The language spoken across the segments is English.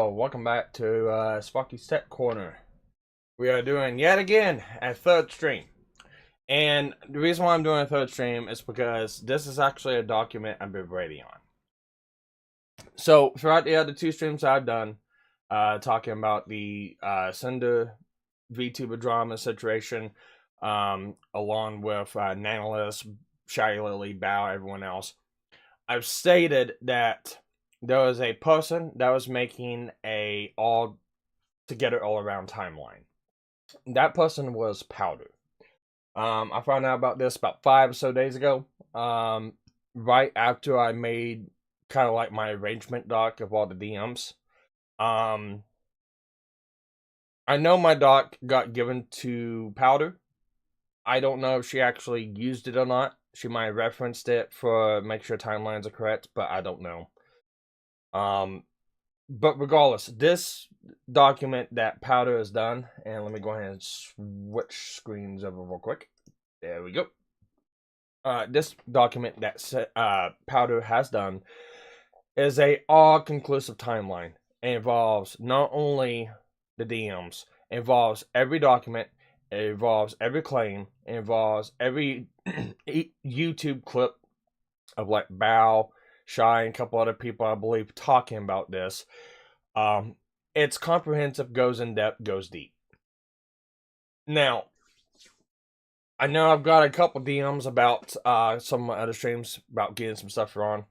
So, welcome back to Sparky's Tech Corner. We are doing yet again a third stream. And the reason why I'm doing a third stream is because this is actually a document I've been waiting on. So, throughout the other two streams I've done, talking about the Sinder Vtuberism situation, along with Nanoless, Shy Lily, Bow, everyone else, I've stated that there was a person that was making a all together all around timeline. That person was Powdur. I found out about this about 5 or so days ago. Right after I made kind of like my arrangement doc of all the DMs. I know my doc got given to Powdur. I don't know if she actually used it or not. She might have referenced it for make sure timelines are correct, but I don't know. But regardless, this document that Powdur has done, and let me go ahead and switch screens over real quick. There we go. This document that Powdur has done is a all-conclusive timeline. It involves not only the DMs, it involves every document, it involves every claim, it involves every YouTube clip of like Bow, Shy, and a couple other people, I believe, talking about this. It's comprehensive, goes in depth, goes deep. Now, I know I've got a couple DMs about some of my other streams about getting some stuff wrong.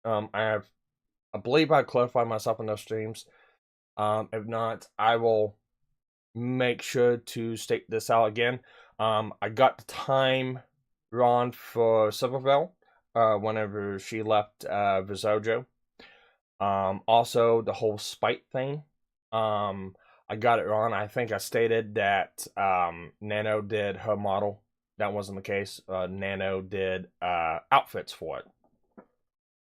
I believe I clarified myself in those streams. If not, I will make sure to state this out again. I got the time wrong for Silverville. Whenever she left Vizojo. Also, the whole spite thing. I got it wrong. I think I stated that Nano did her model. That wasn't the case. Nano did outfits for it.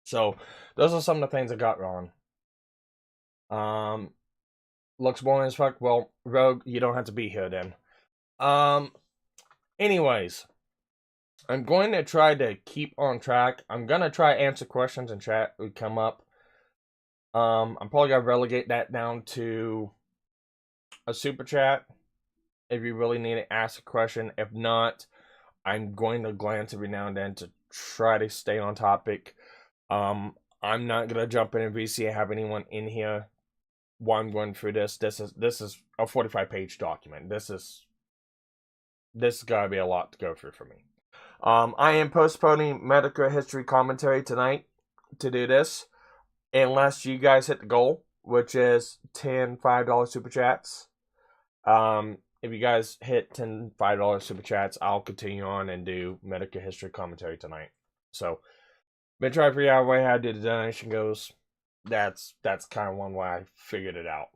So, those are some of the things I got wrong. Looks boring as fuck. Well, Rogue, you don't have to be here then. Anyways. I'm going to try to keep on track. I'm going to try to answer questions in chat would come up. I'm probably going to relegate that down to a super chat if you really need to ask a question. If not, I'm going to glance every now and then to try to stay on topic. I'm not going to jump in and VC and have anyone in here while I'm going through this. This is a 45-page document. This is got to be a lot to go through for me. I am postponing medical history commentary tonight to do this, unless you guys hit the goal, which is 10 $5 super chats. If you guys hit 10 $5 super chats, I'll continue on and do medical history commentary tonight. So, been trying to figure out how to do the donation goes. That's kind of one way I figured it out.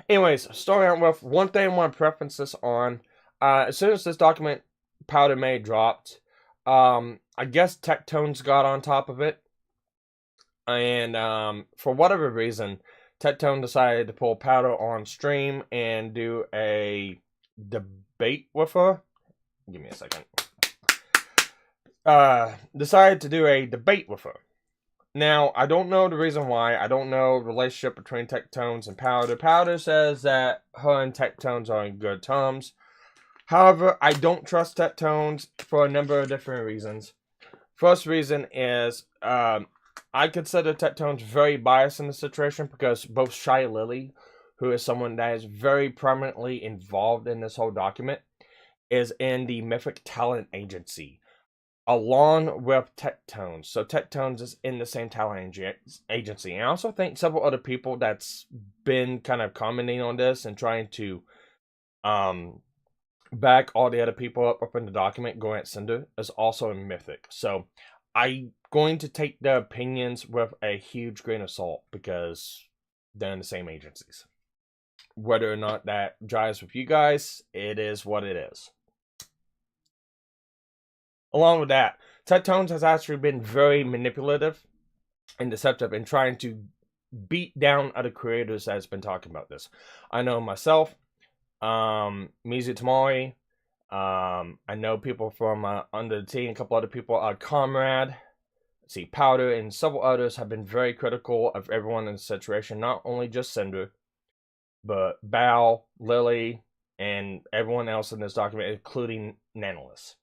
Anyways, starting out with one thing I want to preference this on. As soon as this document Powdur made dropped, I guess Tectones got on top of it. And for whatever reason, Tectone decided to pull Powdur on stream and do a debate with her. Give me a second. Decided to do a debate with her. Now, I don't know the reason why. I don't know the relationship between Tectones and Powdur. Powdur says that her and Tectones are in good terms. However, I don't trust Tectones for a number of different reasons. First reason is I consider Tectones very biased in the situation because both Shy Lily, who is someone that is very prominently involved in this whole document, is in the Mythic Talent Agency, along with Tectones. So Tectones is in the same talent agency. And I also think several other people that's been kind of commenting on this and trying to back all the other people up in the document going at Sinder is also in Mythic. So I'm going to take their opinions with a huge grain of salt because they're in the same agencies. Whether or not that jives with you guys, it is what it is. Along with that, Tectones has actually been very manipulative and deceptive in trying to beat down other creators that has been talking about this. I know myself, Mizu Tamari, I know people from under the team, a couple other people, Comrade, Powdur, and several others have been very critical of everyone in the situation, not only just Sinder, but Bao, Lily, and everyone else in this document, including Nanoless.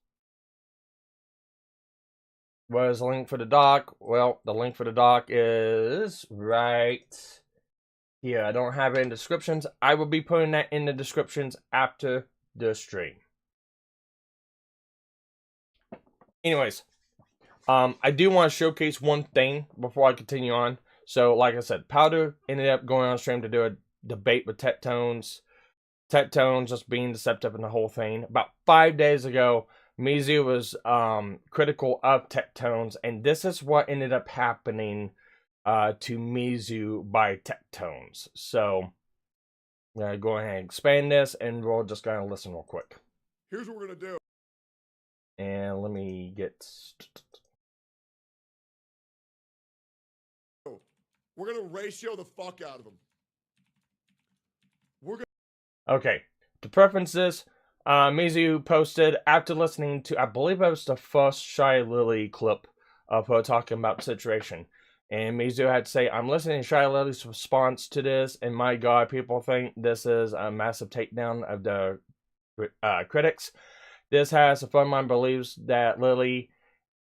What is the link for the doc? Well, the link for the doc is right here. I don't have it in descriptions. I will be putting that in the descriptions after the stream. Anyways, I do want to showcase one thing before I continue on. So, like I said, Powdur ended up going on stream to do a debate with Tectones. Tectones just being deceptive in the whole thing. About 5 days ago, Mizu was critical of Tectones, and this is what ended up happening to Mizu by Tectones. So, I'm going to go ahead and expand this, and we're just going to listen real quick. Here's what we're going to do. And let me get... We're going to ratio the fuck out of them. Okay, to preference this, Mizu posted after listening to, I believe it was the first Shy Lily clip of her talking about the situation. And Mizu had to say, I'm listening to Shy Lily's response to this, and my god, people think this is a massive takedown of the critics. This has a friend of mine believes that Lily,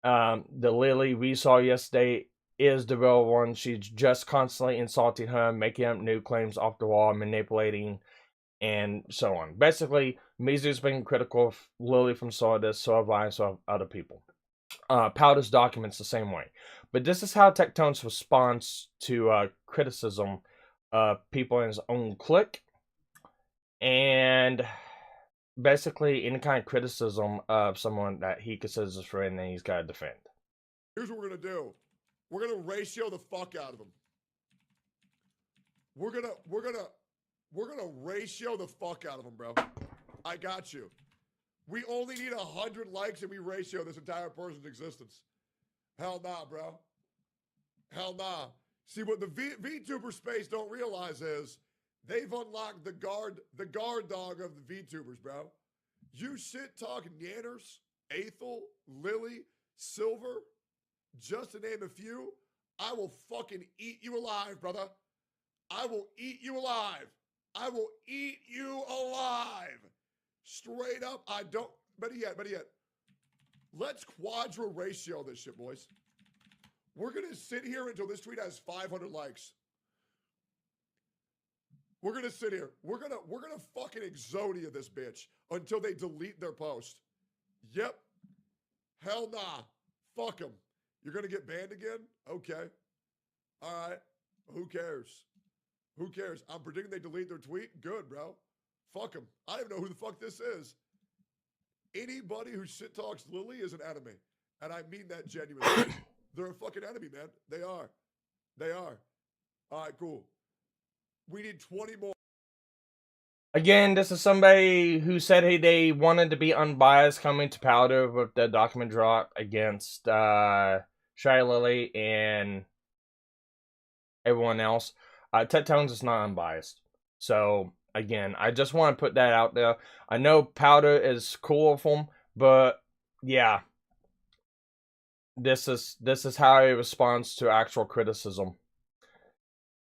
the Lily we saw yesterday, is the real one. She's just constantly insulting her, making up new claims off the wall, manipulating, and so on. Basically, Mizu's been critical of Lily from Sawdust, so have I, so have other people. Powdur's documents the same way. But this is how Tectones responds to criticism of people in his own clique. And basically, any kind of criticism of someone that he considers a friend and he's got to defend. Here's what we're going to do. We're going to ratio the fuck out of them. We're going to ratio the fuck out of them, bro. I got you. We only need 100 likes and we ratio this entire person's existence. Hell nah, bro. Hell nah. See, what the VTuber space don't realize is they've unlocked the guard dog of the VTubers, bro. You shit talking Nanners, Aethel, Lily, Silver, just to name a few, I will fucking eat you alive, brother. I will eat you alive. I will eat you alive. Straight up, I don't. Better yet. Let's quadra ratio this shit, boys. We're going to sit here until this tweet has 500 likes. We're going to sit here. We're going to fucking Exodia this bitch until they delete their post. Yep. Hell nah. Fuck them. You're going to get banned again? Okay. All right. Who cares? Who cares? I'm predicting they delete their tweet. Good, bro. Fuck them. I don't even know who the fuck this is. Anybody who shit talks Lily is an enemy. And I mean that genuinely. They're a fucking enemy, man. They are. They are. All right, cool. We need 20 more. Again, this is somebody who said they wanted to be unbiased coming to Powdur with the document drop against Shy Lily and everyone else. Tectones is not unbiased. So, again, I just want to put that out there. I know Powdur is cool with him, but yeah. This is how he responds to actual criticism.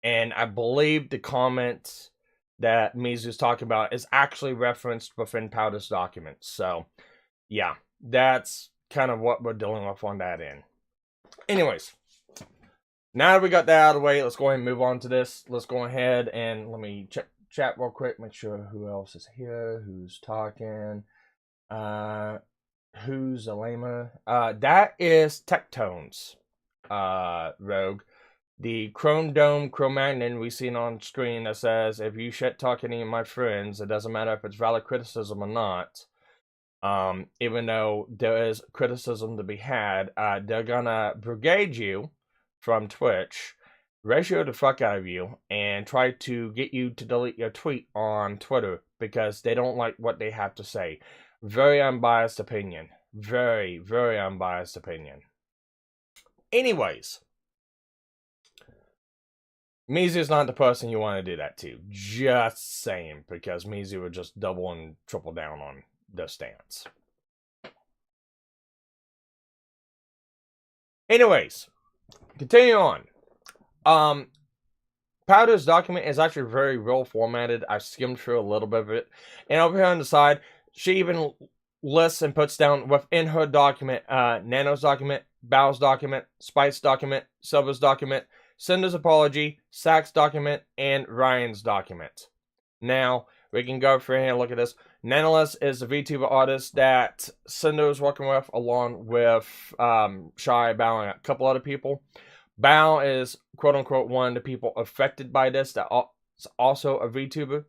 And I believe the comment that Mizu's talking about is actually referenced within Powdur's documents. So, yeah, that's kind of what we're dealing with on that end. Anyways, now that we got that out of the way, let's go ahead and move on to this. Let's go ahead and let me check chat real quick, make sure who else is here, who's talking. Who's a lamer? That is Tectones, Rogue. The Chrome Dome Cro-Magnon we seen on screen that says, if you shit talk any of my friends, it doesn't matter if it's valid criticism or not. Even though there is criticism to be had, they're gonna brigade you from Twitch, ratio the fuck out of you, and try to get you to delete your tweet on Twitter because they don't like what they have to say. Very unbiased opinion. Very, very unbiased opinion. Anyways, Mizu's not the person you want to do that to. Just saying, because Mizu would just double and triple down on the stance. Anyways, continue on. Powdur's document is actually very well formatted. I skimmed through a little bit of it. And over here on the side, she even lists and puts down within her document, Nano's document, Bow's document, Spite's document, Silver's document, Cinder's apology, Sack's document, and Ryan's document. Now, we can go through here and look at this. Nanoless is the VTuber artist that Sinder is working with, along with Shy, Bow, and a couple other people. Bow is, quote-unquote, one of the people affected by this that is also a VTuber.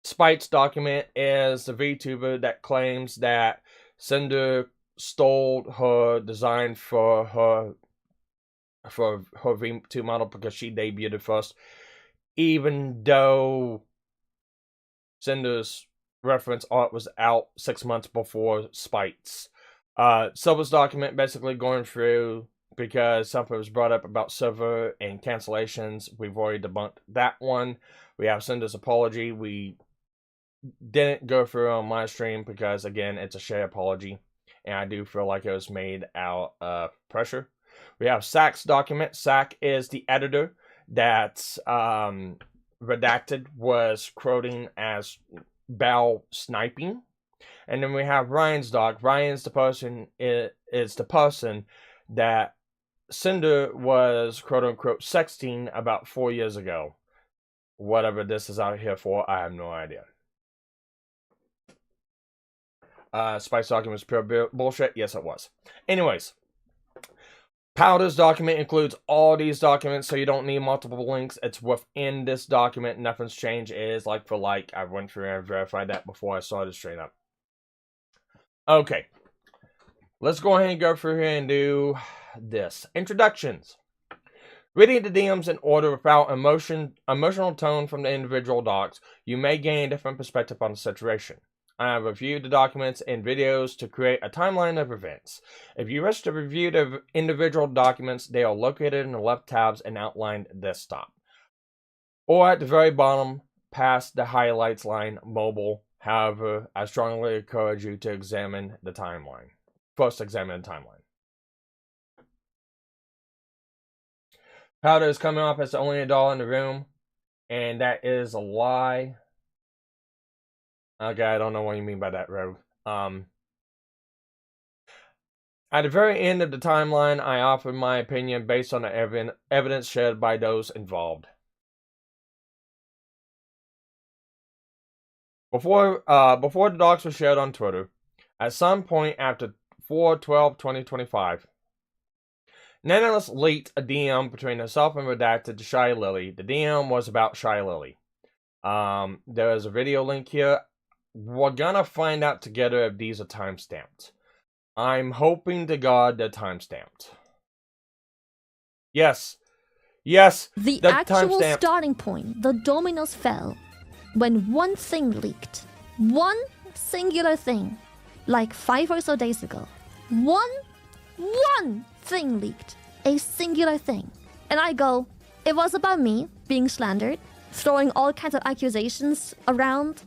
Spite's document is the VTuber that claims that Sinder stole her design for her V2 model because she debuted it first, even though Cinder's reference art was out 6 months before Spite's. Silver's document basically going through because something was brought up about server and cancellations. We've already debunked that one. We have Cinder's apology. We didn't go through on my stream because, again, it's a share apology, and I do feel like it was made out of pressure. We have Sack's document. Sack is the editor that Redacted was quoting as Bow sniping. And then we have Ryan's doc. Ryan's the person is the person that Sinder was quote-unquote sexting about 4 years ago. Whatever this is out here for, I have no idea. Spice document was pure bullshit. Yes, it was. Anyways, Powdur's document includes all these documents, so you don't need multiple links. It's within this document. Nothing's changed. It is like for like. I went through and verified that before I started straight up. Okay. Let's go ahead and go through here and do this. Introductions. Reading the DMs in order without emotional tone from the individual docs, you may gain a different perspective on the situation. I have reviewed the documents and videos to create a timeline of events. If you wish to review the individual documents, they are located in the left tabs and outlined desktop. Or at the very bottom, past the highlights line, mobile. However, I strongly encourage you to examine the timeline. First, examine the timeline. Powdur is coming off as the only adult in the room, and that is a lie. Okay, I don't know what you mean by that, Rogue. At the very end of the timeline, I offered my opinion based on the evidence shared by those involved. Before the docs were shared on Twitter, at some point after 4/12/2025, Nanoless leaked a DM between herself and Redacted to Shy Lily. The DM was about Shy Lily. There is a video link here. We're gonna find out together if these are timestamped. I'm hoping to God they're timestamped. Yes. Yes. The actual starting point, the dominoes fell, when one thing leaked. One singular thing. Like 5 or so days ago. One thing leaked. A singular thing. And I go, it was about me being slandered, throwing all kinds of accusations around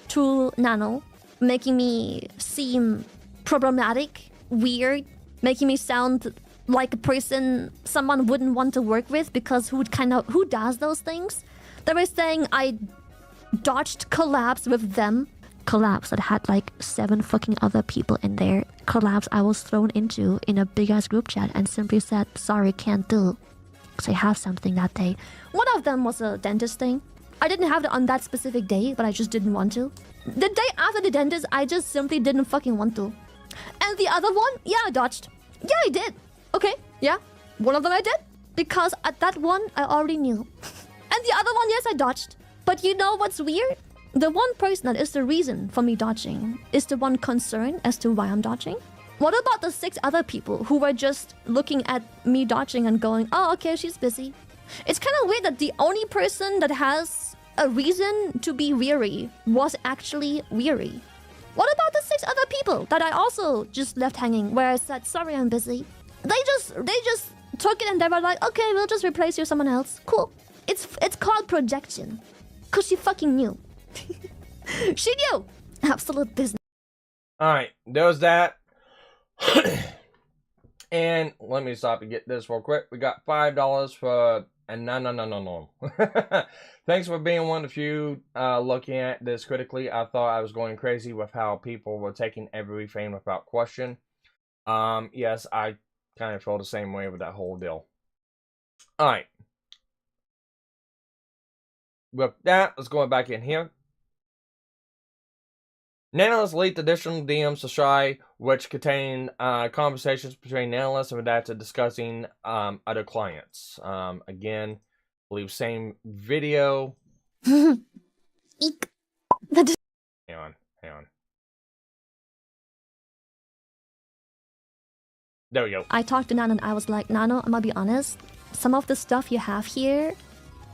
to Nano, making me seem problematic, weird, making me sound like a person someone wouldn't want to work with because who does those things? They were saying I dodged collabs with them. Collabs that had like 7 fucking other people in there. Collabs I was thrown into in a big ass group chat and simply said, sorry, can't do. Because I have something that day. One of them was a dentist thing. I didn't have it on that specific day, but I just didn't want to. The day after the dentist, I just simply didn't fucking want to. And the other one, yeah, I dodged. Yeah, I did. Okay, yeah. One of them I did. Because at that one, I already knew. And the other one, yes, I dodged. But you know what's weird? The one person that is the reason for me dodging is the one concerned as to why I'm dodging. What about the 6 other people who were just looking at me dodging and going, oh, okay, she's busy. It's kind of weird that the only person that has a reason to be weary was actually weary. What about the 6 other people that I also just left hanging where I said, sorry, I'm busy? They just took it and they were like, okay, we'll just replace you with someone else. Cool. It's called projection. Because she fucking knew. She knew. Absolute business. Alright, there's that. And let me stop and get this real quick. We got $5 for and no. Thanks for being one of you looking at this critically. I thought I was going crazy with how people were taking every frame without question. Yes, I kind of feel the same way with that whole deal. Alright. With that, let's go back in here. Nanoless leaked additional DMs to Shy, which contain conversations between Nanoless and Redacted discussing other clients. Again, I believe same video. Eek. Hang on. There we go. I talked to Nano and I was like, Nano, I'm gonna be honest. Some of the stuff you have here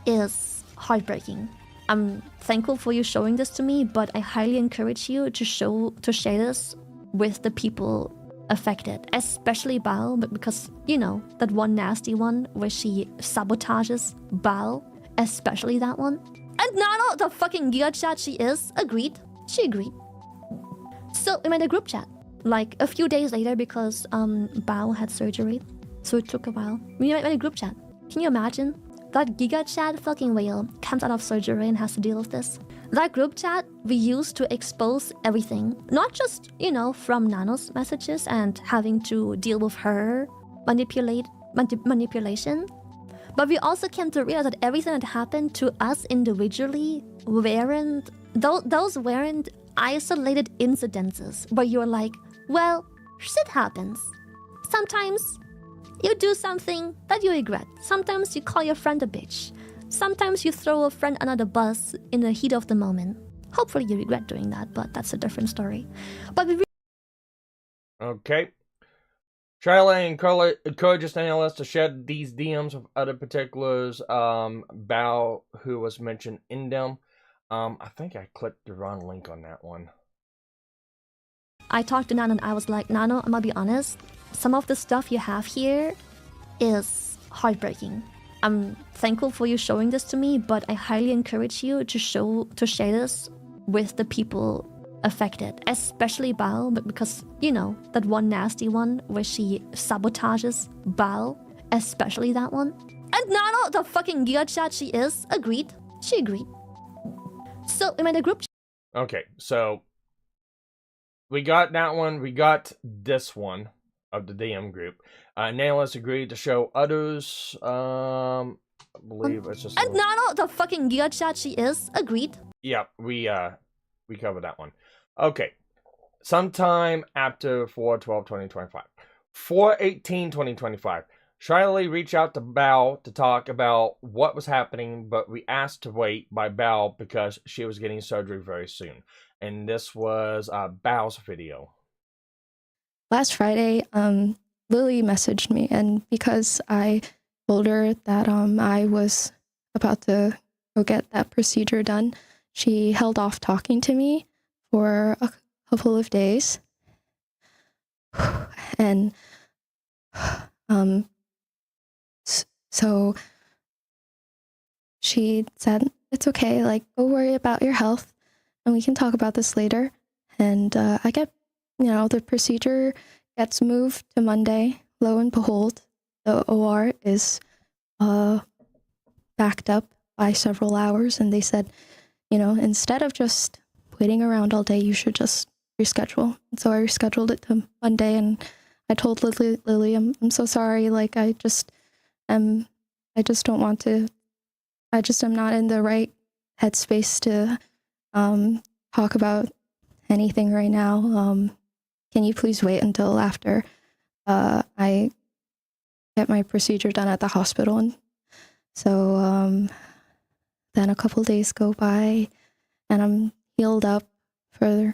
is heartbreaking. I'm thankful for you showing this to me, but I highly encourage you to share this with the people affected, especially Bao, because, you know, that one nasty one where she sabotages Bao, especially that one. And Nano, the fucking Giga chat she is, agreed. She agreed. So we made a group chat, like a few days later, because Bao had surgery, so it took a while. We made a group chat. Can you imagine? That Giga chat fucking whale comes out of surgery and has to deal with this. That group chat we used to expose everything, not just, you know, from Nano's messages and having to deal with her manipulation, but we also came to realize that everything that happened to us individually those weren't isolated incidences where you're like, well, shit happens. Sometimes you do something that you regret. Sometimes you call your friend a bitch. Sometimes you throw a friend under the bus in the heat of the moment. Hopefully you regret doing that, but that's a different story. But we Okay. Charlie encourages Nanoless to shed these DMs with other particulars. Bao, who was mentioned in them. I think I clicked the wrong link on that one. I talked to Nano and I was like, Nano, I'm gonna be honest. Some of the stuff you have here is heartbreaking. I'm thankful for you showing this to me, but I highly encourage you to share this with the people affected, especially Bao, because, you know, that one nasty one where she sabotages Bao, especially that one. And Nano, the fucking Giga chat she is, agreed. She agreed. So we made a group chat. Okay, so we got that one. We got this one of the DM group. Nanoless agreed to show others. I believe it's just. And Nano, the fucking Giga chat she is, agreed. Yeah, we covered that one. Okay, sometime after 4/12/2025, 4/18/2025. Shiley reached out to Bao to talk about what was happening, but we asked to wait by Bao because she was getting surgery very soon. And this was Bao's video. Last Friday, Lily messaged me, and because I told her that I was about to go get that procedure done, she held off talking to me for a couple of days. And so she said, it's okay, like, go worry about your health and we can talk about this later. And I get, you know, the procedure gets moved to Monday. Lo and behold, the OR is backed up by several hours. And they said, you know, instead of just waiting around all day, you should just reschedule. And so I rescheduled it to Monday, and I told Lily, I'm so sorry. Like, I just don't want to, I just am not in the right headspace to talk about anything right now. Can you please wait until after I get my procedure done at the hospital? And so then a couple days go by and I'm healed up for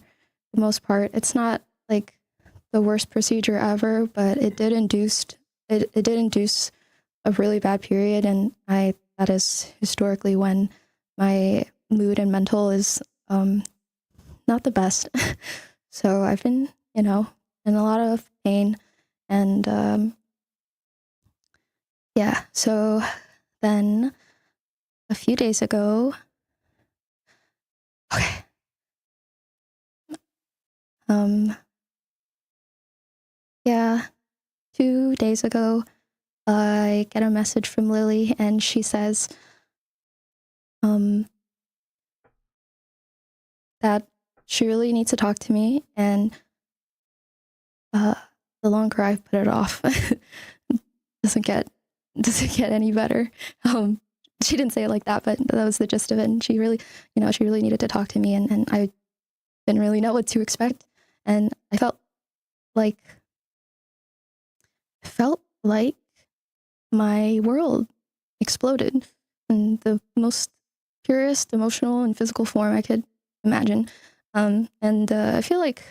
the most part. It's not like the worst procedure ever, but it did induce a really bad period, and that is historically when my mood and mental is not the best. So I've been, you know, in a lot of pain, and yeah. So then a few days ago, okay. Yeah. 2 days ago, I get a message from Lily, and she says, that she really needs to talk to me, and the longer I put it off, doesn't get any better. She didn't say it like that, but that was the gist of it. And she really, she really needed to talk to me, and I didn't really know what to expect, and I felt like my world exploded in the most purest emotional and physical form I could imagine. And I feel like,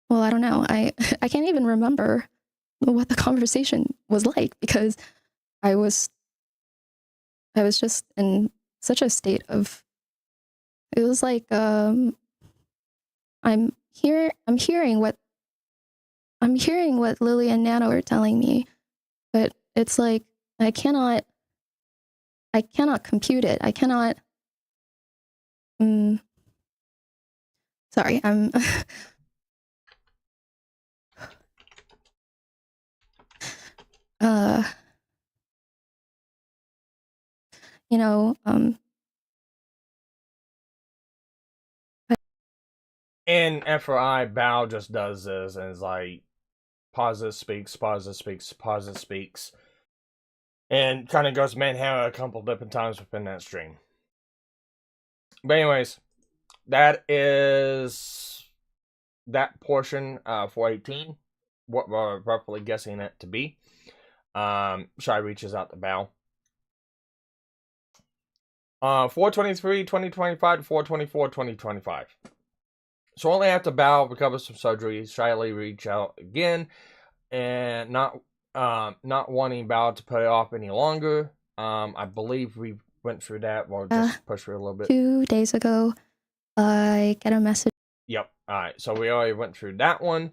well, I don't know. I can't even remember what the conversation was like, because I was just in such a state of, it was like, I'm hearing what Lily and Nano are telling me, but it's like I cannot compute it. I cannot. Sorry, I'm. You know, And FYI, Bao just does this and is like, pauses, speaks, pauses, speaks, pauses, speaks. And kind of goes manhandle a couple different times within that stream. But anyways, that is that portion for 18. What we're roughly guessing it to be. Shy reaches out to Bao. 4/23, 2025 to 4/24, 2025. So only after Bao recovers from surgery, Shiley reach out again, and not wanting Bao to put it off any longer. I believe we went through that. We'll just push through a little bit. 2 days ago, I get a message. Yep. All right. So we already went through that one.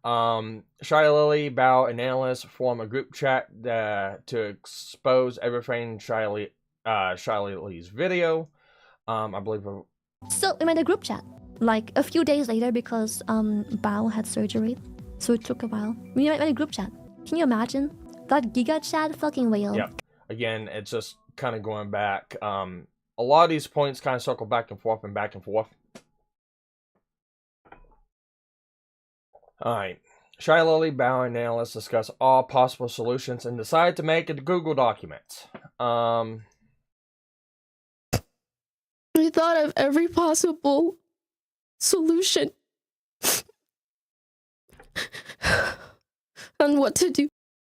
Shy Lily, Bao, and Nanoless form a group chat to expose everything Shy Lily's video. I believe. So we made a group chat like a few days later because Bao had surgery, so it took a while. We made a group chat. Can you imagine that Giga chat fucking whale? Yep. Again, it's just kind of going back. A lot of these points kind of circle back and forth and back and forth. Alright. Shy Lily, Bao, and Nanoless discuss all possible solutions and decide to make a Google document. We thought of every possible solution on what to do.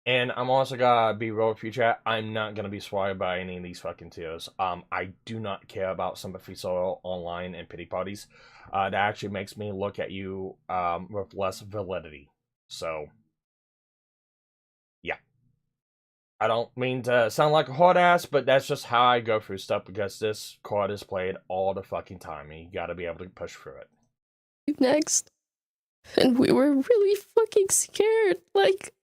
And I'm also gonna be real with you, chat. I'm not gonna be swayed by any of these fucking tears. I do not care about sympathy soil online and pity parties. That actually makes me look at you with less validity. So, yeah. I don't mean to sound like a hard ass, but that's just how I go through stuff, because this card is played all the fucking time, and you gotta be able to push through it. Next. And we were really fucking scared. Like,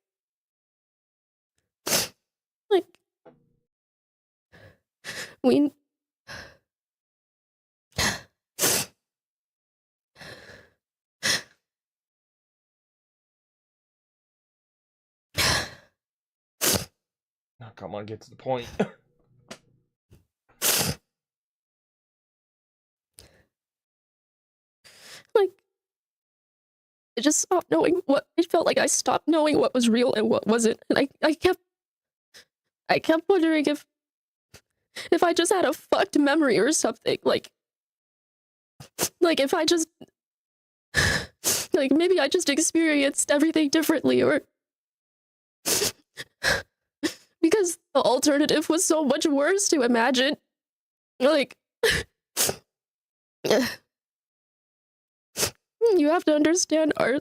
we... Oh, come on, get to the point. Like, I just stopped knowing what... It felt like I stopped knowing what was real and what wasn't. And I kept wondering if I just had a fucked memory or something. Like if I just... Like, maybe I just experienced everything differently, or... Because the alternative was so much worse to imagine. Like... You have to understand, our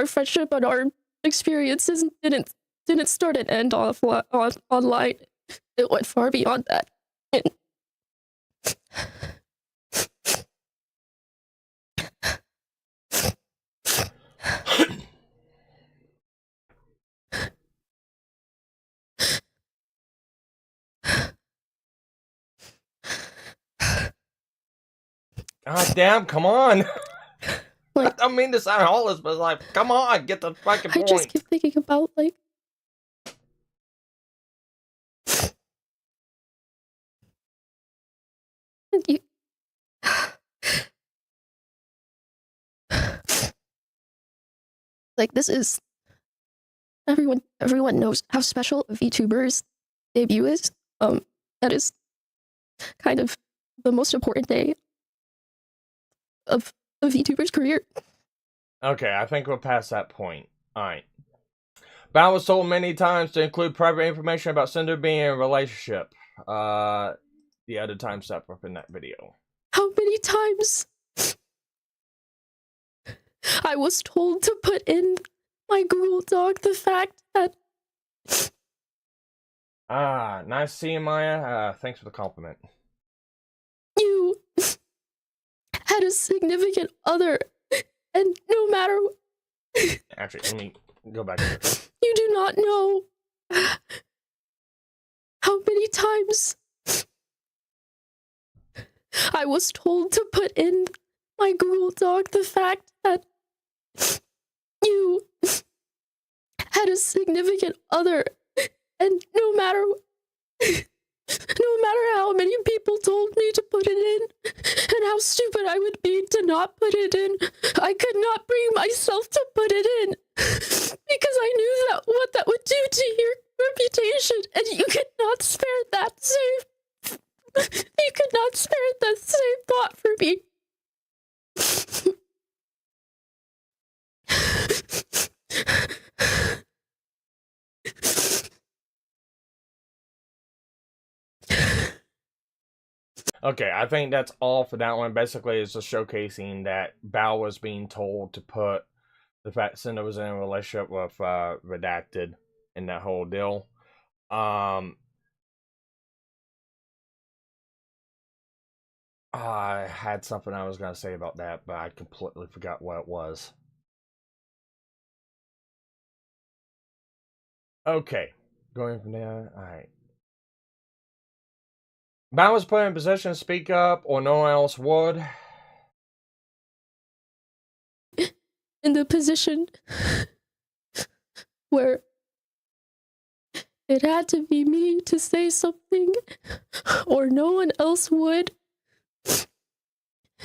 friendship and our experiences didn't start and end online. It went far beyond that. And God damn, come on. Like, I don't mean to sound heartless, but like, come on, get the fucking I point. just keep thinking about, like, you, like, this is, everyone knows how special VTuber's debut is. That is kind of the most important day of a VTuber's career. Okay, I think we're past that point. Alright. Bao was told many times to include private information about Sinder being in a relationship. The other time step up in that video. How many times I was told to put in my Google Doc the fact that Nice seeing Maya. Thanks for the compliment. you had a significant other, and no matter Actually, let me go back to this. you do not know how many times I was told to put in my Google Doc the fact that you had a significant other, and no matter how many people told me to put it in and how stupid I would be to not put it in, I could not bring myself to put it in because I knew that what that would do to your reputation, and you could not spare that same thought for me. Okay, I think that's all for that one. Basically, it's just showcasing that Bao was being told to put the fact Cinder was in a relationship with Redacted and that whole deal. I had something I was going to say about that, but I completely forgot what it was. Okay, going from there. Alright. Bao was put in a position to speak up, or no one else would. In the position where it had to be me to say something, or no one else would.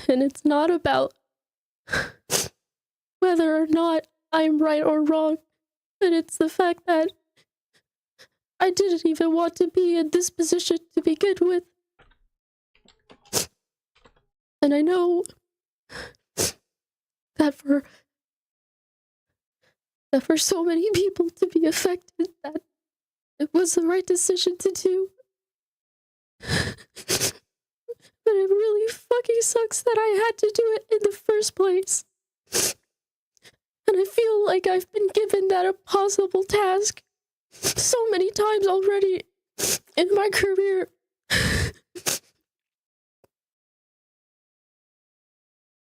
And it's not about whether or not I'm right or wrong, but it's the fact that I didn't even want to be in this position to begin with. And I know that for so many people to be affected, that it was the right decision to do. But it really fucking sucks that I had to do it in the first place. And I feel like I've been given that impossible task so many times already in my career.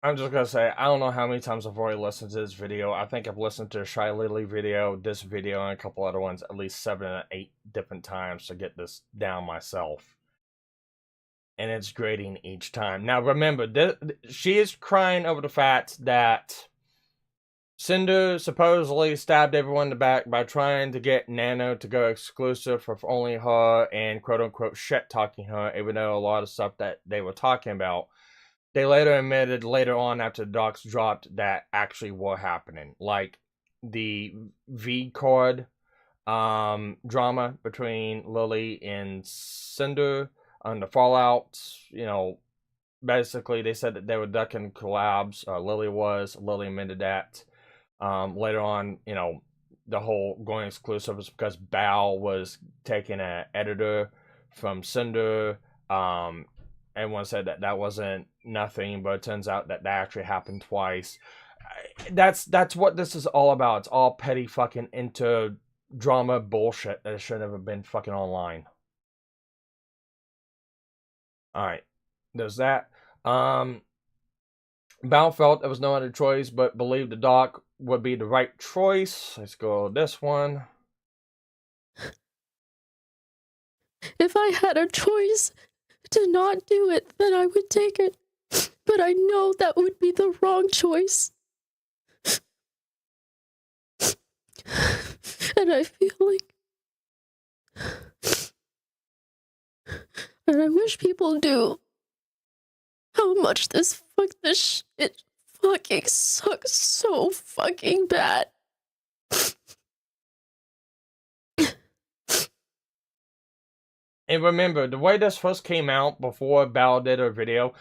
I'm just gonna say, I don't know how many times I've already listened to this video. I think I've listened to Shy Lily video, this video, and a couple other ones at least 7 or 8 different times to get this down myself. And it's grading each time. Now remember, she is crying over the fact that Sinder supposedly stabbed everyone in the back by trying to get Nano to go exclusive for only her and quote-unquote shit-talking her, even though a lot of stuff that they were talking about, they later admitted later on after the docs dropped that actually were happening. Like the V-Chord drama between Lily and Sinder on the Fallout, you know, basically they said that they were ducking collabs. Lily admitted that. Later on, you know, the whole going exclusive was because Bao was taking an editor from Sinder. Everyone said that that wasn't nothing, but it turns out that that actually happened twice. That's what this is all about. It's all petty fucking drama bullshit that should never been fucking online. Alright, there's that. Bao felt there was no other choice but believed the doc would be the right choice. Let's go this one. If I had a choice to not do it, then I would take it. But I know that would be the wrong choice. And I feel like, and I wish people knew how much this shit fucking sucks so fucking bad. And remember, the way this first came out before Belle did her video,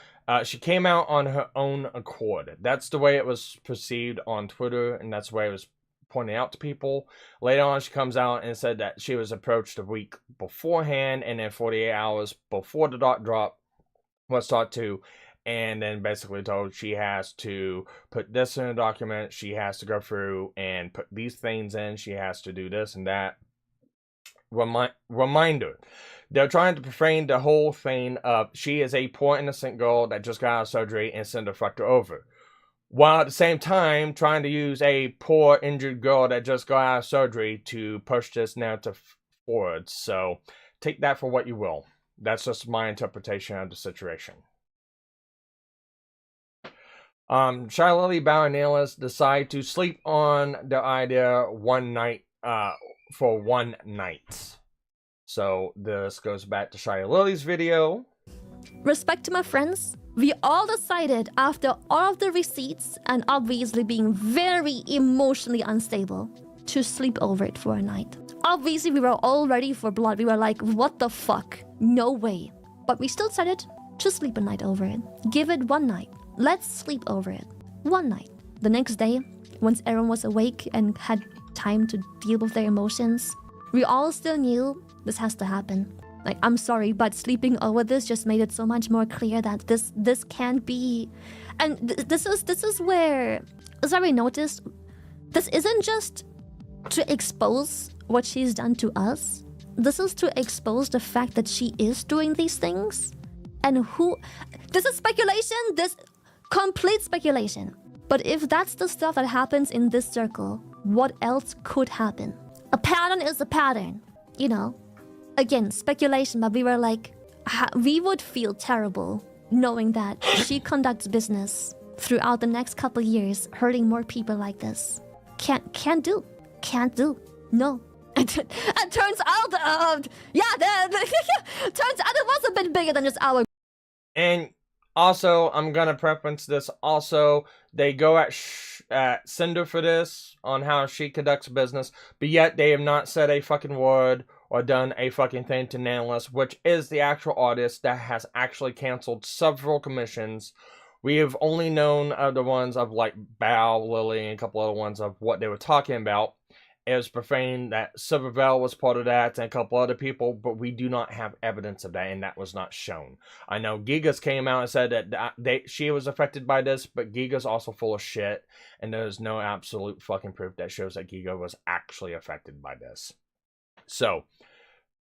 she came out on her own accord. That's the way it was perceived on Twitter, and that's the way it was pointed out to people. Later on, she comes out and said that she was approached a week beforehand, and then 48 hours before the doc drop was thought to, and then basically told she has to put this in a document, she has to go through and put these things in, she has to do this and that. Reminder. They're trying to profane the whole thing of she is a poor innocent girl that just got out of surgery and Sinder fucked her over. While at the same time trying to use a poor injured girl that just got out of surgery to push this narrative forward. So take that for what you will. That's just my interpretation of the situation. Shy Lily, Bow, and Nanoless decide to sleep on the idea one night, for one night. So this goes back to Shy Lily's video. Respect to my friends, we all decided after all of the receipts and obviously being very emotionally unstable to sleep over it for a night. Obviously, we were all ready for blood. We were like, what the fuck? No way. But we still decided to sleep a night over it. Give it one night. Let's sleep over it. One night. The next day, once everyone was awake and had time to deal with their emotions, we all still knew this has to happen. Like, I'm sorry, but sleeping over this just made it so much more clear that this can't be. And this is where, as I noticed, this isn't just to expose what she's done to us. This is to expose the fact that she is doing these things. And who... This is speculation. This complete speculation. But if that's the stuff that happens in this circle, what else could happen? A pattern is a pattern, you know? Again, speculation, but we were like, we would feel terrible knowing that she conducts business throughout the next couple years, hurting more people like this. Can't do. No. And turns out, turns out it was a bit bigger than just our. And also, I'm gonna preference this. Also, they go at Sinder for this on how she conducts business, but yet they have not said a fucking word or done a fucking thing to Nanoless, which is the actual artist that has actually canceled several commissions. We have only known of the ones of like Bow, Lily, and a couple other ones of what they were talking about. It was profane that Silvervale was part of that and a couple other people, but we do not have evidence of that, and that was not shown. I know Gigas came out and said that she was affected by this, but Giga's also full of shit, and there's no absolute fucking proof that shows that Giga was actually affected by this. So,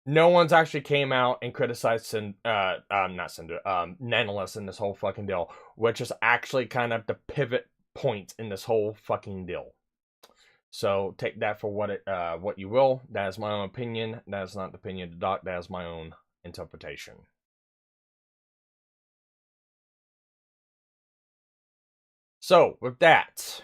no one's actually came out and criticized Nanoless in this whole fucking deal, which is actually kind of the pivot point in this whole fucking deal. So take that for what you will. That is my own opinion. That is not the opinion of the doc. That is my own interpretation. So with that,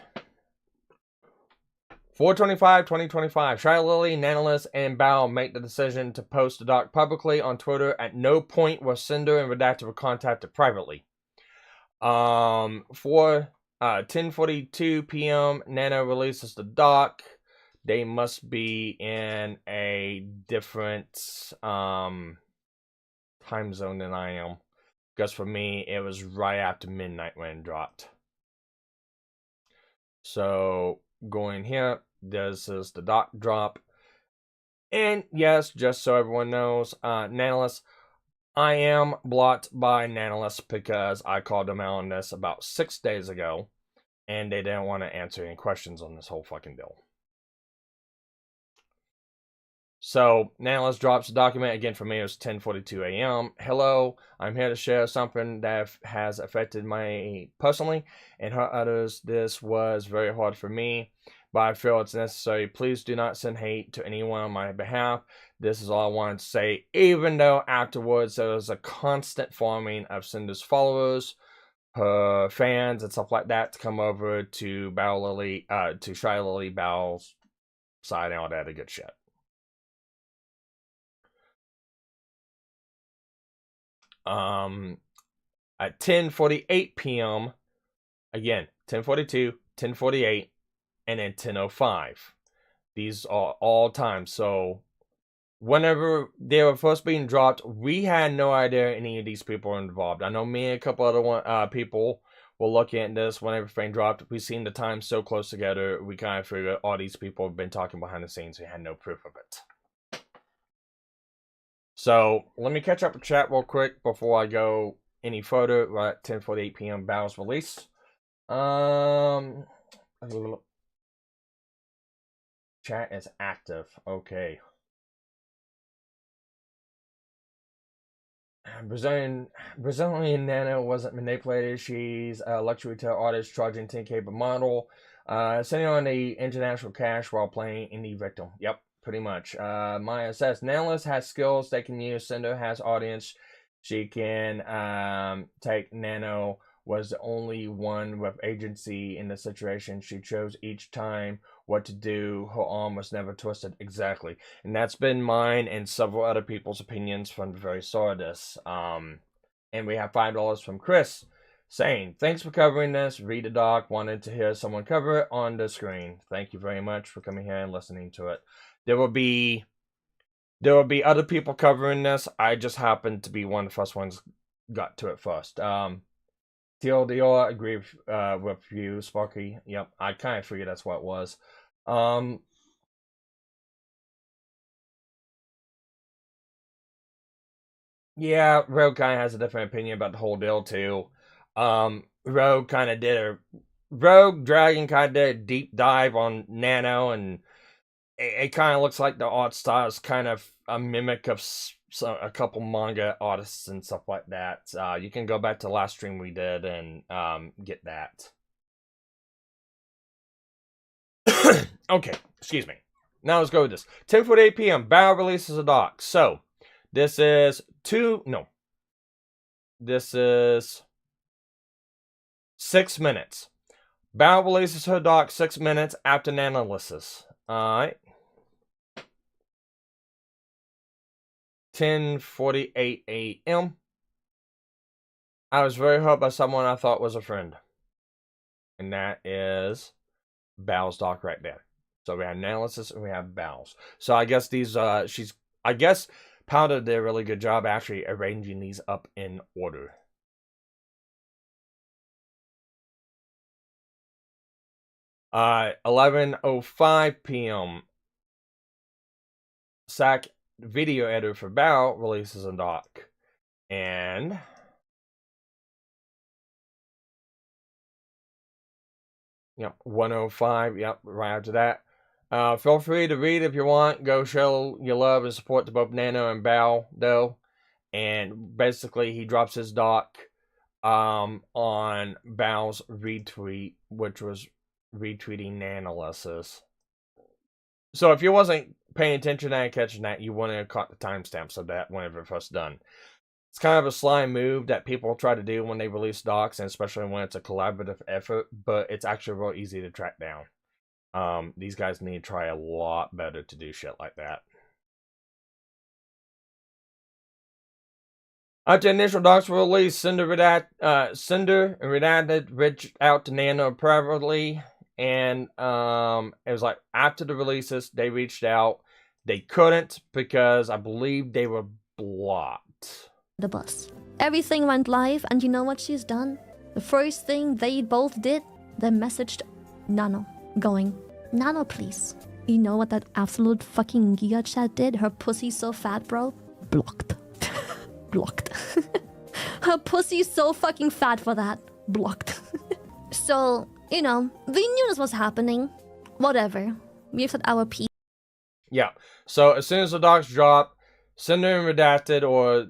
4/25/2025, Shy Lily, Nanoless, and Bow make the decision to post the doc publicly on Twitter. At no point was Sinder and Redacted were contacted privately. For 10:42 p.m. Nano releases the doc. They must be in a different time zone than I am, because for me it was right after midnight when it dropped. So going here, this is the doc drop, and yes, just so everyone knows, Nanoless, I am blocked by Nanoless because I called them out on this about 6 days ago, and they didn't want to answer any questions on this whole fucking deal. So, Nanoless drops the document. Again, for me, it was 10:42 a.m. Hello, I'm here to share something that has affected me personally and hurt others. This was very hard for me, but I feel it's necessary. Please do not send hate to anyone on my behalf. This is all I wanted to say, even though afterwards there was a constant farming of Sinder's followers, her fans, and stuff like that to come over to Bow Lily, to Shy Lily Bow's side and all that good shit. At 10:48 p.m. again, 10:42, 10:48, and then 10:05. These are all times. So whenever they were first being dropped, we had no idea any of these people were involved. I know me and a couple other people were looking at this when everything dropped. We seen the time so close together, we kind of figured all these people have been talking behind the scenes. We had no proof of it. So let me catch up with chat real quick before I go any further. We're at 10:48 p.m. Bow's release. Chat is active. Okay. Brazilian Nano wasn't manipulated. She's a luxury retail artist charging 10K per model. Sitting on the international cash while playing indie victim. Yep, pretty much. Maya says Nanoless has skills they can use. Sinder has audience. She can take Nano. Was the only one with agency in the situation. She chose each time what to do. Her arm was never twisted. Exactly. And that's been mine and several other people's opinions from the very start of this. And we have $5 from Chris saying, thanks for covering this. Read the doc. Wanted to hear someone cover it on the screen. Thank you very much for coming here and listening to it. There will be other people covering this. I just happened to be one of the first ones got to it first. TLDR, agree with you, Sparky. Yep, I kind of figured that's what it was. Yeah, Rogue kind of has a different opinion about the whole deal, too. Rogue Dragon kind of did a deep dive on Nano, and it kind of looks like the art style is kind of a mimic of a couple manga artists and stuff like that. You can go back to the last stream we did and get that. Okay, excuse me. Now let's go with this. 10:48 p.m. Bow releases a doc. So this is 6 minutes. Bow releases her doc 6 minutes after Nanoless. Alright. 10:48 a.m. I was very hurt by someone I thought was a friend. And that is Bow's doc right there. So we have Nanoless and we have Bow's. So I guess these I guess Powdur did a really good job actually arranging these up in order. Uh, 11:05 p.m. SAC video editor for Bow releases a doc. And yep, 1:05, yep, right after that. Feel free to read if you want. Go show your love and support to both Nano and Bow, though. And basically, he drops his doc on Bow's retweet, which was retweeting Nanoless's. So if you wasn't paying attention and catching that, you wouldn't have caught the timestamps of that whenever it first done. It's kind of a sly move that people try to do when they release docs, and especially when it's a collaborative effort, but it's actually real easy to track down. These guys need to try a lot better to do shit like that. After initial docs were released, Sinder and Redacted reached out to Nano privately, and it was like after the releases, they reached out. They couldn't because I believe they were blocked. The bus. Everything went live, and you know what she's done? The first thing they both did, they messaged Nano, going, Nano, please. You know what that absolute fucking Giga chat did? Her pussy's so fat, bro. Blocked. Blocked. Her pussy's so fucking fat for that. Blocked. So, you know, we knew this was happening. Whatever. We've said our piece. Yeah. So as soon as the docs drop, Sinder and Redacted or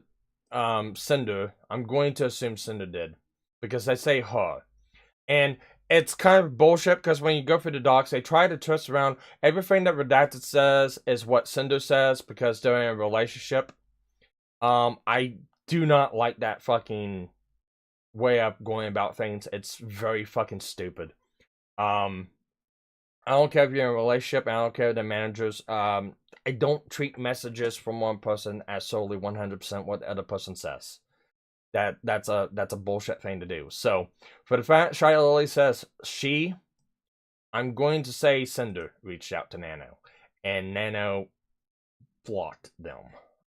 Sinder, I'm going to assume Sinder did, because they say her, and it's kind of bullshit because when you go through the docs, they try to twist around everything that Redacted says is what Sinder says because they're in a relationship. I do not like that fucking way of going about things. It's very fucking stupid. I don't care if you're in a relationship. I don't care the managers. I don't treat messages from one person as solely 100% what the other person says. That's a bullshit thing to do. So for the fact Shy Lily says I'm going to say Sinder reached out to Nano, and Nano blocked them.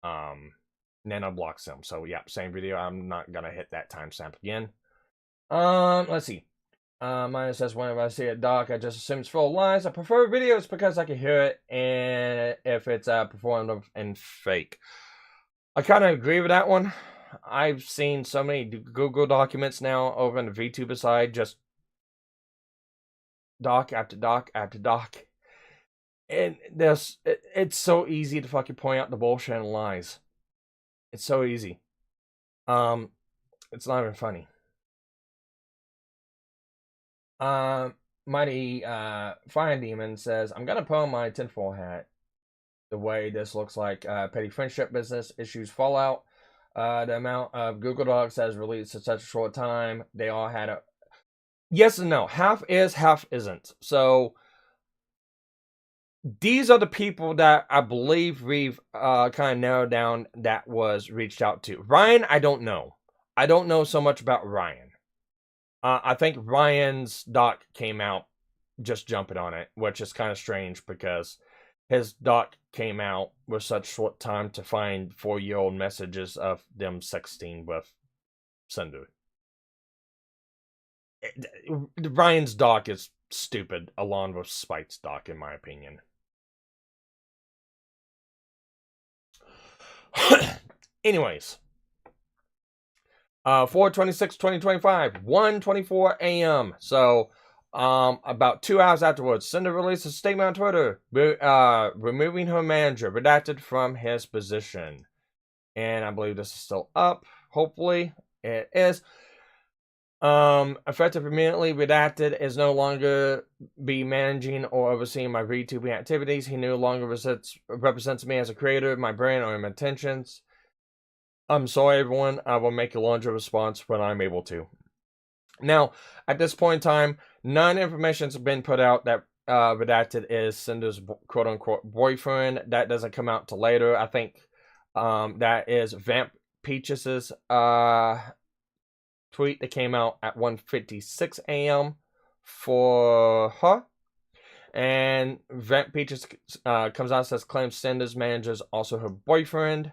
Nano blocks them. So yeah, same video. I'm not gonna hit that timestamp again. Let's see. Mine says whenever I see a doc, I just assume it's full of lies. I prefer videos because I can hear it, and if it's performative and fake. I kind of agree with that one. I've seen so many Google documents now over on the VTuber side, just doc after doc after doc. And it's so easy to fucking point out the bullshit and lies. It's so easy. It's not even funny. Mighty Fire Demon says, I'm gonna put on my tinfoil hat. The way this looks like petty friendship business issues fallout. The amount of Google Docs has released in such a short time, they all had a yes and no. Half is, half isn't. So these are the people that I believe we've kind of narrowed down that was reached out to. Ryan, I don't know. I don't know so much about Ryan. I think Ryan's doc came out just jumping on it, which is kind of strange because his doc came out with such short time to find 4-year-old messages of them sexting with Sinder. Ryan's doc is stupid, along with Spike's doc, in my opinion. Anyways, 4/26/2025, 1:24 a.m. So, about 2 hours afterwards, Sinder released a statement on Twitter, removing her manager, redacted from his position. And I believe this is still up. Hopefully, it is. Effective immediately, redacted is no longer be managing or overseeing my VTubing activities. He no longer represents me as a creator, my brand, or my intentions. I'm sorry, everyone. I will make a laundry response when I'm able to. Now, at this point in time, none information has been put out that redacted is Cinder's quote-unquote boyfriend. That doesn't come out till later. I think that is Vamp Peaches' tweet that came out at 1:56 a.m. for her. And Vamp Peaches comes out and says claims Cinder's manager is also her boyfriend.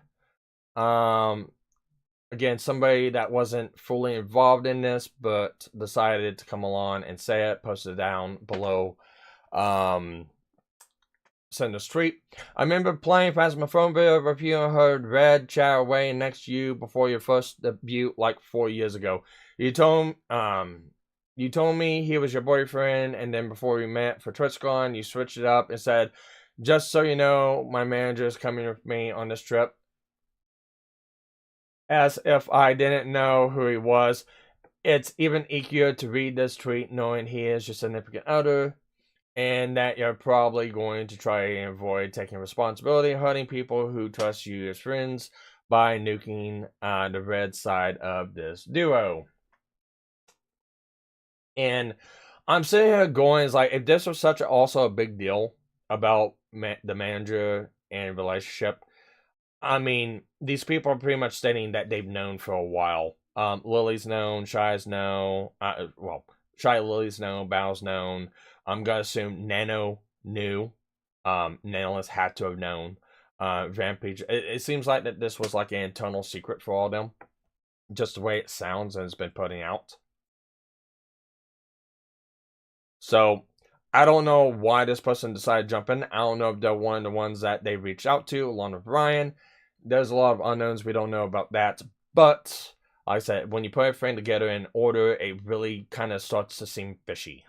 Again, somebody that wasn't fully involved in this, but decided to come along and say it, posted it down below Cinder's tweet. I remember playing Phasmophobia, reviewing her Red chat away next to you before your first debut like 4 years ago. You told me he was your boyfriend, and then before we met for TwitchCon, you switched it up and said, just so you know, my manager is coming with me on this trip. As if I didn't know who he was. It's even easier to read this tweet knowing he is your significant other, and that you're probably going to try and avoid taking responsibility and hurting people who trust you as friends by nuking the red side of this duo. And I'm sitting here going, it's like, if this was such also a big deal about the manager and relationship, I mean, these people are pretty much stating that they've known for a while. Lily's known, Shy's known, Shy, Lily's known, Bow's known. I'm gonna assume Nano knew. Nanoless had to have known. Rampage. It seems like that this was like an internal secret for all of them. Just the way it sounds and it's been putting out. So, I don't know why this person decided to jump in. I don't know if they're one of the ones that they reached out to, along with Ryan. There's a lot of unknowns. We don't know about that. But, like I said, when you put everything together in order, it really kind of starts to seem fishy.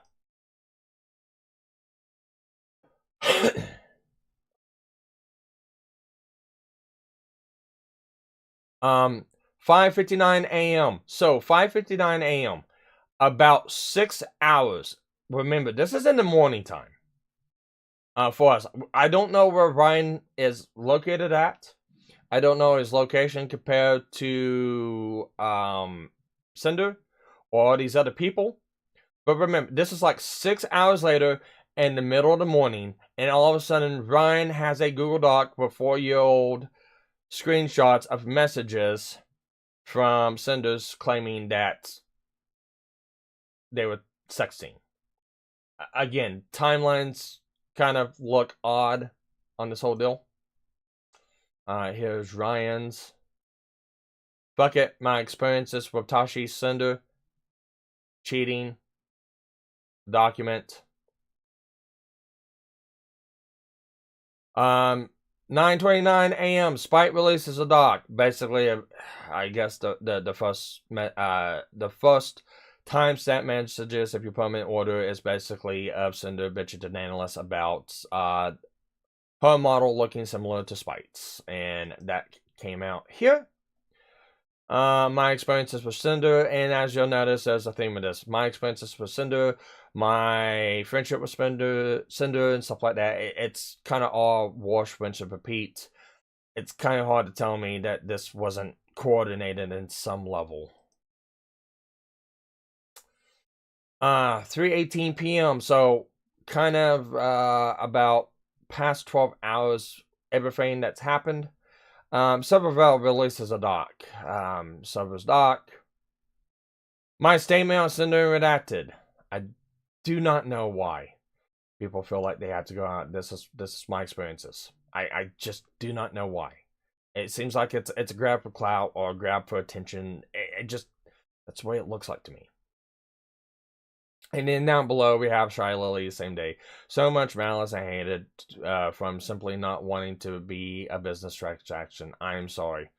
5:59 a.m. So, 5:59 a.m. About 6 hours. Remember, this is in the morning time. For us. I don't know where Ryan is located at. I don't know his location compared to Sinder or all these other people. But remember, this is like 6 hours later, in the middle of the morning, and all of a sudden Ryan has a Google Doc with 4-year-old screenshots of messages from Cinders claiming that they were sexting. Again, timelines kind of look odd on this whole deal. Here's Ryan's. Fuck it, my experiences with Tashi Cinder. Cheating. Document. 9:29 a.m. Spite releases a doc. Basically, I guess the first timestamp messages, if you put them in order, is basically of Cinder bitching to Nanoless about her model looking similar to Spite's, and that came out here. My experiences with Sinder, and as you'll notice, there's a theme of this. My experiences with Sinder, my friendship with Cinder, and stuff like that. It's kind of all wash, rinse, and repeat. It's kind of hard to tell me that this wasn't coordinated in some level. 3:18 p.m. So kind of about past 12 hours, everything that's happened. Silvervale releases a doc. Silver's doc. My statement on Sinder redacted. I do not know why people feel like they have to go out. This is my experiences. I just do not know why. It seems like it's a grab for clout or a grab for attention. It just, that's the way it looks like to me. And then down below, we have Shy Lily, same day. So much malice I hated from simply not wanting to be a business transaction. I'm sorry.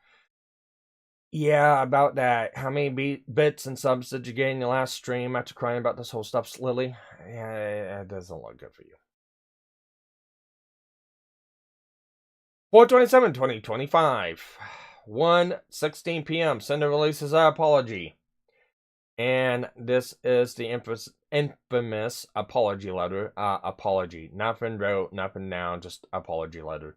Yeah, about that. How many bits and subs did you get in your last stream after crying about this whole stuff, Lily? Yeah, it doesn't look good for you. 4/27/2025. 1:16 p.m. Cinder releases an apology. And this is the infamous apology letter. Apology. Nothing wrote, nothing down, just apology letter.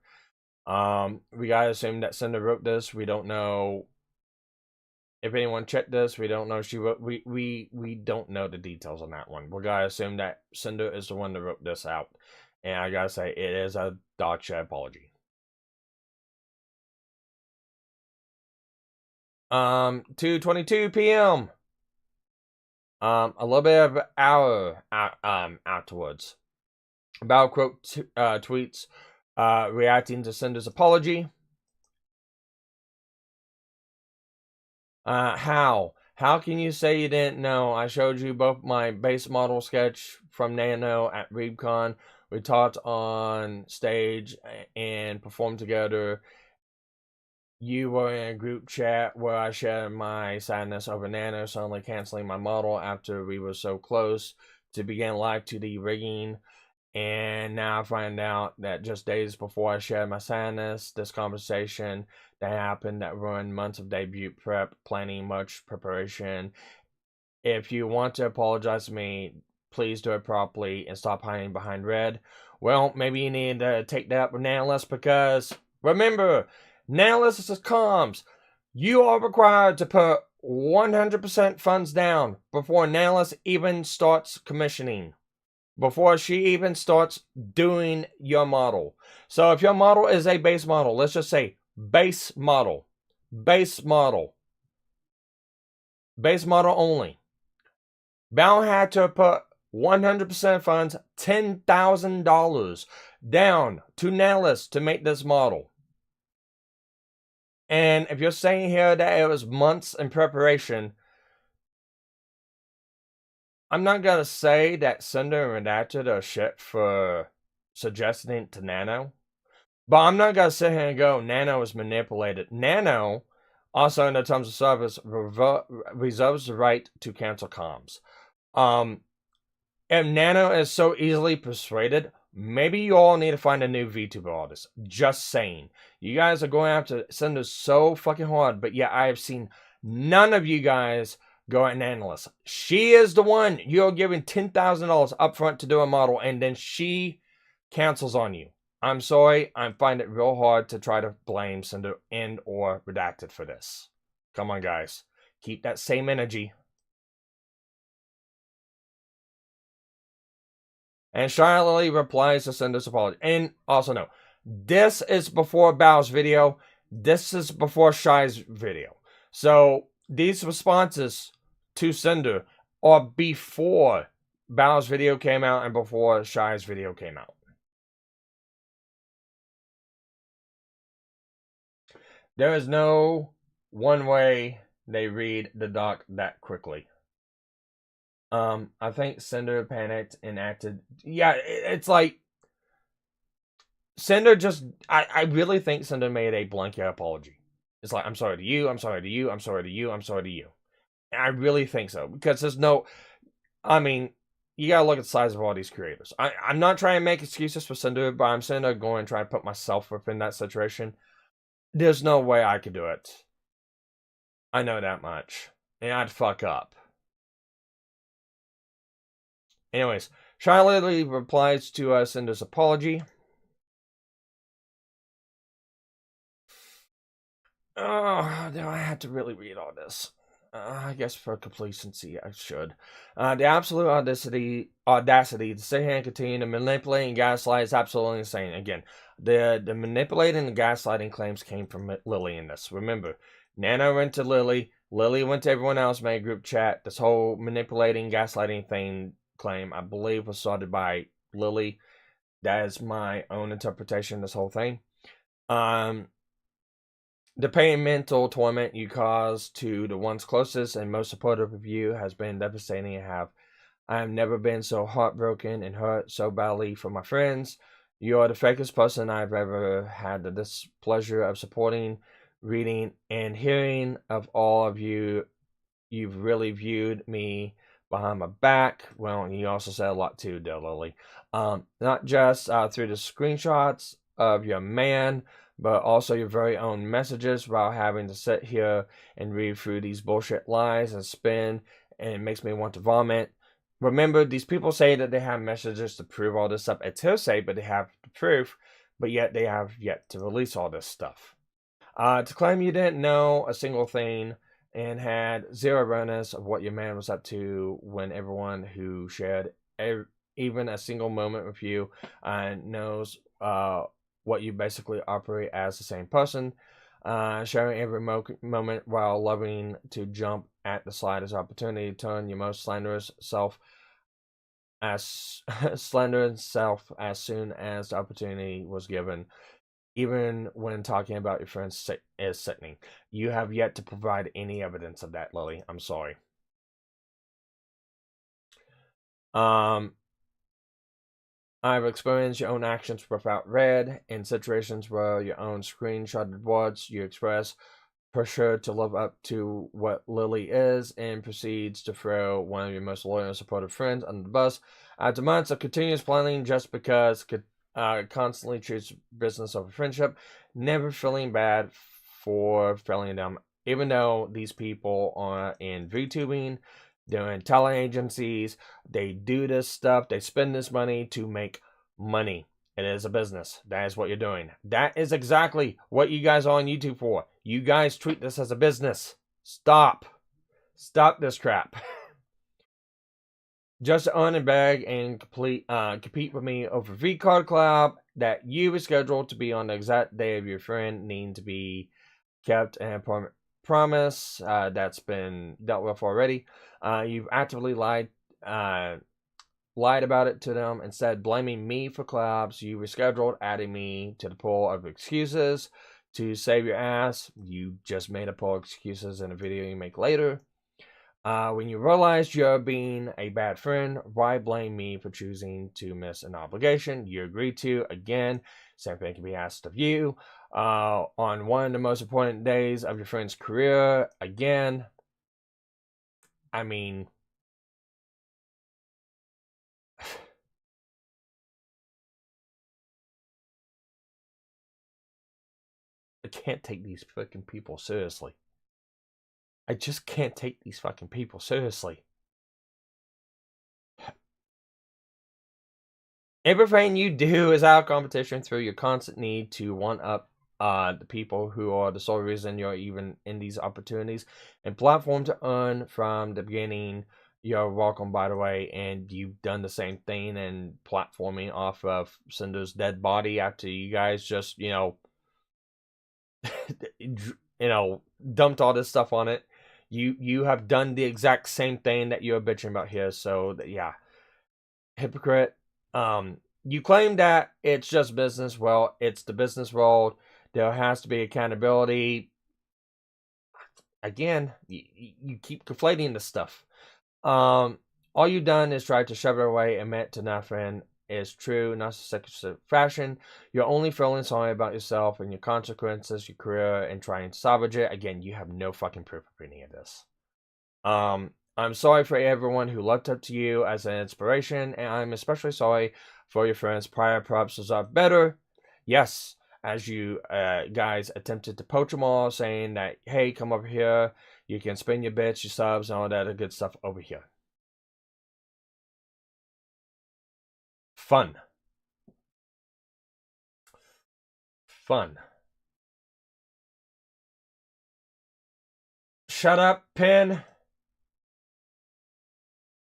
We gotta assume that Cinder wrote this. We don't know if anyone checked this. We don't know if she wrote. We don't know the details on that one. We gotta assume that Cinder is the one that wrote this out. And I gotta say, it is a dog shit apology. 2:22 p.m. A little bit of an hour afterwards. About quote tweets reacting to Cinder's apology. How can you say you didn't know? I showed you both my base model sketch from Nano at ReebCon. We talked on stage and performed together. You were in a group chat where I shared my sadness over Nano suddenly canceling my model after we were so close to begin live 2D rigging. And now I find out that just days before I shared my sadness, this conversation that happened that ruined months of debut prep, planning, much preparation. If you want to apologize to me, please do it properly and stop hiding behind red. Well, maybe you need to take that up with Nanoless, because remember, Nanoless is comms. You are required to put 100% funds down before Nanoless even starts commissioning. Before she even starts doing your model. So if your model is a base model, let's just say base model only. Bound had to put 100% funds, $10,000 down to Nanoless to make this model. And if you're saying here that it was months in preparation, I'm not gonna say that Sinder and Redacted are shit for suggesting it to Nano, but I'm not gonna sit here and go, Nano is manipulated. Nano, also in the terms of service, reserves the right to cancel comms. If Nano is so easily persuaded, maybe you all need to find a new VTuber artist. Just saying. You guys are going after Cinder so fucking hard, but yeah, I have seen none of you guys go at Nanoless. She is the one you're giving $10,000 up front to do a model, and then she cancels on you. I'm sorry, I find it real hard to try to blame Cinder and or Redacted for this. Come on, guys. Keep that same energy. And Shiley replies to Cinder's apology. And also no, this is before Bao's video. This is before Shy's video. So these responses to Cinder are before Bao's video came out and before Shy's video came out. There is no one way they read the doc that quickly. I think Cinder panicked and acted. Yeah, it's like Cinder just. I really think Cinder made a blanket apology. It's like, I'm sorry to you, I'm sorry to you, I'm sorry to you, I'm sorry to you. And I really think so. Because there's no. I mean, you gotta look at the size of all these creators. I'm not trying to make excuses for Cinder, but I'm saying I'm going to try to put myself within that situation. There's no way I could do it. I know that much. And I'd fuck up. Anyways, Shiley replies to Cinder's apology. Oh, do I have to really read all this? I guess for complacency, I should. The absolute audacity to sit here and continue to manipulate and gaslight is absolutely insane. Again, the manipulating and gaslighting claims came from Lily in this. Remember, Nano went to Lily went to everyone else, made a group chat. This whole manipulating, gaslighting thing claim, I believe, was started by Lily. That is my own interpretation of this whole thing. The pain and mental torment you cause to the ones closest and most supportive of you has been devastating. I have never been so heartbroken and hurt so badly for my friends. You are the fakest person I've ever had the displeasure of supporting, reading, and hearing of all of you. You've really viewed me behind my back. Well, you also said a lot too, dear Lily. Not just through the screenshots of your man, but also your very own messages while having to sit here and read through these bullshit lies and spin, and it makes me want to vomit. Remember, these people say that they have messages to prove all this stuff. It's hearsay, but they have the proof, but yet they have yet to release all this stuff. To claim you didn't know a single thing and had zero awareness of what your man was up to when everyone who shared even a single moment with you knows what you basically operate as the same person, sharing every moment while loving to jump at the slightest opportunity to turn your most slanderous self as soon as the opportunity was given. Even when talking about your friends is sickening. You have yet to provide any evidence of that, Lily. I'm sorry. I've experienced your own actions without read in situations where your own screenshotted words you express pressure to live up to what Lily is and proceeds to throw one of your most loyal and supportive friends under the bus. After months of continuous planning just because constantly choose business over friendship, never feeling bad for failing them, even though these people are in VTubing, they're in talent agencies, they do this stuff, they spend this money to make money. It is a business. That is what you're doing. That is exactly what you guys are on YouTube for. You guys treat this as a business. Stop this crap. Just earn and beg and compete with me over V-Card Club that you were scheduled to be on the exact day of your friend need to be kept and promise that's been dealt with already. You've actively lied about it to them, instead blaming me for collabs you rescheduled, adding me to the pool of excuses to save your ass. You just made a pool of excuses in a video you make later. When you realized you're being a bad friend, why blame me for choosing to miss an obligation you agreed to? Again, same thing can be asked of you. On one of the most important days of your friend's career, again, I mean, I can't take these fucking people seriously. I just can't take these fucking people seriously. Everything you do is out of competition through your constant need to one up the people who are the sole reason you're even in these opportunities and platform to earn from the beginning. You're welcome, by the way, and you've done the same thing and platforming off of Cinder's dead body after you guys just, dumped all this stuff on it. You have done the exact same thing that you're bitching about here. So yeah, hypocrite. You claim that it's just business. Well, it's the business world. There has to be accountability. Again, you keep conflating this stuff. All you've done is try to shove it away and admit to nothing is true, narcissistic fashion. You're only feeling sorry about yourself and your consequences, your career, and trying to salvage it. Again, you have no fucking proof of any of this. I'm sorry for everyone who looked up to you as an inspiration, and I'm especially sorry for your friends' prior props are better. Yes, as you guys attempted to poach them all, saying that, hey, come over here, you can spin your bits, your subs, and all that other good stuff over here. Fun. Shut up, Pin.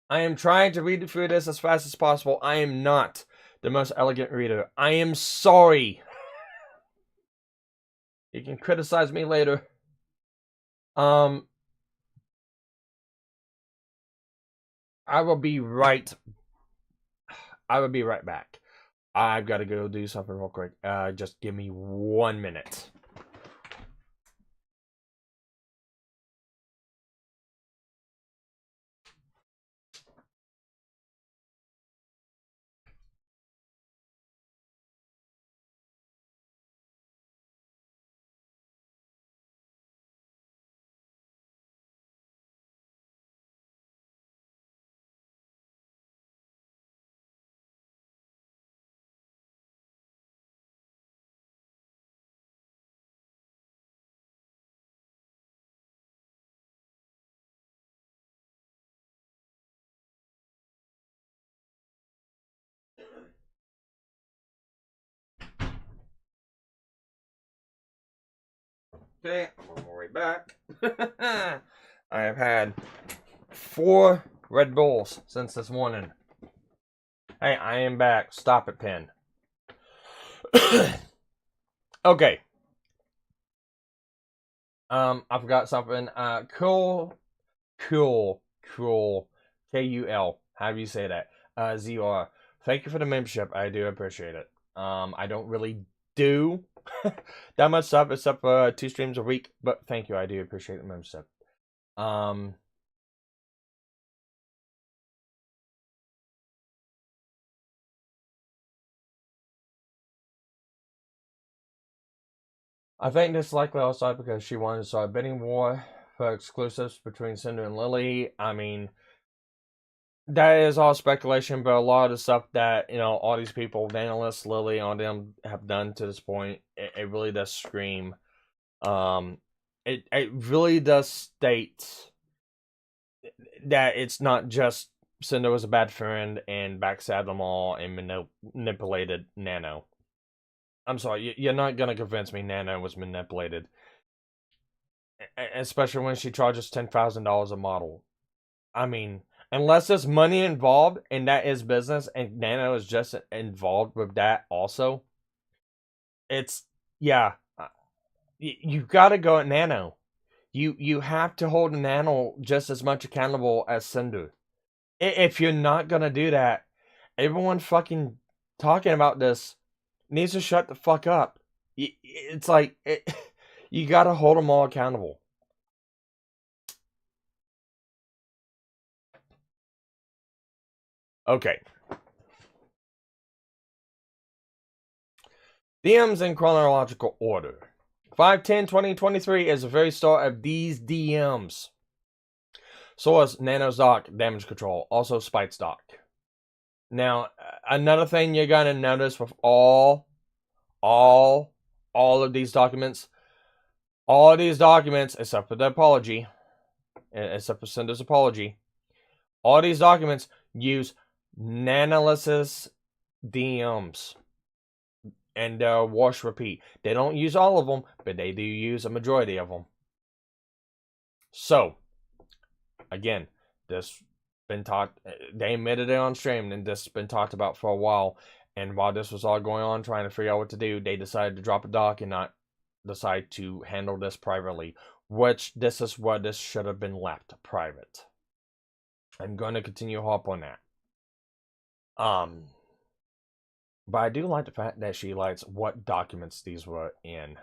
I am trying to read through this as fast as possible. I am not the most elegant reader. I am sorry. You can criticize me later. I will be right back. I've got to go do something real quick. Just give me 1 minute. Okay, I'm on my way back. I have had 4 Red Bulls since this morning. Hey, I am back. Stop it, Pin. Okay. I forgot something. Cool. Kul. K-U-L. How do you say that? Z-R. Thank you for the membership. I do appreciate it. I don't really do that much stuff except for 2 streams a week, but thank you. I do appreciate the membership. I think this is likely also because she wanted to start a bidding war for exclusives between Sinder and Lily. I mean, that is all speculation, but a lot of the stuff that, all these people, Nanoless, Lily, on them have done to this point, it really does scream. It really does state that it's not just Cinder was a bad friend and backstabbed them all and manipulated Nano. I'm sorry, you're not gonna convince me Nano was manipulated. Especially when she charges $10,000 a model. I mean, unless there's money involved and that is business and Nano is just involved with that also, it's, yeah, you gotta go at Nano. You have to hold Nano just as much accountable as Cinder. If you're not gonna do that, everyone fucking talking about this needs to shut the fuck up. It's like, you gotta hold them all accountable. Okay. DMs in chronological order. 5/10/2023 is the very start of these DMs. Source, Nano's Doc, Damage Control. Also, Spite's Doc. Now, another thing you're going to notice with all of these documents, except for the apology, except for Cinder's apology, all these documents use Nanoless's DMs. And wash repeat. They don't use all of them, but they do use a majority of them. So, again, this been talked. They admitted it on stream, and this has been talked about for a while. And while this was all going on, trying to figure out what to do, they decided to drop a doc and not decide to handle this privately. Which this is what this should have been left private. I'm going to continue to harp on that. But I do like the fact that she likes what documents these were in.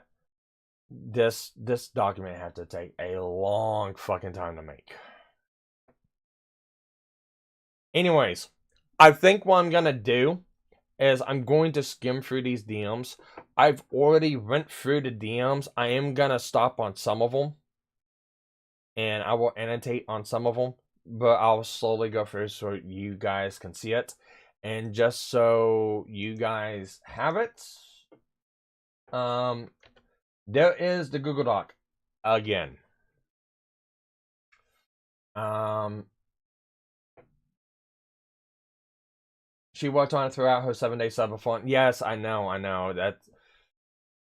This document had to take a long fucking time to make. Anyways, I think what I'm gonna do is I'm going to skim through these DMs. I've already went through the DMs. I am gonna stop on some of them, and I will annotate on some of them, but I'll slowly go through so you guys can see it. And just so you guys have it, there is the Google Doc again. She worked on it throughout her 7-day subathon. Yes, I know. That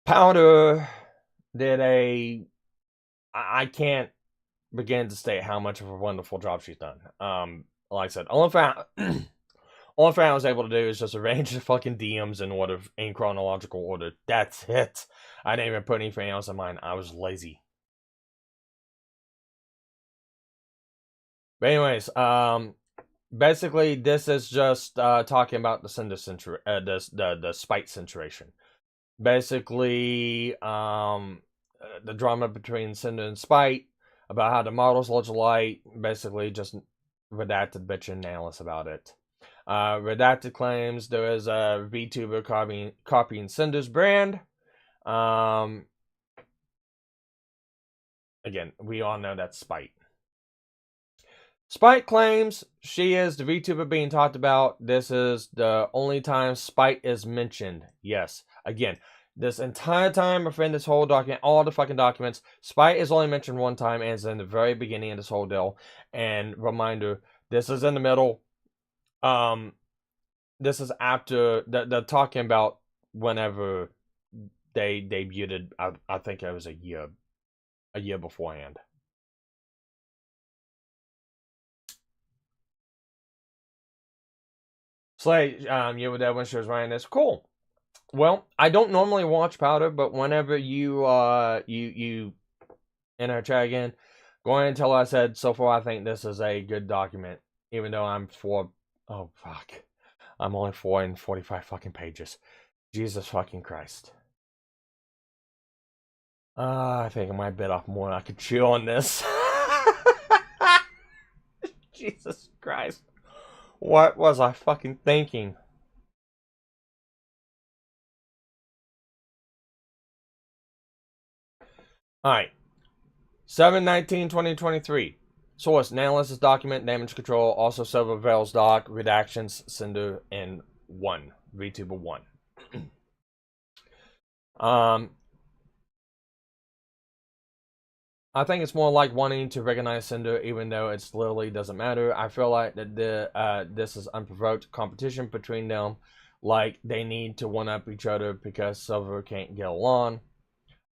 Powdur did a... I can't begin to state how much of a wonderful job she's done. Like I said, only thing I was able to do is just arrange the fucking DMs in order, in chronological order. That's it. I didn't even put anything else in mine. I was lazy. But anyways, basically, this is just talking about the Sinder the Spite situation. Basically, the drama between Sinder and Spite about how the models look alike. Basically, just redacted bitching Nanoless about it. Redacted claims there is a VTuber copying Sinder's brand. Again, we all know that's Spite. Spite claims she is the VTuber being talked about. This is the only time Spite is mentioned. Yes. Again, this entire time within this whole document, all the fucking documents, Spite is only mentioned one time, and it's in the very beginning of this whole deal. And reminder, this is in the middle. This is after they're talking about whenever they debuted. I think it was a year beforehand. Slay, you were there when she was writing this. Cool. Well, I don't normally watch Powdur, but whenever you in our chat again, go ahead and tell her I said so far I think this is a good document, even though I'm only 445 fucking pages. Jesus fucking Christ. I think I might bit off more than I could chew on this. Jesus Christ. What was I fucking thinking? Alright. 7/19/2023. Source: Nanoless document, damage control, also server Veil's doc, redactions, Sinder, and 1. VTuber 1. I think it's more like wanting to recognize Sinder, even though it literally doesn't matter. I feel like that this is unprovoked competition between them. Like, they need to one-up each other because server can't get along.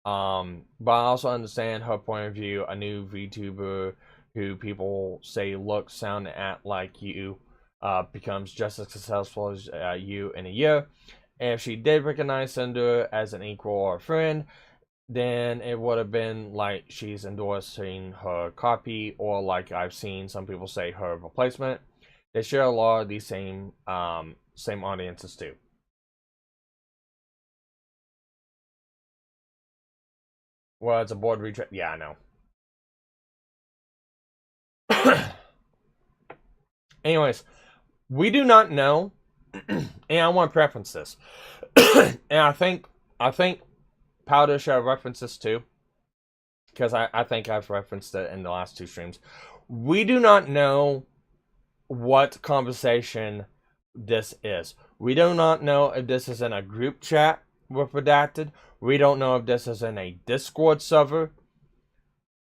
But I also understand her point of view. A new VTuber who people say look, sound, and act like you becomes just as successful as you in a year. And if she did recognize Sinder as an equal or a friend, then it would have been like she's endorsing her copy, or like I've seen some people say her replacement. They share a lot of these same audiences too. Well, it's a board retreat. Yeah, I know. Anyways, we do not know, and I want to preference this, and I think Powdur should have referenced this too, because I think I've referenced it in the last 2 streams. We do not know what conversation this is. We do not know if this is in a group chat with Redacted. We don't know if this is in a Discord server,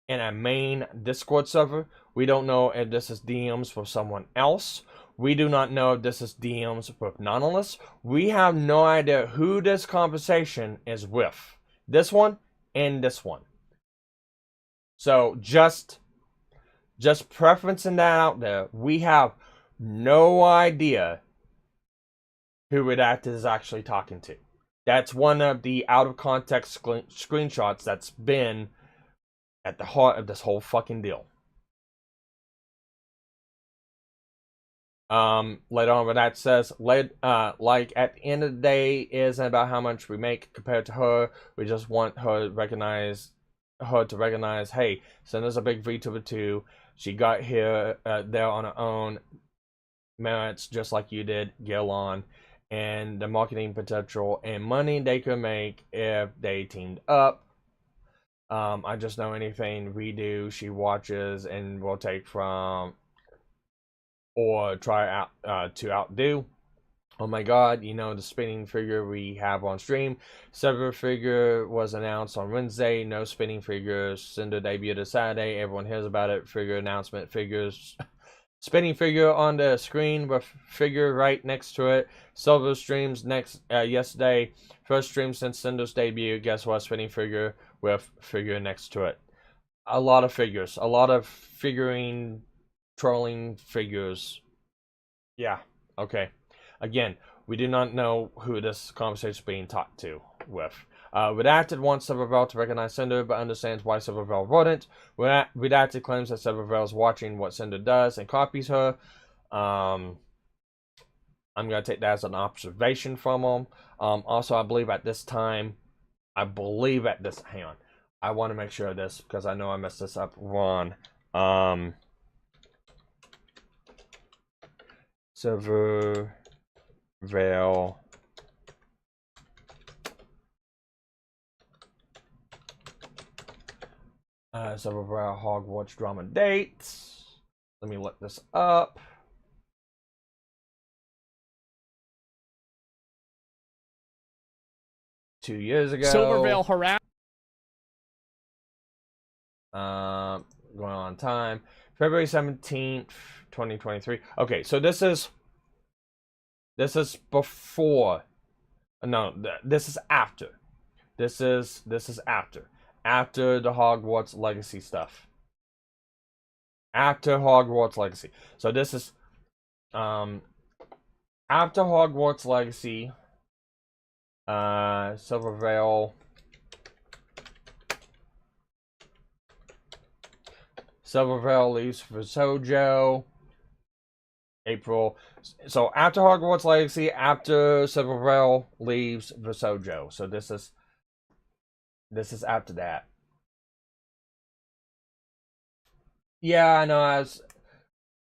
in a main Discord server. We don't know if this is DMs with someone else. We do not know if this is DMs with Nanoless. We have no idea who this conversation is with. This one and this one. So just Just preferencing that out there. We have no idea who Redacted is actually talking to. That's one of the out of context screenshots that's been at the heart of this whole fucking deal. Later on, what that says, like at the end of the day, it isn't about how much we make compared to her. We just want her to recognize, hey, Cinder's a big VTuber too. She got here there on her own merits, just like you did, Gil on, and the marketing potential and money they could make if they teamed up. I just know anything we do, she watches and will take from or try out to outdo. Oh my god, the spinning figure we have on stream. Silver figure was announced on Wednesday. No spinning figures. Cinder debuted this Saturday. Everyone hears about it. Figure announcement figures. Spinning figure on the screen with figure right next to it. Silver streams yesterday. First stream since Cinder's debut. Guess what? Spinning figure with figure next to it. A lot of figures. A lot of figurine trolling figures. Yeah, okay. Again, we do not know who this conversation is being talked to with. Redacted wants Silvervale to recognize Cinder, but understands why Silvervale wouldn't. Redacted claims that Silvervale is watching what Cinder does and copies her. I'm going to take that as an observation from him. Also, I believe at this time, hang on. I want to make sure of this because I know I messed this up wrong. Silvervale. Silvervale Hogwarts drama dates. Let me look this up. Two years ago. Silvervale harass. Going on time. February 17th, 2023. Okay, so this is before. No, this is after. This is after. After the Hogwarts Legacy stuff. After Hogwarts Legacy. So this is after Hogwarts Legacy. Silvervale leaves for Sojo. April. So after Hogwarts Legacy, after Silvervale leaves for Sojo. So this is after that. Yeah, I know.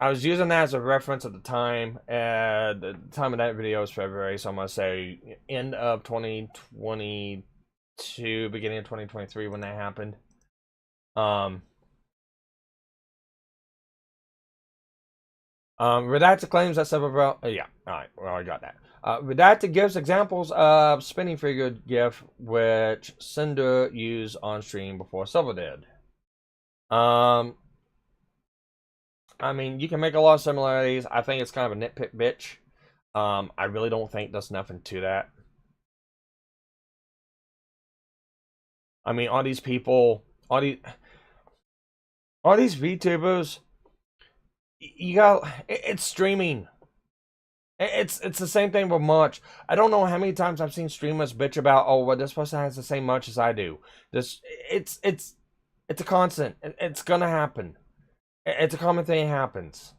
I was using that as a reference at the time. The time of that video was February, so I'm gonna say end of 2022, beginning of 2023 when that happened. Redacted claims that Silvervale. Yeah, all right, well, I got that. Redacted gives examples of spinning figure GIF which Cinder used on stream before Silver did. I mean, you can make a lot of similarities. I think it's kind of a nitpick bitch. I really don't think there's nothing to that. I mean, all these people, all these VTubers, it's streaming. It's the same thing with Much. I don't know how many times I've seen streamers bitch about, oh, well, this person has the same Much as I do. It's a constant. It's gonna happen. It's a common thing that happens.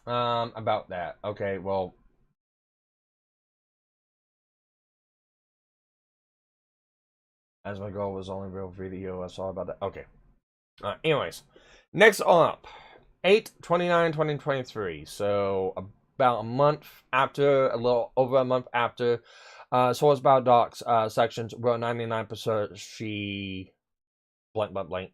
About that. Okay, well. As my goal was only real video, I saw about that. Okay. Anyways, next up, 8/29/2023. So about a month after, a little over a month after, Source About Docs sections wrote 99% she blank.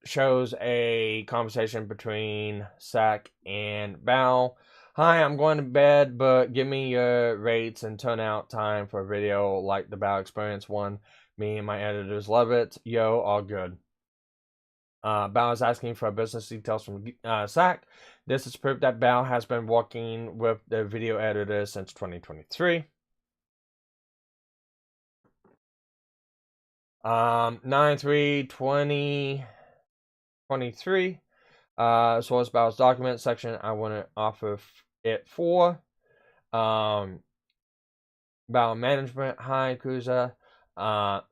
Shows a conversation between Sack and Bao. Hi, I'm going to bed, but give me your rates and turnout time for a video like the Bao Experience one. Me and my editors love it. Yo, all good. Bao is asking for business details from Sack. This is proof that Bao has been working with the video editor since 2023. 9/3/2023. Source Bow's document section. I want to offer it for Bow Management. Hi, Kuza. Hi,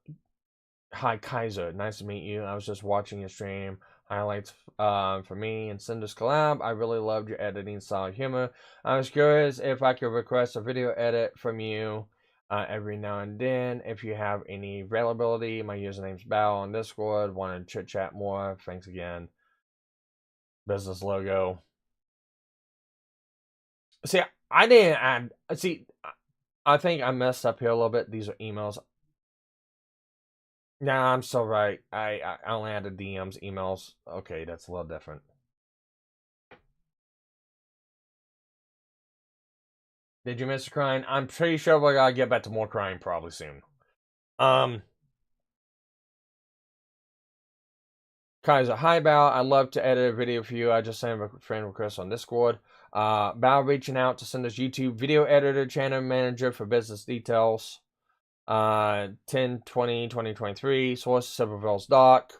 Kaiser. Nice to meet you. I was just watching your stream. Highlights for me and Cinder's collab. I really loved your editing style, humor. I was curious if I could request a video edit from you every now and then. If you have any availability, my username's Bow on Discord. Want to chit chat more? Thanks again. Business logo. See, I didn't add. See, I think I messed up here a little bit. These are emails. Nah, I'm so right. I only added DMs, emails. Okay, that's a little different. Did you miss crying? I'm pretty sure we gotta get back to more crying probably soon. Kaiser, hi Bao. I'd love to edit a video for you. I just sent a friend request on Discord. Bao reaching out to send us YouTube video editor, channel manager for business details. 10/20/2023. Source Silverville's doc.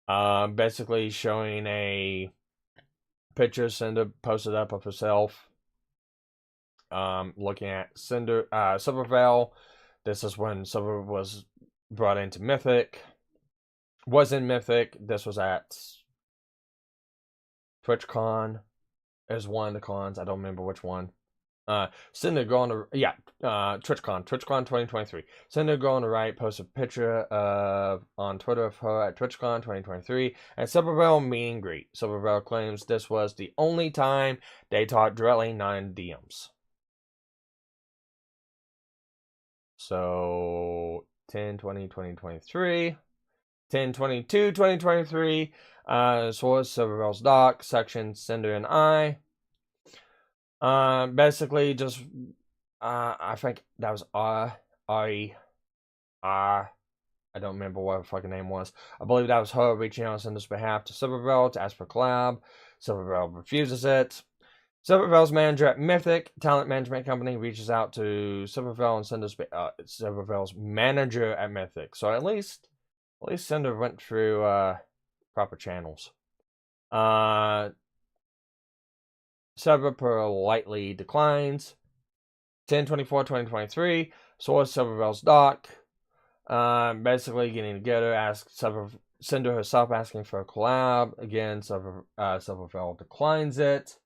Basically showing a picture Cinder posted up of herself. Looking at Cinder, Silverville. This is when Silver was brought into Mythic. Was in Mythic. This was at TwitchCon. As one of the cons. I don't remember which one. Cinder going to TwitchCon 2023. Cinder going to right post a picture on Twitter of her at TwitchCon 2023 and Silverville meet and greet. Silverville claims this was the only time they talked directly, not in DMs. So 10/20/2023, 10/22/2023. Source Silverville's doc section Cinder and I. Basically just I think that was I don't remember what her fucking name was. I believe that was her reaching out on Cinder's behalf to Silverville to ask for collab. Silverville refuses it. Silverville's manager at Mythic Talent Management Company reaches out to Silverville and Silverville's manager at Mythic. So at least Cinder went through proper channels. Silver politely declines. 10/24/2023. Source Silverville's doc. Basically getting together. Asks Cinder herself asking for a collab. Again, Silverville declines it.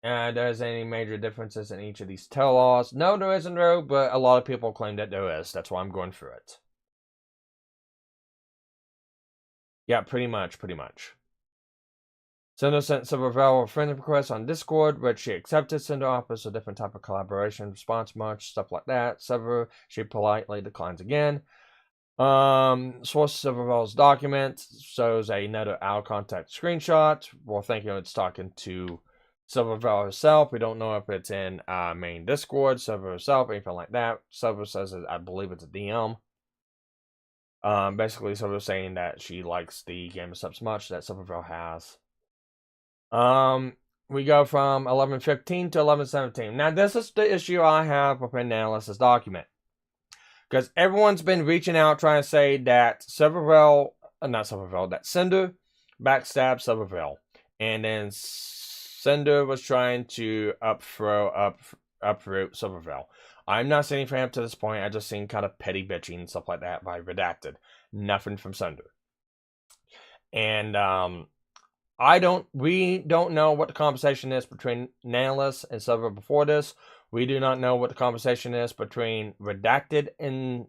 There's any major differences in each of these tell-alls? No, there isn't, though, but a lot of people claim that there is. That's why I'm going through it. Yeah, pretty much. Cinder sent Silverville a friend request on Discord, which she accepted. Cinder offers a different type of collaboration, response much, stuff like that. She politely declines again. Source Silverville's document shows another out of context screenshot. We're thinking it's talking to Silverville herself. We don't know if it's in main Discord, Silver herself, anything like that. Silver says I believe it's a DM. Basically Silver saying that she likes the game of subs much that Silverville has. We go from 11:15 to 11:17. Now this is the issue I have with Nanoless's document. Because everyone's been reaching out trying to say that that Cinder backstabbed Silverville. And then Cinder was trying to uproot Silverville. I'm not seeing for him to this point. I just seen kind of petty bitching and stuff like that by Redacted. Nothing from Cinder. And we don't know what the conversation is between Nanoless and Silver before this. We do not know what the conversation is between Redacted and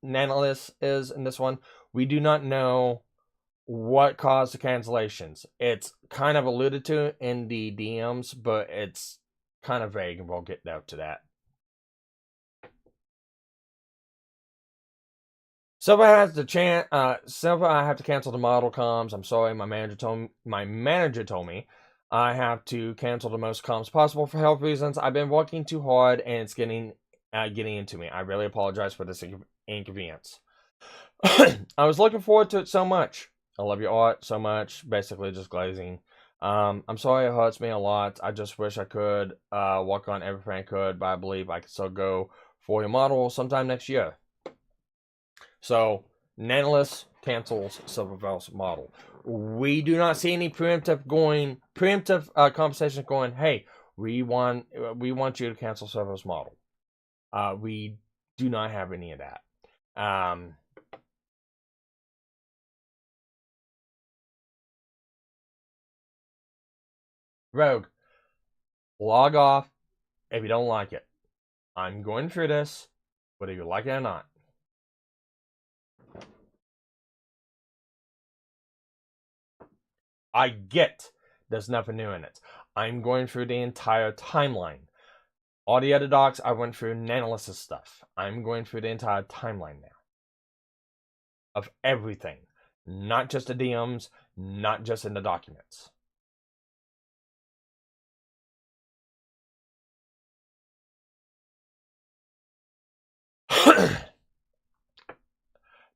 Nanoless is in this one. We do not know what caused the cancellations. It's kind of alluded to in the DMs, but it's kind of vague, and we'll get down to that. Silver has the Silver, I have to cancel the model comms. I'm sorry, my manager told me I have to cancel the most comms possible for health reasons. I've been working too hard, and it's getting into me. I really apologize for this inconvenience. I was looking forward to it so much. I love your art so much. Basically, just glazing. I'm sorry it hurts me a lot. I just wish I could work on everything I could, but I believe I could still go for your model sometime next year. So, Nanoless cancels Silvervale's model. We do not see any preemptive conversations going, hey, we want you to cancel Silvervale's model. We do not have any of that. Rogue, log off if you don't like it. I'm going through this, whether you like it or not. I get there's nothing new in it. I'm going through the entire timeline. All the other docs, I went through Nanoless' stuff. I'm going through the entire timeline now. Of everything. Not just the DMs, not just in the documents.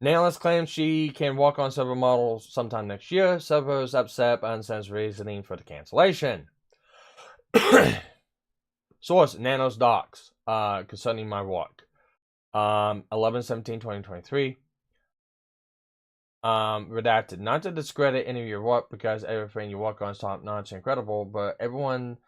Nanoless claims she can walk on several models sometime next year. Silver is upset and sends reasoning for the cancellation. Source, Nano's docs concerning my walk. 11/17/2023. Redacted. Not to discredit any of your work because everything you work on is top notch and incredible, but when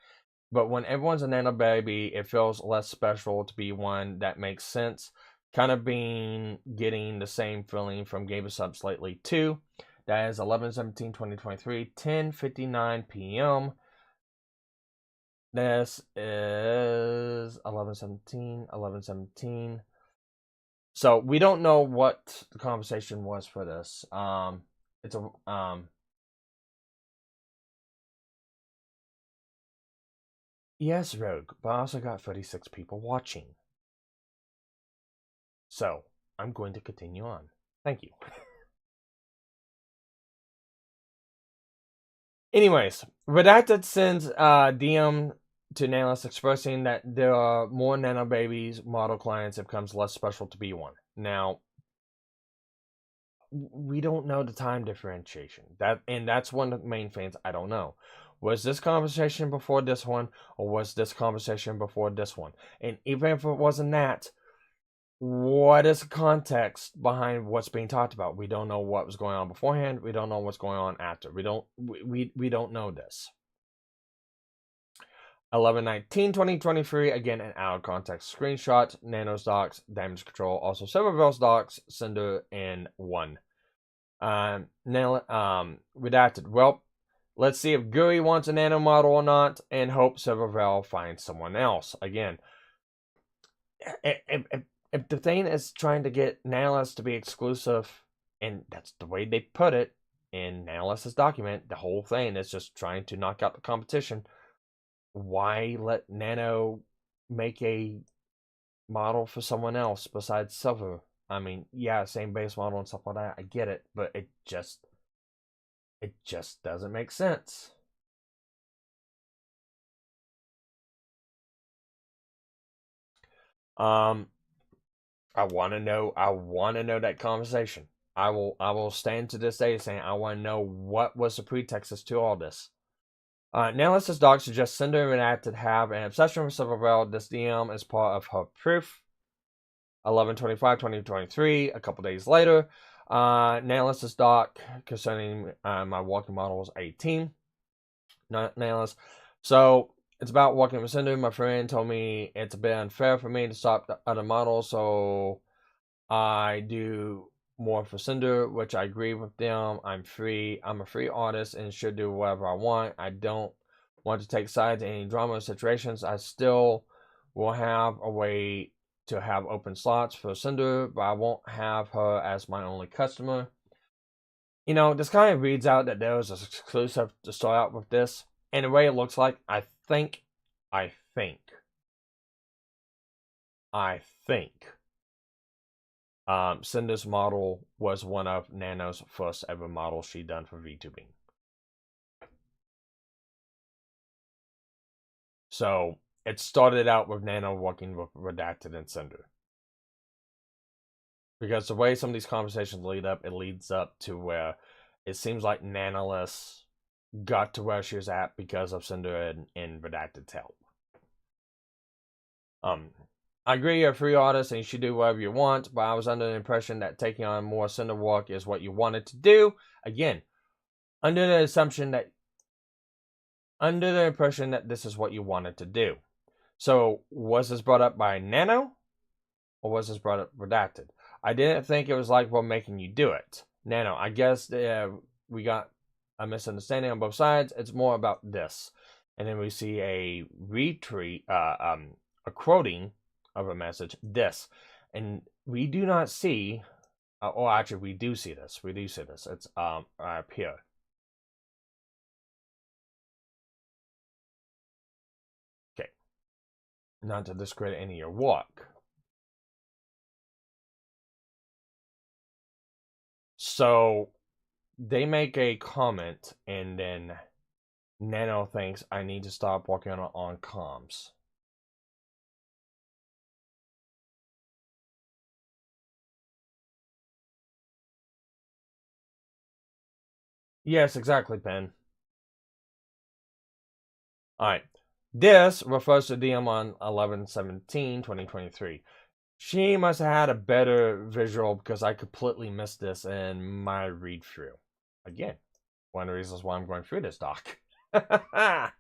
everyone's a nano baby, it feels less special to be one that makes sense. Kind of getting the same feeling from Gamer Subs lately too. That is 11/17/2023, 10:59 p.m. This is 11/17. So we don't know what the conversation was for this. It's a yes, Rogue, but I also got 36 people watching. So I'm going to continue on. Thank you. Anyways, Redacted sends DM to Nanoless expressing that there are more Nano Babies model clients. It becomes less special to be one. Now, we don't know the time differentiation. That's one of the main things I don't know. Was this conversation before this one, or was this conversation before this one? And even if it wasn't that, what is the context behind what's being talked about? We don't know what was going on beforehand. We don't know what's going on after. We don't know this. 11/19/2023, again an out of context screenshot. Nano's docs, damage control, also Silvervale's docs, Sinder, and 1. Redacted. Well, let's see if GUI wants a nano model or not, and hope Silvervale finds someone else. Again, if the thing is trying to get Nanoless to be exclusive, and that's the way they put it in Nanoless's document, the whole thing is just trying to knock out the competition. Why let Nano make a model for someone else besides Silver? I mean, yeah, same base model and stuff like that. I get it, but it just doesn't make sense. I want to know that conversation. I will stand to this day saying I want to know what was the pretext to all this. Nanoless's doc suggests Sinder and Redacted have an obsession with Silvervale. This DM is part of her proof. 11/25/2023. A couple days later, Nanoless's doc concerning my walking model was 18. Not Nanoless. So it's about walking with Sinder. My friend told me it's a bit unfair for me to stop the other models, so I do more for Sinder, which I agree with them. I'm free. I'm a free artist and should do whatever I want. I don't want to take sides in any drama situations. I still will have a way to have open slots for Sinder, but I won't have her as my only customer. You know, this kind of reads out that there was an exclusive to start out with this. And the way it looks like, I think Sinder's model was one of Nano's first ever models she done for VTubing. So it started out with Nano working with Redacted and Sinder. Because the way some of these conversations lead up, it leads up to where it seems like Nanoless got to where she was at because of Sinder and Redacted's help. I agree you're a free artist and you should do whatever you want, but I was under the impression that taking on more Sinder work is what you wanted to do. Again, under the impression that this is what you wanted to do. So, was this brought up by Nano? Or was this brought up redacted? I didn't think it was like, well, making you do it. Nano, I guess we got a misunderstanding on both sides. It's more about this. And then we see a retweet, a quoting of a message, this. And we do not see, or actually we do see this. We do see this. It's up here. Okay. Not to discredit any of your work. So they make a comment, and then Nano thinks I need to stop working on comms. Yes, exactly, Pen. Alright. This refers to DM on 11/17/2023. She must have had a better visual because I completely missed this in my read through. Again, one of the reasons why I'm going through this doc. Because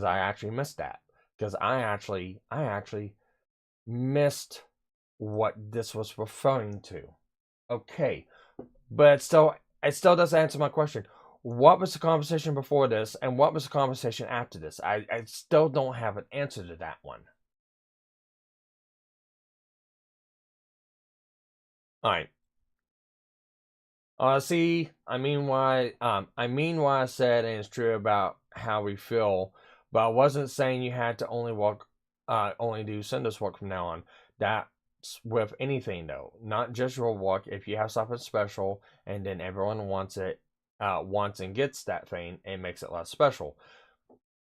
I actually missed that. Because I actually missed what this was referring to. Okay. But it still doesn't answer my question. What was the conversation before this and what was the conversation after this? I still don't have an answer to that one. Alright. See, I mean what I said, and it's true about how we feel, but I wasn't saying you had to only do Sinder's work from now on. That's with anything though, not just your work. If you have something special and then everyone wants it, wants and gets that thing, it makes it less special.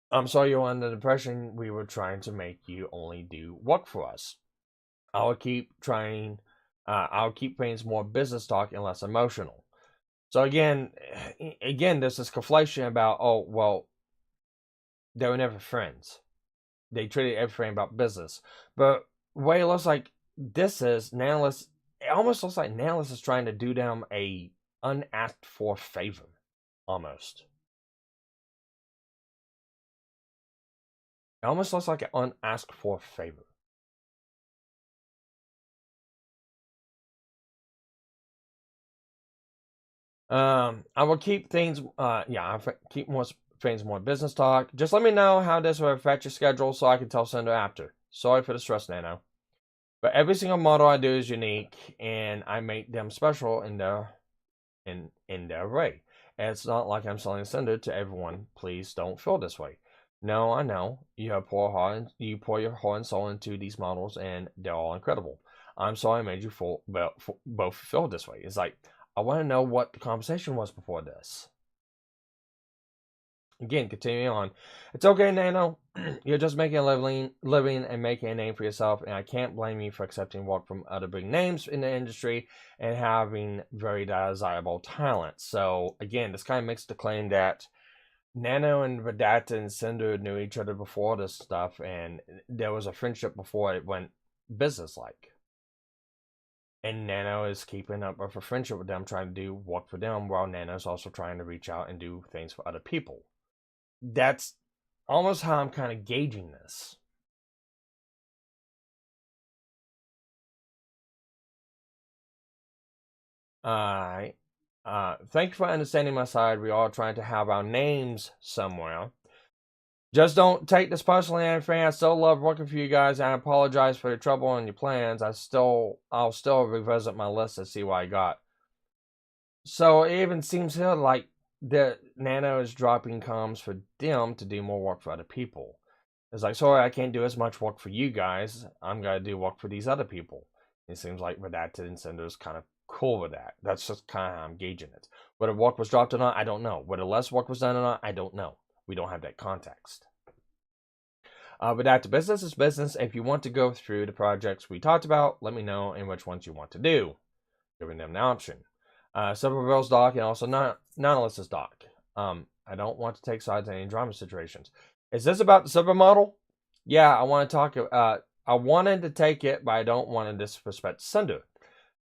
I'm sorry you're under the impression we were trying to make you only do work for us. I'll keep trying. I'll keep things more business talk and less emotional. So again, there's this conflation about, oh, well, they were never friends. They treated everything about business. But the way it looks like this is, Nanoless, it almost looks like Nanoless is trying to do them a unasked for favor. Almost. It almost looks like an unasked for favor. I will keep things, I'll keep more things more business talk. Just let me know how this will affect your schedule so I can tell Sinder after. Sorry for the stress, Nano. But every single model I do is unique, and I make them special in their way. And it's not like I'm selling Sinder to everyone. Please don't feel this way. No, I know you have you pour your heart and soul into these models, and they're all incredible. I'm sorry I made you both feel this way. It's like, I want to know what the conversation was before this. Again, continuing on. It's okay, Nano. You're just making a living and making a name for yourself, and I can't blame you for accepting work from other big names in the industry and having very desirable talent. So, again, this kind of makes the claim that Nano and Vedata and Sinder knew each other before this stuff, and there was a friendship before it went business-like. And Nano is keeping up with a friendship with them, trying to do work for them, while Nano's also trying to reach out and do things for other people. That's almost how I'm kind of gauging this. Thank you for understanding my side. We are trying to have our names somewhere. Just don't take this personally, anything. I still love working for you guys, and I apologize for the trouble and your plans. I'll still revisit my list to see what I got. So it even seems here like the Nano is dropping comms for them to do more work for other people. It's like, sorry, I can't do as much work for you guys. I'm gonna do work for these other people. It seems like Redacted and Cinder's kind of cool with that. That's just kind of how I'm gauging it. Whether work was dropped or not, I don't know. Whether less work was done or not, I don't know. We don't have that context. But after business is business. If you want to go through the projects we talked about, let me know in which ones you want to do, giving them the option. Silverville's doc and also Nanoless's doc. I don't want to take sides in any drama situations. Is this about the Silver model? Yeah, I want to talk. I I wanted to take it, but I don't want to disrespect Sinder.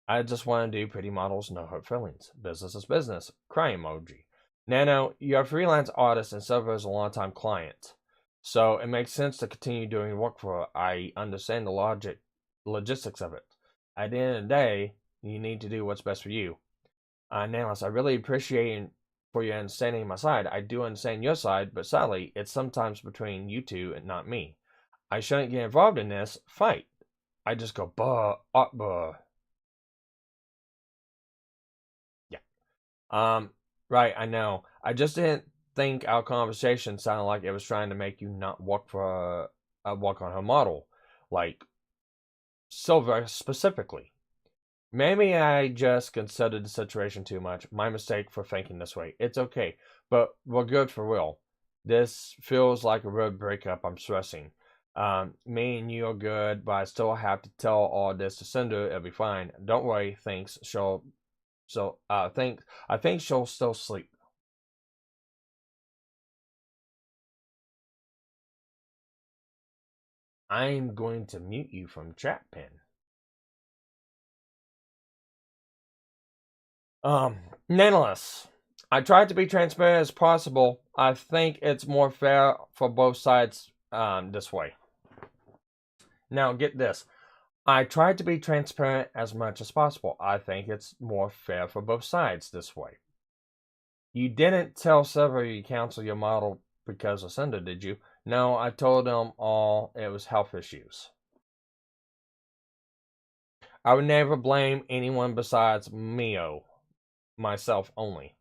I just want to do pretty models, no hurt feelings. Business is business. Cry emoji. Nano, you're a freelance artist and Silver is a long-time client. So it makes sense to continue doing work for her. I understand the logistics of it. At the end of the day, you need to do what's best for you. Nanoless, I really appreciate for your understanding my side. I do understand your side, but sadly, it's sometimes between you two and not me. I shouldn't get involved in this fight. I just go, buh. Yeah. Right, I know. I just didn't think our conversation sounded like it was trying to make you not work on her model. Like, Silver specifically. Maybe I just considered the situation too much. My mistake for thinking this way. It's okay, but we're good for real. This feels like a road breakup. I'm stressing. Me and you are good, but I still have to tell all this to Cinder. It'll be fine. Don't worry. Thanks. I think she'll still sleep. I'm going to mute you from chat pin. Nanoless. I tried to be transparent as possible. I think it's more fair for both sides this way. Now get this. I tried to be transparent as much as possible. I think it's more fair for both sides this way. You didn't tell Silver you canceled your model because of Cinder, did you? No, I told them all it was health issues. I would never blame anyone besides myself only.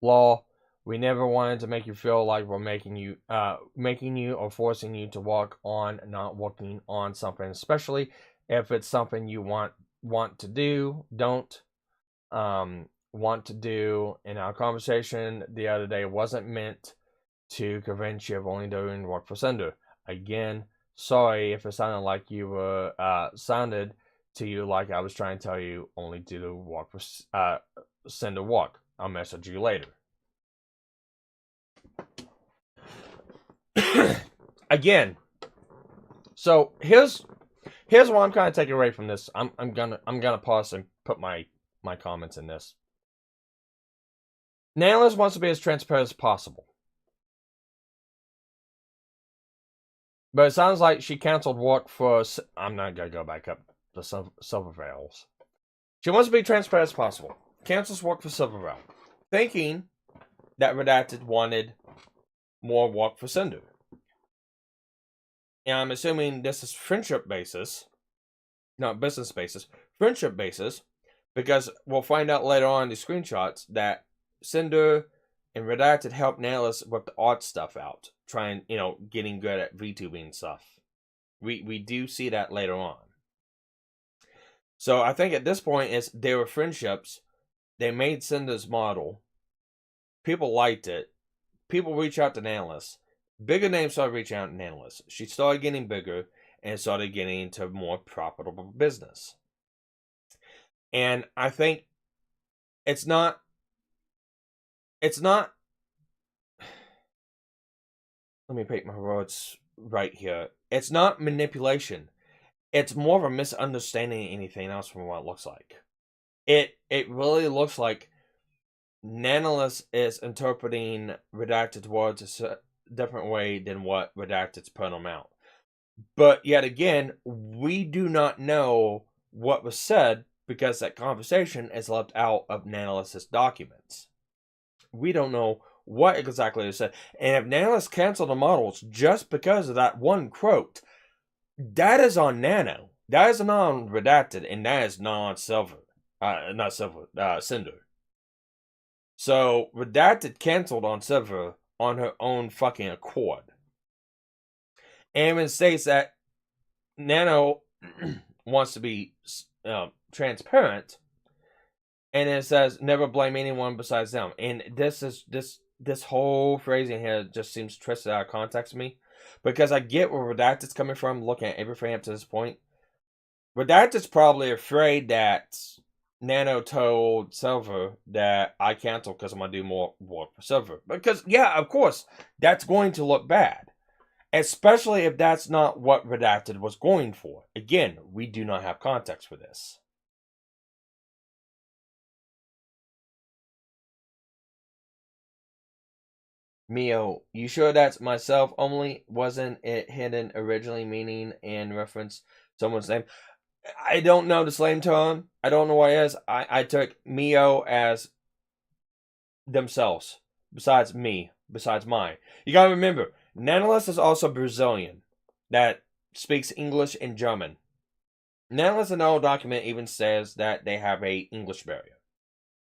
Law, we never wanted to make you feel like we're making you or forcing you to work on not working on something, especially if it's something you want to do, don't want to do. In our conversation the other day wasn't meant to convince you of only doing work for Cinder. Again, sorry if it sounded like you were sounded to you like I was trying to tell you only to do work for Cinder work. I'll message you later. Again, so here's what I'm kind of taking away from this. I'm gonna pause and put my comments in this. Nanoless wants to be as transparent as possible, but it sounds like she canceled work for. I'm not gonna go back up the Silver Veils. She wants to be transparent as possible. Cancels work for Silver Veil, thinking that Redacted wanted more work for Cinder. And I'm assuming this is friendship basis, not business basis, friendship basis, because we'll find out later on in the screenshots that Cinder and Redacted helped Nanoless with the art stuff out, trying, getting good at VTubing stuff. We do see that later on. So I think at this point they were friendships. They made Cinder's model. People liked it. People reach out to Nanoless. Bigger names started reaching out to Nanoless. She started getting bigger and started getting into more profitable business. And I think it's not. Let me pick my words right here. It's not manipulation. It's more of a misunderstanding than anything else from what it looks like. It really looks like Nanoless is interpreting Redacted's words a different way than what Redacted's put them out. But yet again, we do not know what was said because that conversation is left out of Nanoless's documents. We don't know what exactly is said. And if Nanoless canceled the models just because of that one quote, that is on Nano. That is not on Redacted, and that is not on Silver. Cinder. So, Redacted canceled on Silver on her own fucking accord. And it states that Nano wants to be transparent, and it says never blame anyone besides them. And this whole phrasing here just seems twisted out of context to me, because I get where Redacted's coming from, looking at everything up to this point. Redacted's probably afraid that Nano told Silver that I canceled because I'm going to do more work for Silver. Because, yeah, of course, that's going to look bad. Especially if that's not what Redacted was going for. Again, we do not have context for this. Mio, you sure that's myself only? Wasn't it hidden originally meaning and reference someone's name? I don't know the slang term. I don't know what it is. I took Mio as themselves. Besides me. Besides mine. You gotta remember, Nanoless is also Brazilian. That speaks English and German. Nanoless in the old document even says that they have a English barrier.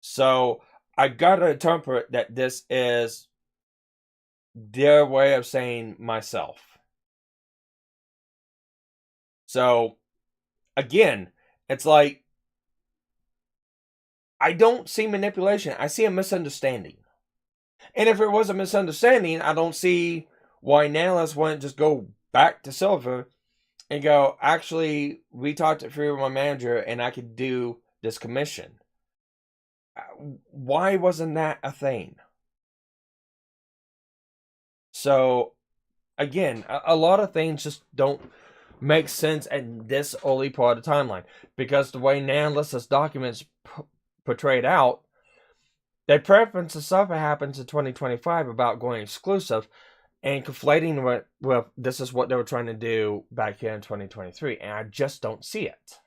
So, I gotta interpret that this is their way of saying myself. So, again, it's like, I don't see manipulation. I see a misunderstanding. And if it was a misunderstanding, I don't see why Nanoless wouldn't just go back to Silver and go, actually, we talked it through with my manager and I could do this commission. Why wasn't that a thing? So, again, a lot of things just don't make sense at this early part of the timeline. Because the way Nanoless's documents portrayed out, they preference the stuff that happens in 2025 about going exclusive and conflating with this is what they were trying to do back here in 2023. And I just don't see it.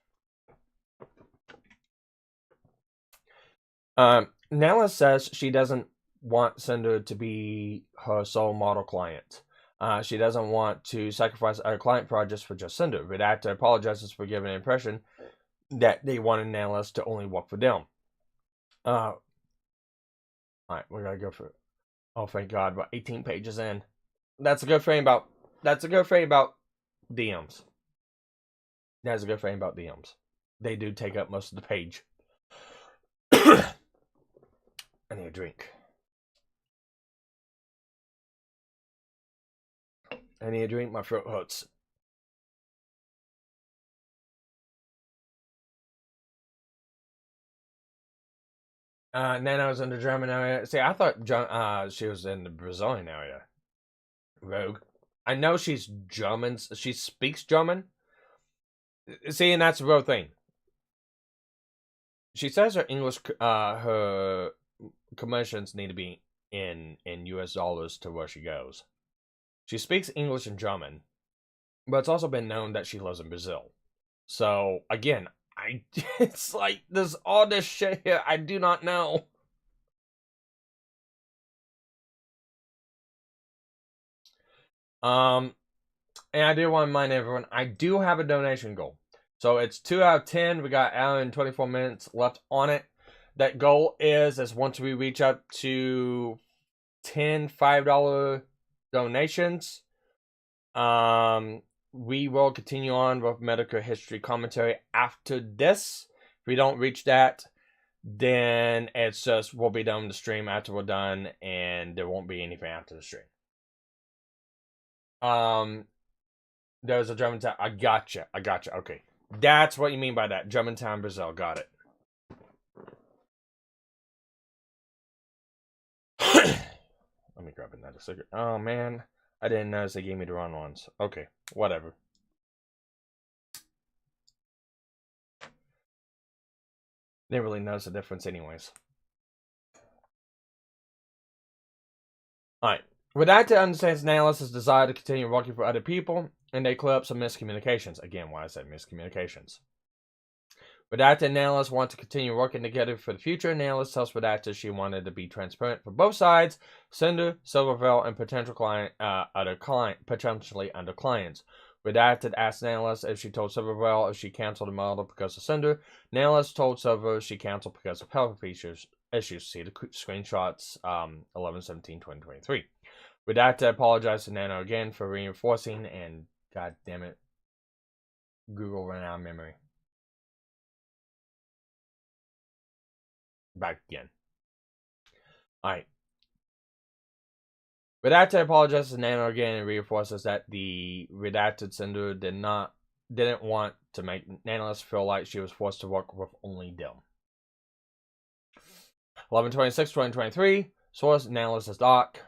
Nanoless says she doesn't want Sinder to be her sole model client. She doesn't want to sacrifice other client projects for just Sinder. Redacted apologizes for giving an impression that they wanted Nanoless to only work for them. Alright, we gotta go for it. Oh, thank God, about 18 pages in. That's a good thing about DMs. That's a good thing about DMs. They do take up most of the page. I need a drink. My throat hurts. Nano's in the German area. See, I thought she was in the Brazilian area. Rogue. I know she's German. She speaks German. See, and that's the real thing. She says her English, her commissions need to be in US dollars to where she goes. She speaks English and German, but it's also been known that she lives in Brazil. So, again, it's like, there's all this shit here I do not know. And I do want to remind everyone, I do have a donation goal. So it's 2 out of 10. We got an hour and 24 minutes left on it. That goal is once we reach up to 10 $5 donations, we will continue on with medical history commentary after this. If we don't reach that, then it's just we'll be done with the stream after we're done, and there won't be anything after the stream. There's a Germantown. I gotcha. Okay, that's what you mean by that. Germantown, Brazil. Got it. Let me grab another cigarette. Oh man, I didn't notice they gave me the wrong ones. Okay, whatever. Didn't really notice the difference anyways. Alright. Redacted understands Nanoless's desire to continue working for other people, and they clear up some miscommunications. Again, why I said miscommunications. Redacted and Nanoless want to continue working together for the future. Nanoless tells Redacted she wanted to be transparent for both sides, Sinder, Silverville, and potentially under clients. Redacted asked Nanoless if she told Silverville if she canceled the model because of Sinder. Nanoless told Silver she canceled because of health issues. See the screenshots 11/17/2023. Redacted apologized to Nano again for reinforcing, and god damn it, Google ran out of memory. Back again. Alright. Redacted apologizes to Nano again and reinforces that the Redacted Sinder didn't want to make Nanoless feel like she was forced to work with only them. 11/26/2023. Source: Nanoless's doc.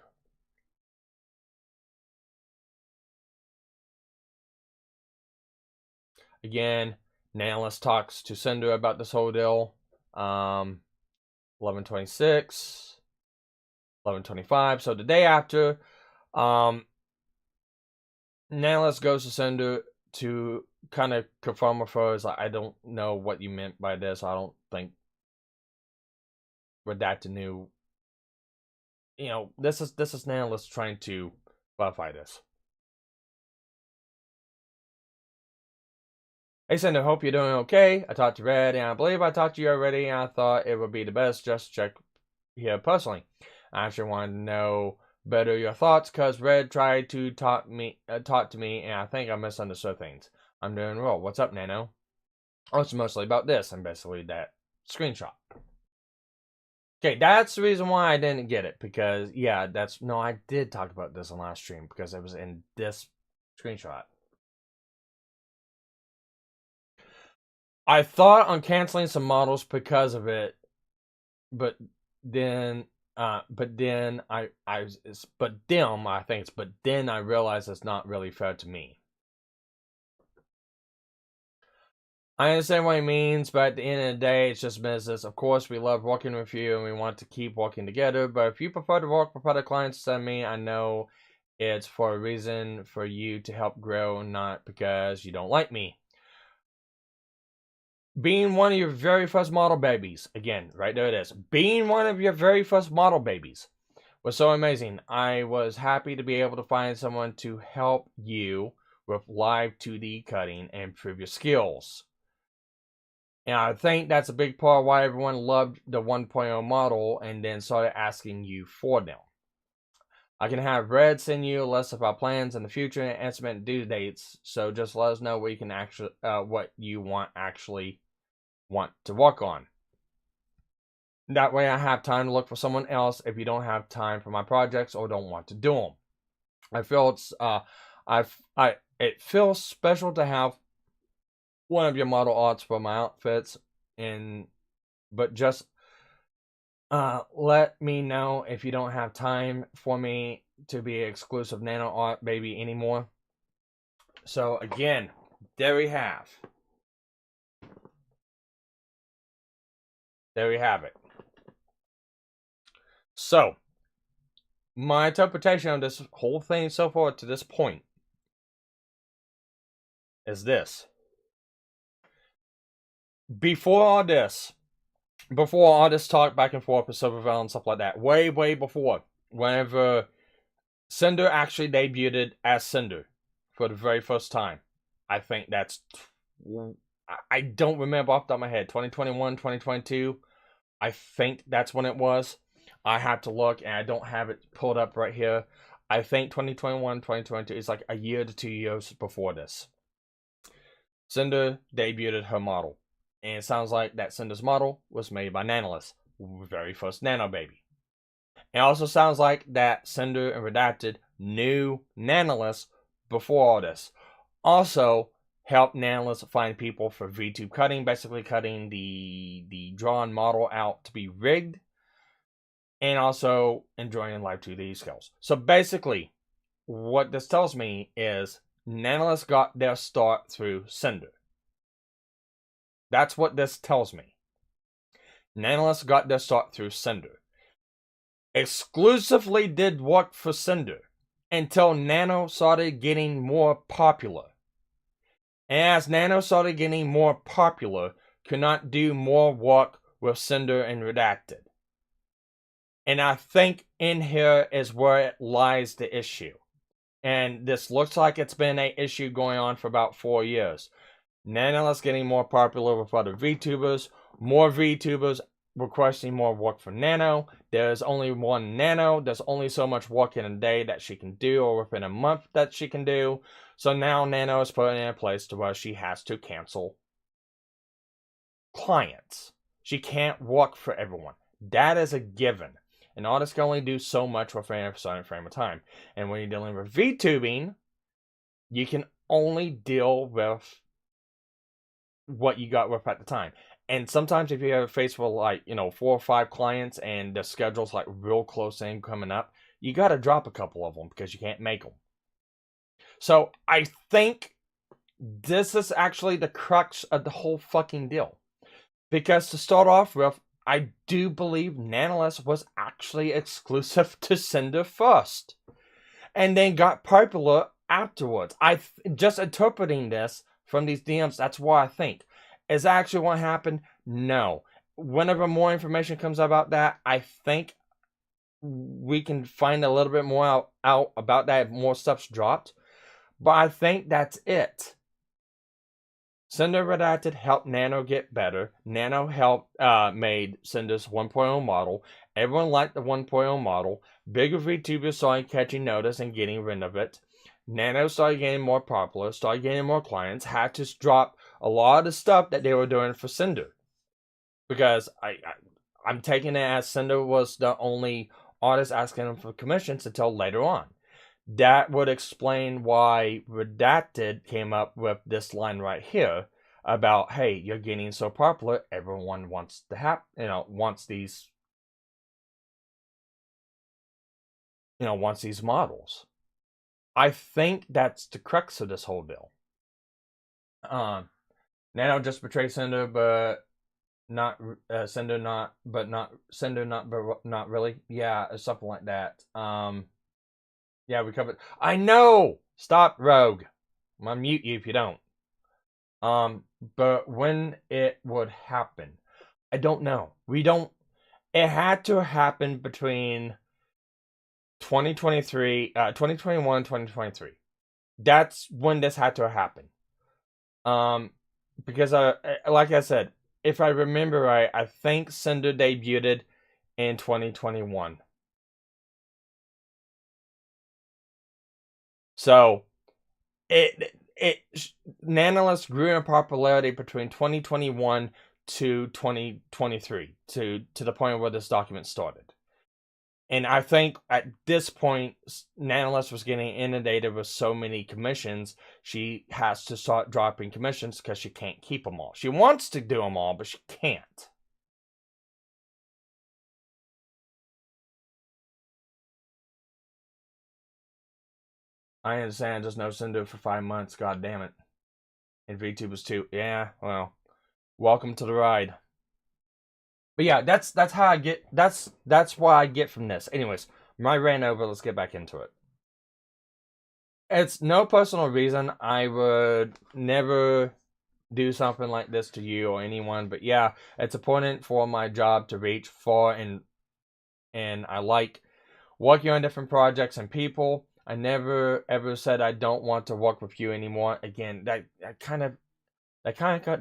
again, Nanoless talks to Sinder about this whole deal. 11/26, 11/25. So the day after, Nanoless goes to Sinder to kind of confirm with her. Is like, I don't know what you meant by this. I don't think Redacted knew. You know, this is Nanoless trying to clarify this. Hey Sinder, hope you're doing okay. I talked to Red, and I believe I talked to you already, and I thought it would be the best just to check here personally. I actually wanted to know better your thoughts, because Red tried to talk to me, and I think I misunderstood things. I'm doing well. What's up, Nano? Oh, it's mostly about this, and basically that screenshot. Okay, that's the reason why I didn't get it, because, yeah, I did talk about this on last stream, because it was in this screenshot. I thought on canceling some models because of it, but then I realized it's not really fair to me. I understand what he means, but at the end of the day, it's just business. Of course, we love working with you, and we want to keep working together, but if you prefer to work with other clients than me, I know it's for a reason for you to help grow, not because you don't like me. Being one of your very first model babies, again, right there it is. Being one of your very first model babies was so amazing. I was happy to be able to find someone to help you with live 2D cutting and improve your skills. And I think that's a big part of why everyone loved the 1.0 model and then started asking you for them. I can have Red send you a list of our plans in the future and estimate due dates, so just let us know what you can actually, what you want to work on. That way I have time to look for someone else if you don't have time for my projects or don't want to do them. I feel it feels special to have one of your model arts for my outfits, but just let me know if you don't have time for me to be exclusive nano art baby anymore. So again, there we have it. So, my interpretation of this whole thing so far to this point is this. Before all this talk back and forth with Silvervale and stuff like that, way before, whenever Sinder actually debuted as Sinder for the very first time, I think that's, I don't remember off the top of my head, 2021, 2022, I think that's when it was. I have to look, and I don't have it pulled up right here. I think 2021, 2022 is like a year to 2 years before this. Sinder debuted her model. And it sounds like that Sinder's model was made by Nanoless, very first Nano baby. It also sounds like that Sinder and Redacted knew Nanoless before all this. Also, helped Nanoless find people for VTube cutting, basically cutting the drawn model out to be rigged, and also enjoying live 2D skills. So basically, what this tells me is Nanoless got their start through Sinder. That's what this tells me. Nanoless got their start through Sinder. Exclusively did work for Sinder until Nano started getting more popular. And as Nano started getting more popular, could not do more work with Sinder and Redacted. And I think in here is where it lies the issue. And this looks like it's been an issue going on for about 4 years. Nanoless getting more popular with other VTubers. More VTubers requesting more work for Nano. There's only one Nano. There's only so much work in a day that she can do, or within a month that she can do. So now Nano is put in a place to where she has to cancel clients. She can't work for everyone. That is a given. An artist can only do so much within a certain frame of time. And when you're dealing with VTubing, you can only deal with what you got with at the time. And sometimes if you have a face with 4 or 5 clients and the schedule's like real close in coming up, you got to drop a couple of them because you can't make them. So I think this is actually the crux of the whole fucking deal. Because to start off with, I do believe Nanoless was actually exclusive to Sinder first. And then got popular afterwards. Just interpreting this from these DMs, that's what I think. Is that actually what happened? No. Whenever more information comes about that, I think we can find a little bit more out about that if more stuff's dropped. But I think that's it. Sinder Redacted helped Nano get better. Nano helped made Sinder's 1.0 model. Everyone liked the 1.0 model. Bigger VTubers started catching notice and getting rid of it. Nano started getting more popular, started getting more clients, had to drop a lot of the stuff that they were doing for Sinder. Because I'm taking it as Sinder was the only artist asking them for commissions until later on. That would explain why Redacted came up with this line right here about, hey, you're getting so popular, everyone wants to have, wants these, wants these models. I think that's the crux of this whole deal. Nano just betrayed Sinder, but not Sinder, not really. Yeah, something like that. Yeah, we covered. I know. Stop, Rogue. I'm gonna mute you if you don't. But when it would happen, I don't know. It had to happen between 2021, 2023. That's when this had to happen. Because like I said, if I remember right, I think Sinder debuted in 2021. So, Nanoless grew in popularity between 2021 to 2023, to the point where this document started. And I think at this point, Nanoless was getting inundated with so many commissions, she has to start dropping commissions because she can't keep them all. She wants to do them all, but she can't. I understand, just no Sinder for 5 months, god damn it. And VTubers too. Yeah, well, welcome to the ride. But yeah, that's how I get, that's what I get from this. Anyways, my rant over, let's get back into it. It's no personal reason. I would never do something like this to you or anyone, but yeah, it's important for my job to reach far, and I like working on different projects and people. I never ever said I don't want to work with you anymore. Again, that kind of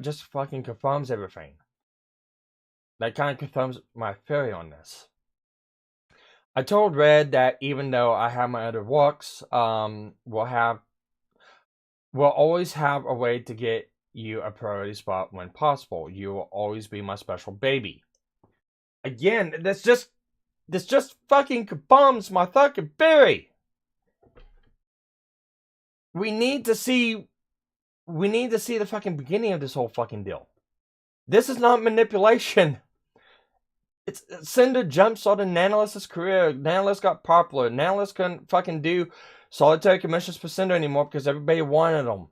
just fucking confirms everything. That kind of confirms my theory on this. I told Red that even though I have my other works, we'll always have a way to get you a priority spot when possible. You will always be my special baby. Again, this just fucking confirms my fucking theory. We need to see the fucking beginning of this whole fucking deal. This is not manipulation. It's Sinder jump-started Nanoless's career. Nanoless got popular. Nanoless couldn't fucking do solitary commissions for Sinder anymore because everybody wanted them.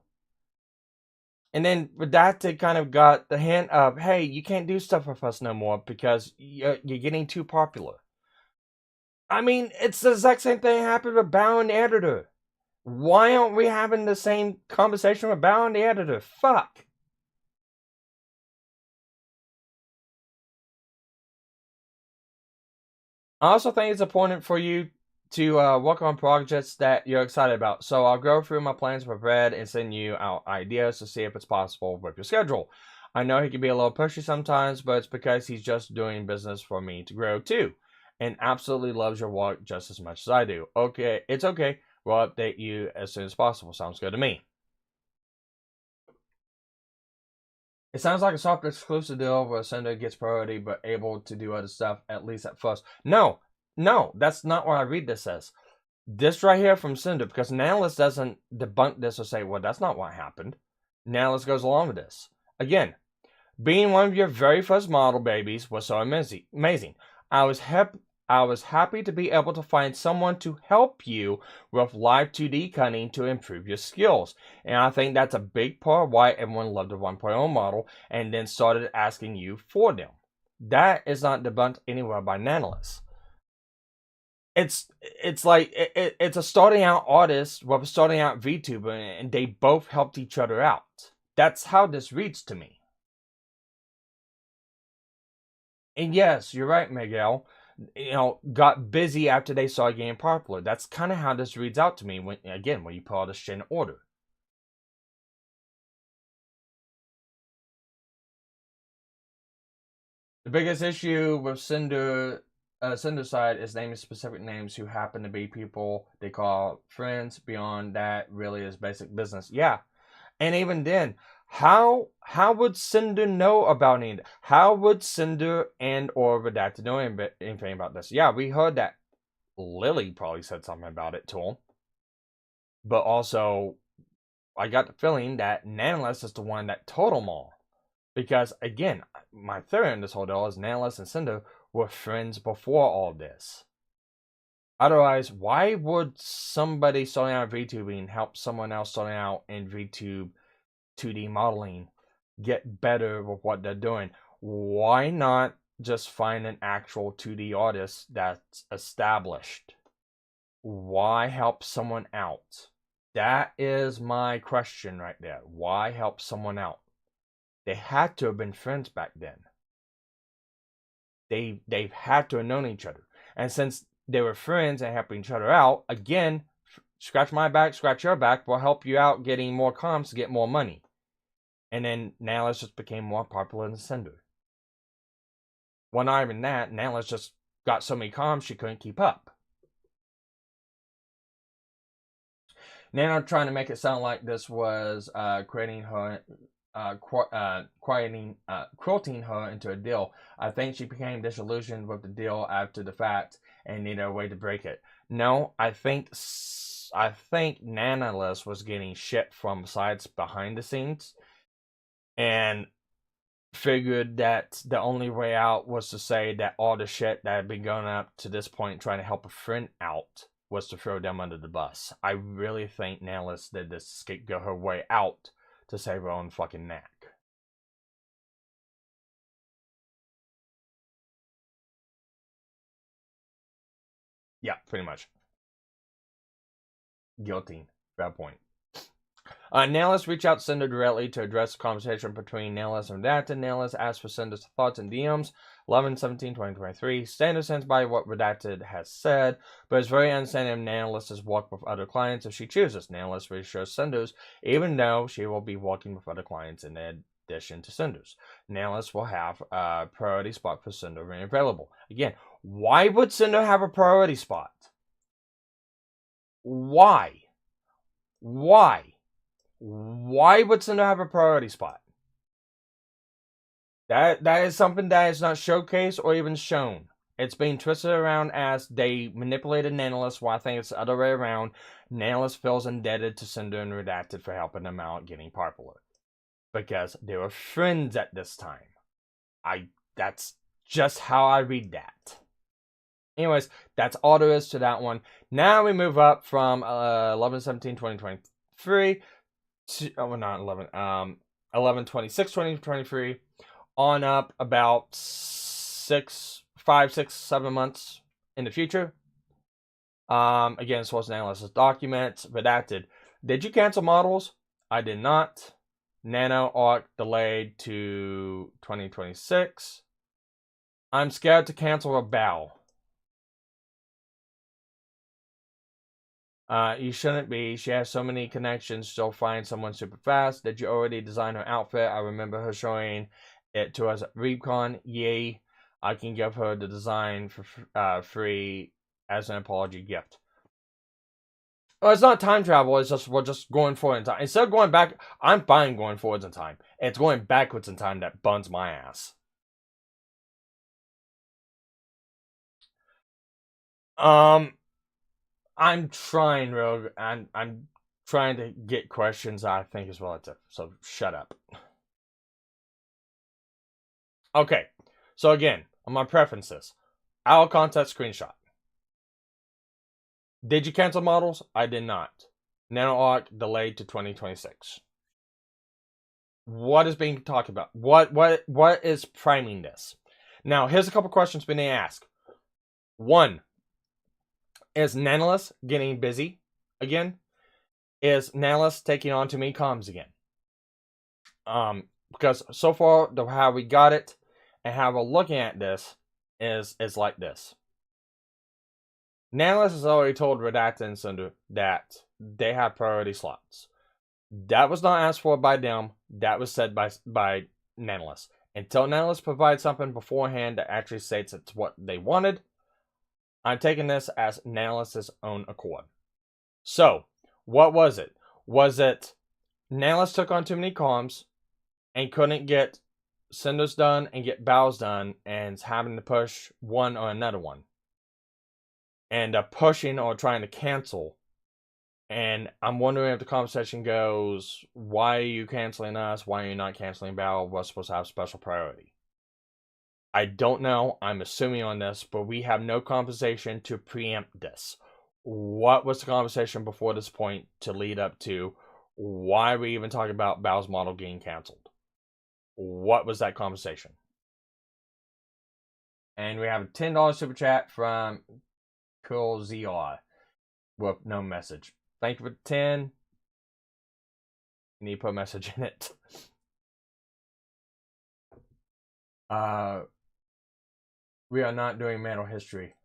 And then Redacted kind of got the hint of, hey, you can't do stuff with us no more because you're getting too popular. I mean, it's the exact same thing happened with Bow and the Editor. Why aren't we having the same conversation with Bow and the Editor? Fuck. I also think it's important for you to work on projects that you're excited about. So I'll go through my plans with Red and send you out ideas to see if it's possible with your schedule. I know he can be a little pushy sometimes, but it's because he's just doing business for me to grow too. And absolutely loves your work just as much as I do. Okay, it's okay. We'll update you as soon as possible. Sounds good to me. It sounds like a soft exclusive deal where Sinder gets priority but able to do other stuff, at least at first. No, that's not what I read this as. This right here from Sinder, because Nanoless doesn't debunk this or say, well, that's not what happened. Nanoless goes along with this. Again, being one of your very first model babies was so amazing. I was I was happy to be able to find someone to help you with live 2D cutting to improve your skills. And I think that's a big part of why everyone loved the 1.0 model and then started asking you for them. That is not debunked anywhere by Nanoless. It's like it's a starting out artist with a starting out VTuber, and they both helped each other out. That's how this reads to me. And yes, you're right, Miguel. Got busy after they started getting popular. That's kind of how this reads out to me when you put all this shit in order. The biggest issue with Sinder side is naming specific names who happen to be people they call friends. Beyond that, really is basic business. Yeah, and even then, how would Sinder know about it? How would Sinder and or Redacted know anything about this? Yeah, we heard that Lily probably said something about it to him, but also I got the feeling that Nanoless is the one that told them all. Because, again, my theory on this whole deal is Nanoless and Sinder were friends before all this. Otherwise, why would somebody starting out VTubing help someone else starting out in VTube 2D modeling get better with what they're doing? Why not just find an actual 2D artist that's established? Why help someone out? That is my question right there. Why help someone out? They had to have been friends back then. They've had to have known each other. And since they were friends and helping each other out, again, scratch my back, scratch your back, we'll help you out getting more comms to get more money. And then Nanoless just became more popular than Sinder. Well, not even that, Nanoless just got so many comms she couldn't keep up. Nano trying to make it sound like this was creating her quilting her into a deal. I think she became disillusioned with the deal after the fact and needed a way to break it. No, I think Nanoless was getting shit from sides behind the scenes and figured that the only way out was to say that all the shit that had been going up to this point trying to help a friend out was to throw them under the bus. I really think Nanoless did this to scapegoat her way out to save her own fucking neck. Yeah, pretty much. Guilty. Bad point. Nanoless reached out to Sinder directly to address the conversation between Nanoless and Redacted. Nanoless asked for Sinder's thoughts and DMs 11/17/2023. Sinder stands by what Redacted has said, but is very understanding of Nanoless's work with other clients if she chooses. Nanoless reassures Sinder's, even though she will be working with other clients in addition to Sinder's. Nanoless will have a priority spot for Sinder when available. Again, why would Sinder have a priority spot? Why? Why would Sinder have a priority spot? That is something that is not showcased or even shown. It's being twisted around as they manipulated Nanoless, while I think it's the other way around. Nanoless feels indebted to Sinder and Redacted for helping them out getting popular. Because they were friends at this time. That's just how I read that. Anyways, that's all there is to that one. Now we move up from 11/17/2023 to, not 11, 11/26/2023 on up about 5, 6, 7 months in the future. Again, source analysis documents, Redacted. Did you cancel models? I did not. Nano arc delayed to 2026. I'm scared to cancel a bow. You shouldn't be. She has so many connections. She'll find someone super fast. Did you already design her outfit? I remember her showing it to us at ReapCon. Yay. I can give her the design for free as an apology gift. Well, it's not time travel. It's just we're just going forward in time. Instead of going back, I'm fine going forwards in time. It's going backwards in time that buns my ass. I'm trying, Rogue. I'm trying to get questions I think is relative. So shut up. Okay. So again, on my preferences, Out of context screenshot. Did you cancel models? I did not. Nano delayed to 2026. What is being talked about? What is priming this? Now, here's a couple questions being asked. One, is Nanoless getting busy again? Is Nanoless taking on too many comms again? Because so far, how we got it and how we're looking at this is like this. Nanoless has already told Redacted and Sinder that they have priority slots. That was not asked for by them. That was said by Nanoless. Until Nanoless provides something beforehand that actually states it's what they wanted, I'm taking this as Nanoless's own accord. So, what was it? Was it Nanoless took on too many comms and couldn't get Cinders done and get Bows done and having to push one or another one? And pushing or trying to cancel. And I'm wondering if the conversation goes, why are you canceling us? Why are you not canceling Bow? We're supposed to have special priority. I don't know. I'm assuming on this, but we have no conversation to preempt this. What was the conversation before this point to lead up to why are we even talking about Bow's model getting canceled? What was that conversation? And we have a $10 super chat from Cool ZR with no message. Thank you for the 10. You need to put a message in it. We are not doing mental history.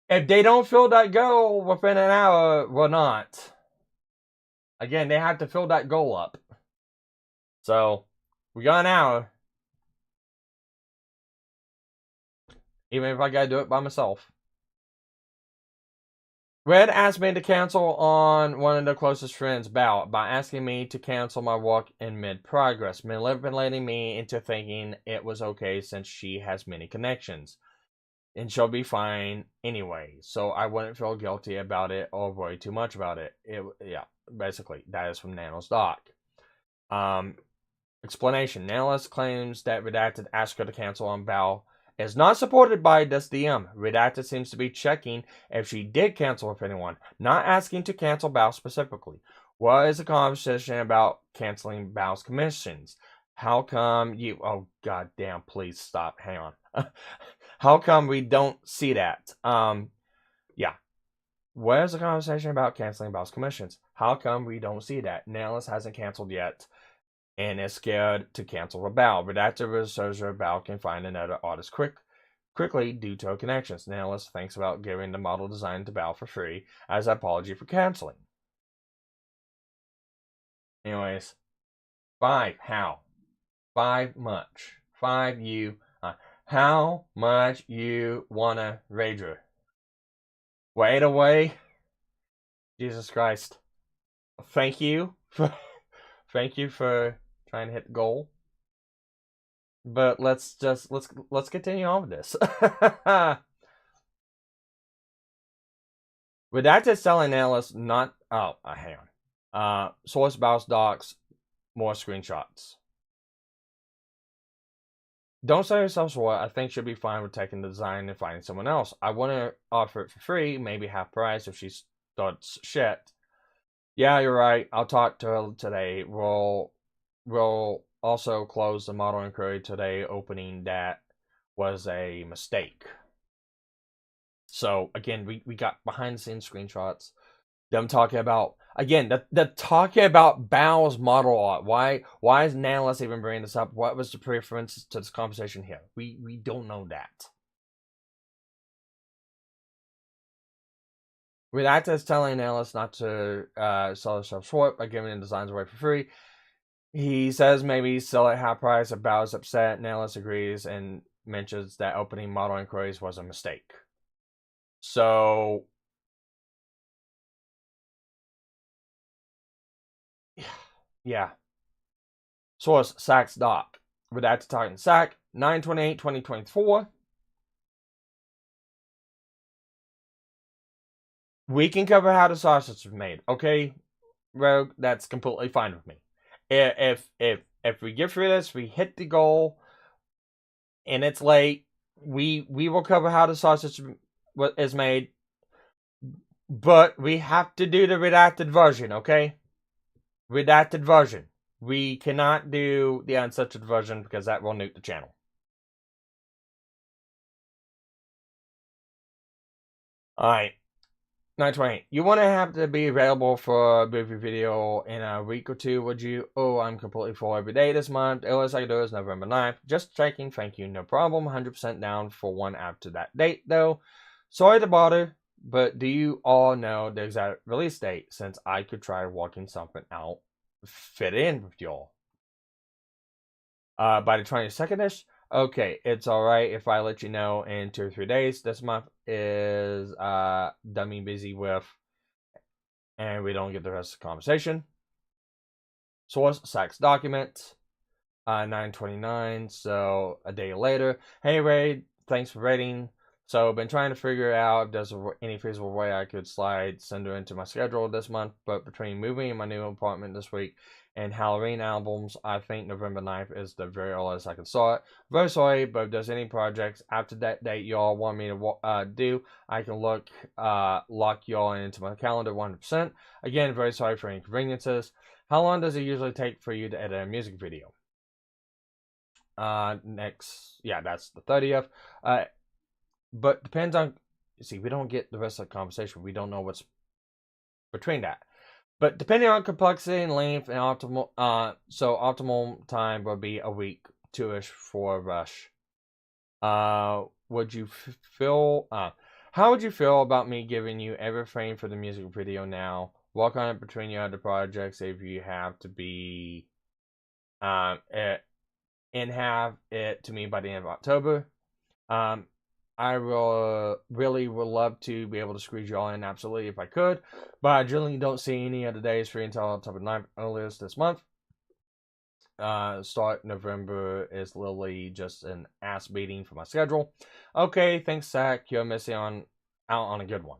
If they don't fill that goal within an hour, we're not. Again, they have to fill that goal up. So, we got an hour. Even if I gotta do it by myself. Red asked me to cancel on one of the closest friends' bout by asking me to cancel my walk in mid-progress, manipulating me into thinking it was okay since she has many connections. And she'll be fine anyway, so I wouldn't feel guilty about it or worry too much about it. Yeah, basically, that is from Nano's doc. Explanation. Nanoless claims that Redacted asked her to cancel on Bow is not supported by this DM. Redacted seems to be checking if she did cancel with anyone, not asking to cancel Bow specifically. What is the conversation about canceling Bow's commissions? How come you... Oh, goddamn, please stop. Hang on. How come we don't see that? Yeah. Where's the conversation about canceling Bow's commissions? How come we don't see that? Nanoless hasn't canceled yet and is scared to cancel for Bow. Redacted reserves her Bow can find another artist quickly due to her connections. Nanoless thinks about giving the model design to Bow for free as an apology for canceling. Anyways. 5. How? 5 much. 5 you... how much you wanna rager? Wait away. Jesus Christ. Thank you for trying to hit the goal. But let's continue on with this. Redacted selling Nanoless not... Oh, hang on. Source Bows docs, more screenshots. Don't sell yourself short. I think she'll be fine with taking the design and finding someone else. I want to offer it for free, maybe half price if she starts shit. Yeah, you're right. I'll talk to her today. We'll also close the model inquiry today, opening that was a mistake. So again, we got behind the scenes screenshots. Them talking about, again, they're talking about Bow's model art. Why is Nanoless even bringing this up? What was the preference to this conversation here? We don't know that. Redacted is telling Nanoless not to sell herself short by giving the designs away for free. He says maybe sell at half price if Bow is upset. Nanoless agrees and mentions that opening model inquiries was a mistake. So... yeah. Source, Sachs doc. Redacted talking Sack, 9/28/2024. We can cover how the sausage was made, okay? Rogue, that's completely fine with me. If we get through this, we hit the goal, and it's late, we will cover how the sausage is made, but we have to do the redacted version, okay? Redacted version. We cannot do the uncensored version because that will nuke the channel. Alright. 928. You want to have to be available for a movie video in a week or two, would you? Oh, I'm completely full every day this month. The earliest I can do is November 9th. Just checking. Thank you. No problem. 100% down for one after that date, though. Sorry to bother, but do you all know the exact release date? Since I could try working something out, fit in with y'all. By the 22nd-ish? Okay, it's alright if I let you know in 2 or 3 days. This month is dummy busy with, and we don't get the rest of the conversation. Source, Sachs document, 9/29, so a day later. Hey Ray, thanks for rating. So I've been trying to figure out if there's any feasible way I could slide Sinder into my schedule this month, but between moving in my new apartment this week and Halloween albums, I think November 9th is the very earliest I can start. Very sorry, but if there's any projects after that date y'all want me to do, I can lock y'all into my calendar 100%. Again, very sorry for inconveniences. How long does it usually take for you to edit a music video? That's the 30th. But depends on, see, we don't get the rest of the conversation. We don't know what's between that. But depending on complexity and length and optimal, optimal time will be a week, 2-ish for a rush. How would you feel about me giving you every frame for the music video now? Work on it between your other projects if you have to be, and have it to me by the end of October. I really would love to be able to squeeze y'all in, absolutely, if I could. But I generally don't see any other days free until October 9th, earliest this month. Start November is literally just an ass beating for my schedule. Okay, thanks, Zach. You're missing out on a good one.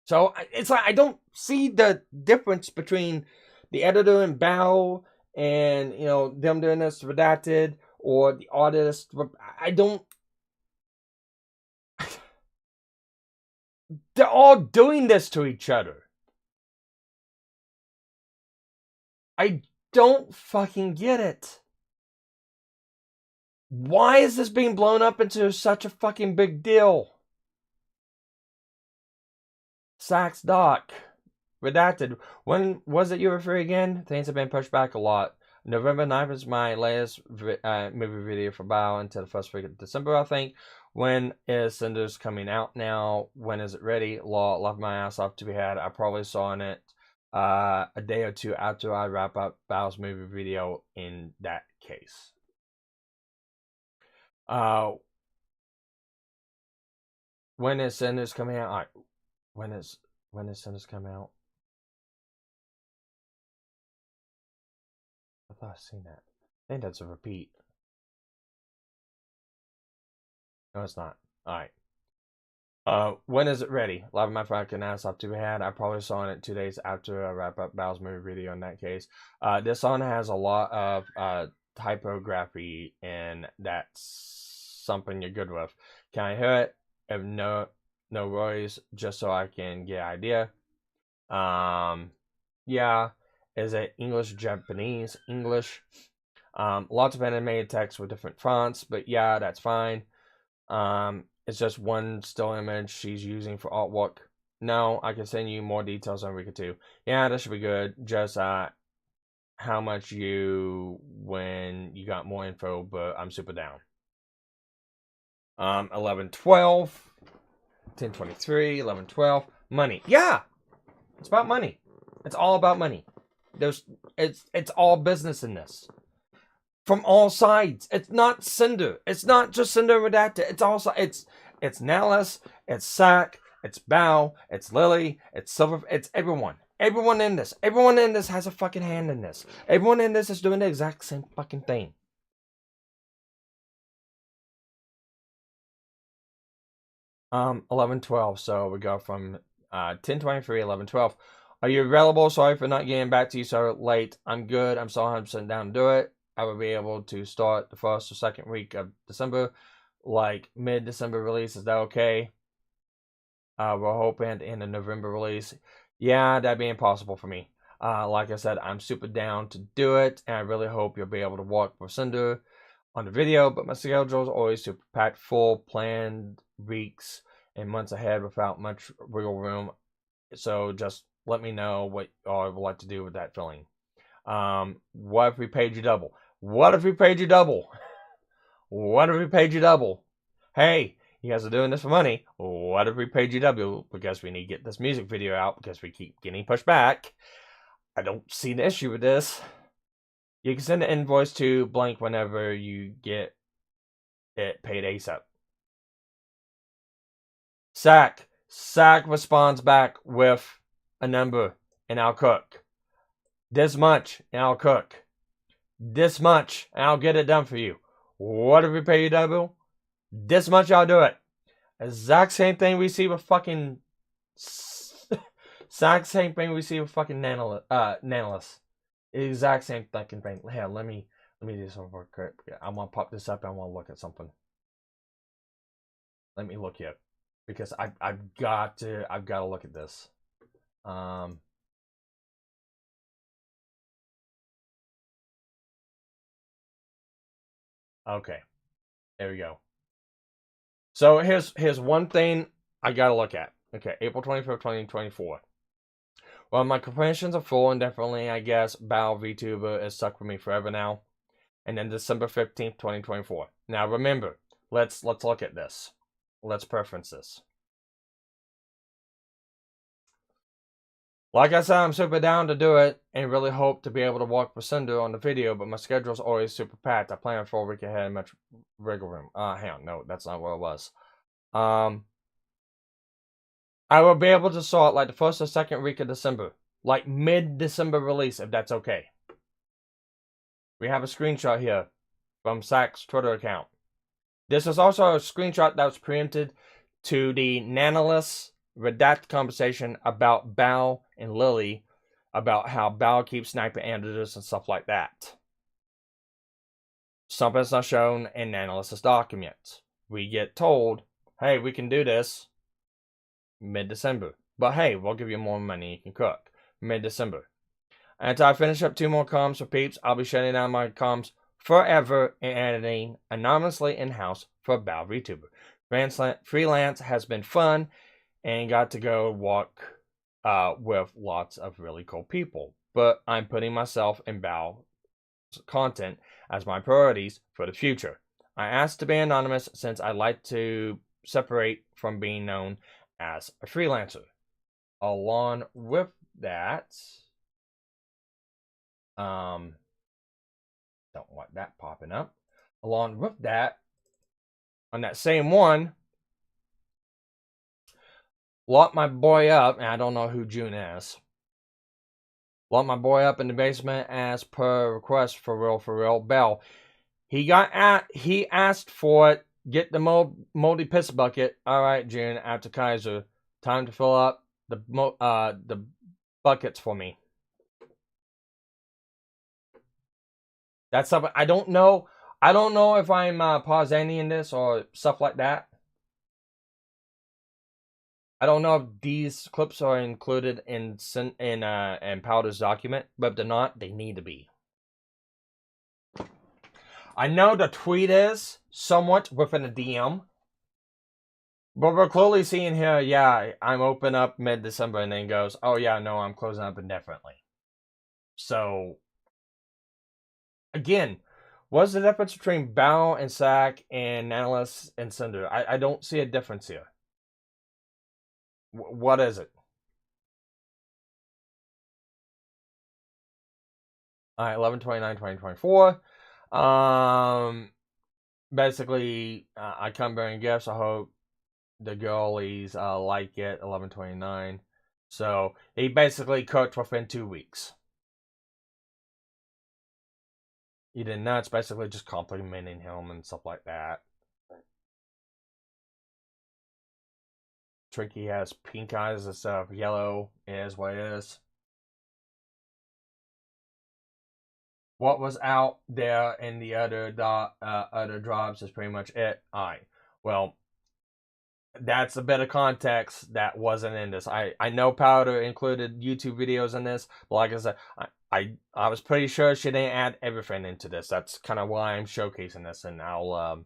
So, it's like, I don't see the difference between the editor and Bow and, them doing this redacted, or the artist. I don't. They're all doing this to each other. I don't fucking get it. Why is this being blown up into such a fucking big deal? Sax Doc. Redacted. When was it you were free again? Things have been pushed back a lot. November 9th is my latest movie video for Bow until the first week of December, I think. When is Cinder's coming out now? When is it ready? Love my ass off to be had. I probably saw it a day or two after I wrap up Bow's movie video in that case. When is Cinder's coming out? All right. When is Cinder's coming out? I thought I'd seen that. I think that's a repeat. No, it's not. Alright. When is it ready? Love my fucking ass off to be had. I probably saw it 2 days after I wrap up Bow's movie video in that case. This song has a lot of typography, and that's something you're good with. Can I hear it? If no worries, just so I can get an idea. Yeah. Is it English, Japanese, English? Lots of animated text with different fonts, but yeah, that's fine. It's just one still image she's using for artwork. No, I can send you more details on week or two. Yeah, that should be good. Just how much when you got more info, but I'm super down. 11/12, 10/23, 11/12. Money. Yeah, it's about money. It's all about money. It's all business in this. From all sides. It's not Sinder. It's not just Sinder redacted. It's also it's Nanoless, it's Sack, it's Bow, it's Lily, it's Silver, it's everyone. Everyone in this. Everyone in this has a fucking hand in this. Everyone in this is doing the exact same fucking thing. Um, 11/12. So we go from 10/23, 11/12. Are you available? Sorry for not getting back to you so late. I'm good. I'm still 100% down to do it. I will be able to start the first or second week of December, like mid-December release. Is that okay? We're hoping in the November release. Yeah, that'd be impossible for me. Like I said, I'm super down to do it, and I really hope you'll be able to walk with Sinder on the video, but my schedule is always super packed full, planned weeks and months ahead without much wiggle room. So just let me know what y'all would like to do with that feeling. What if we paid you double? What if we paid you double? What if we paid you double? Hey, you guys are doing this for money. What if we paid you double? Because we need to get this music video out because we keep getting pushed back. I don't see the issue with this. You can send an invoice to blank whenever you get it paid ASAP. SAC responds back with a number, and I'll cook. This much, and I'll cook. This much, and I'll get it done for you. What if we pay you double? This much, I'll do it. Exact same thing we see with fucking... Exact same thing we see with fucking Nanoless. Exact same fucking thing. Here, let me do something real quick. I want to pop this up. I want to look at something. Let me look here, because I've got to look at this. Okay, there we go. So here's one thing I gotta look at. Okay, April 25th, 2024. Well, my comprehensions are full, and definitely, I guess, Bow VTuber is stuck with me forever now. And then December 15th, 2024. Now, remember, let's look at this. Let's preference this. Like I said, I'm super down to do it, and really hope to be able to walk with Sinder on the video, but my schedule's always super packed. I plan for a week ahead in much wiggle room. Hang on, no, that's not what it was. I will be able to start like the first or second week of December. Like mid-December release, if that's okay. We have a screenshot here from SAC's Twitter account. This is also a screenshot that was preempted to the Nanoless redact conversation about Bao and Lily, about how Bao keeps sniping Andrews and stuff like that. Something that's not shown in Nanoless's documents. We get told, hey, we can do this mid-December. But hey, we'll give you more money you can cook. Mid-December. Until I finish up 2 more comms for peeps, I'll be shutting down my comms forever and editing anonymously in-house for Bao VTuber. Freelance has been fun and got to go walk with lots of really cool people. But I'm putting myself and Bao's content as my priorities for the future. I asked to be anonymous since I like to separate from being known as a freelancer. Along with that, don't want that popping up. Along with that, on that same one, locked my boy up, and I don't know who June is. Locked my boy up in the basement as per request for real, Bell. He asked for it. Get the moldy piss bucket. All right, June, after Kaiser. Time to fill up the buckets for me. That's something I don't know. I don't know if I'm Pausanian this or stuff like that. I don't know if these clips are included in Powdur's document, but if they're not, they need to be. I know the tweet is somewhat within a DM, but we're clearly seeing here, yeah, I'm open up mid-December, and then goes, oh yeah, no, I'm closing up indefinitely. So, again, what's the difference between Bao and Sac and Nanoless and Sinder? I don't see a difference here. What is it? Alright, 11/29/2024. Basically, I come bearing gifts. I hope the girlies like it. 11/29. So he basically cooked within 2 weeks. He did nuts, basically just complimenting him and stuff like that. Tricky has pink eyes and stuff. Yellow is what it is. what was out there in the other drops is pretty much it. Alright. Well, that's a bit of context that wasn't in this. I know Powdur included YouTube videos in this, but like I said, I was pretty sure she didn't add everything into this. That's kind of why I'm showcasing this, and I'll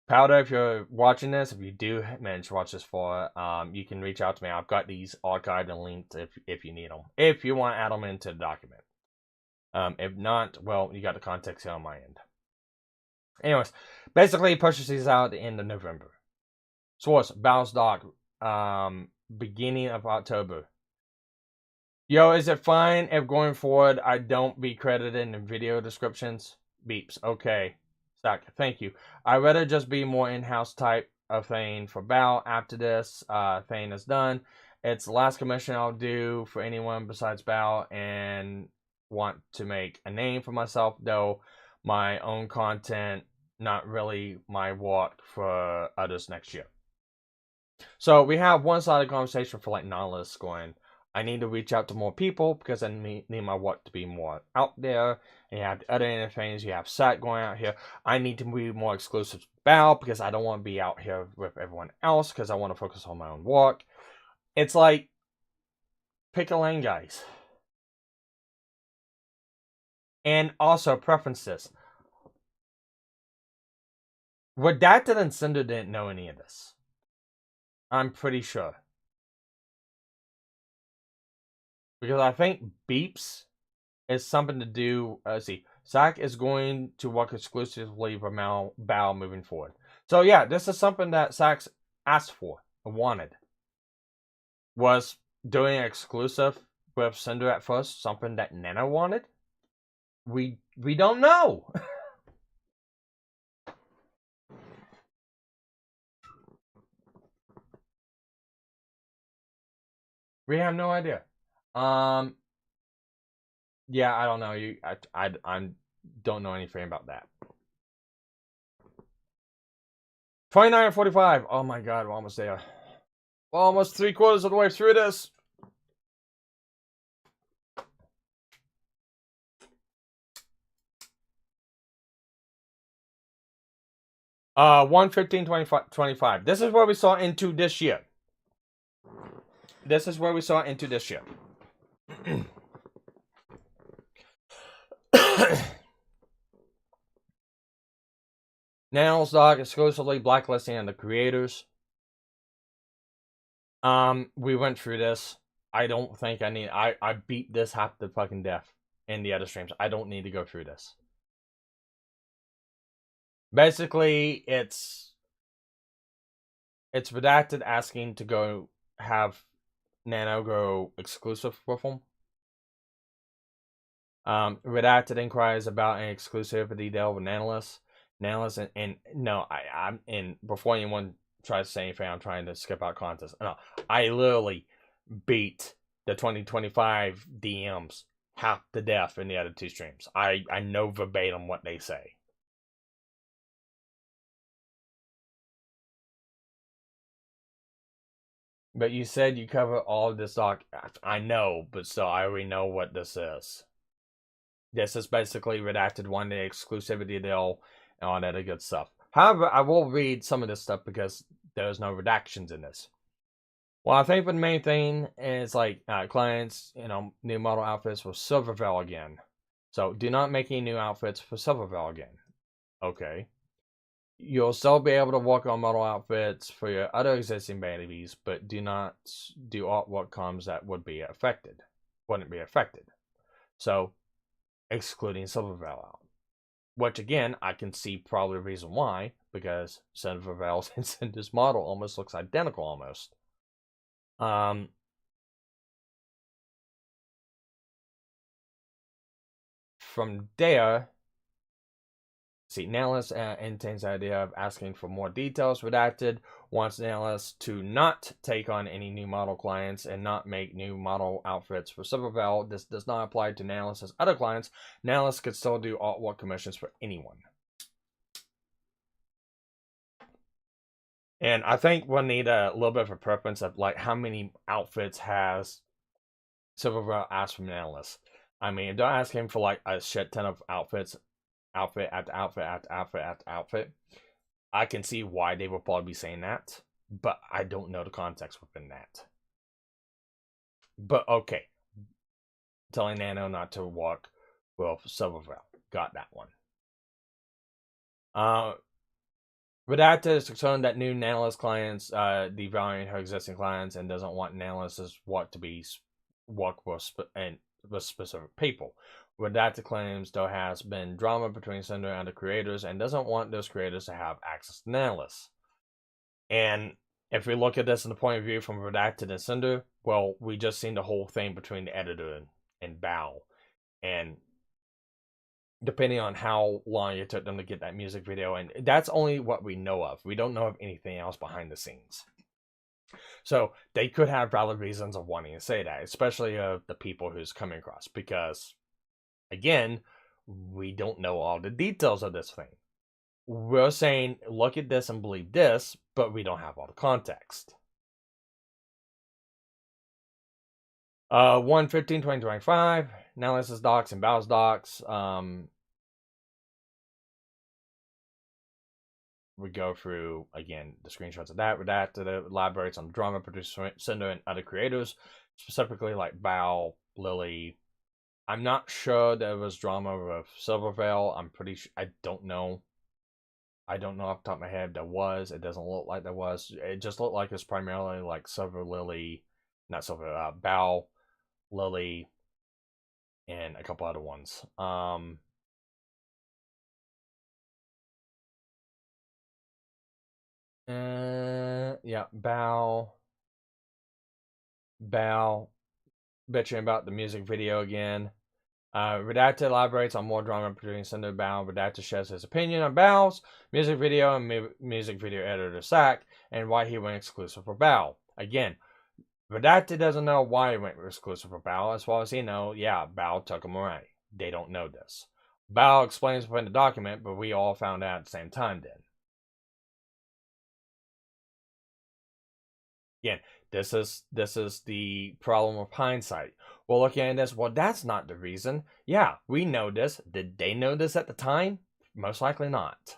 Powdur, if you're watching this, if you do manage to watch this for, you can reach out to me. I've got these archived and linked if you need them. If you want to add them into the document. If not, well, you got the context here on my end. Anyways, basically, purchase these out at the end of November. Source, Bounce Doc, beginning of October. Yo, is it fine if going forward I don't be credited in the video descriptions? Beeps. Okay. Stack. Thank you. I'd rather just be more in-house type of thing for Bow after this thing is done. It's the last commission I'll do for anyone besides Bow, and want to make a name for myself, though my own content, not really my work for others next year. So we have one-sided conversation for like Nanoless going, I need to reach out to more people because I need my work to be more out there. And you have the other things. You have Sat going out here. I need to be more exclusive to Bow because I don't want to be out here with everyone else because I want to focus on my own work. It's like, pick a lane, guys. And also preferences. Redacted and Sinder didn't know any of this. I'm pretty sure. Because I think beeps is something to do. See, Zach is going to work exclusively with Bow moving forward. So yeah, this is something that Zach asked for and wanted. Was doing exclusive with Sinder at first something that Nana wanted? We don't know. We have no idea. Yeah, I don't know. I don't know anything about that. 29:45. Oh my god, we're almost there. We're almost 3/4 of the way through this. Uh, 1:15:25. This is where we saw into this year. This is where we saw into this year. Nanoless Dog exclusively blacklisting on the creators. We went through this. I don't think I need. I beat this half to fucking death in the other streams. I don't need to go through this. Basically, it's redacted asking to go have Nano go exclusive with them. Redacted inquiries about an exclusivity deal with Nanoless. Nanoless and no, I'm in before anyone tries to say anything, I'm trying to skip out contest. No, I literally beat the 2025 DMs half to death in the other two streams. I know verbatim what they say. But you said you cover all of this doc. I know, but still, I already know what this is. This is basically redacted one-day exclusivity deal and all that other good stuff. However, I will read some of this stuff because there's no redactions in this. Well, I think the main thing is like clients, new model outfits for Silvervale again. So do not make any new outfits for Silvervale again. Okay. You'll still be able to work on model outfits for your other existing babies, but do not do artwork comes that wouldn't be affected. So, excluding Silvervale out. Which again, I can see probably the reason why, because Silvervale's and Cinder's model almost looks identical almost. From there, see, Nanoless entertains the idea of asking for more details redacted, wants Nanoless to not take on any new model clients and not make new model outfits for Silvervale. This does not apply to Nanoless's other clients. Nanoless could still do artwork commissions for anyone. And I think we'll need a little bit of a preference of like how many outfits has Silvervale asked from Nanoless. I mean, don't ask him for like a shit ton of outfits, outfit after outfit after outfit after outfit. I can see why they would probably be saying that, but I don't know the context within that. But okay, telling Nano not to walk with Silvervale, got that one. Redacted is concerned that new Nanoless clients devaluing her existing clients and doesn't want Nanoless's work to be work with specific people. Redacted claims there has been drama between Sinder and the creators and doesn't want those creators to have access to Nanoless. And if we look at this in the point of view from Redacted and Sinder, well, we just seen the whole thing between the editor and Bao. And depending on how long it took them to get that music video, and that's only what we know of. We don't know of anything else behind the scenes. So they could have valid reasons of wanting to say that, especially of the people who's coming across, because again, we don't know all the details of this thing. We're saying, look at this and believe this, but we don't have all the context. 1/15/2025, Nanoless's docs and Bao's docs. We go through, again, the screenshots of that. Redacted elaborates on drama produced Sinder and other creators, specifically like Bao, Lily. I'm not sure there was drama with Silvervale. I'm pretty sure. I don't know. I don't know off the top of my head. There was. It doesn't look like there was. It just looked like it's primarily like Bao, Lily, and a couple other ones. Yeah, Bao, bitching about the music video again. Redacted elaborates on more drama between Sinder and Bao. Redacted shares his opinion on Bao's music video and music video editor sack and why he went exclusive for Bao. Again, Redacted doesn't know why he went exclusive for Bao. As far as he knows, yeah, Bao took him away. They don't know this. Bao explains within the document, but we all found out at the same time then. Again, this is the problem of hindsight. We're looking at this, well, that's not the reason. Yeah, we know this. Did they know this at the time? Most likely not.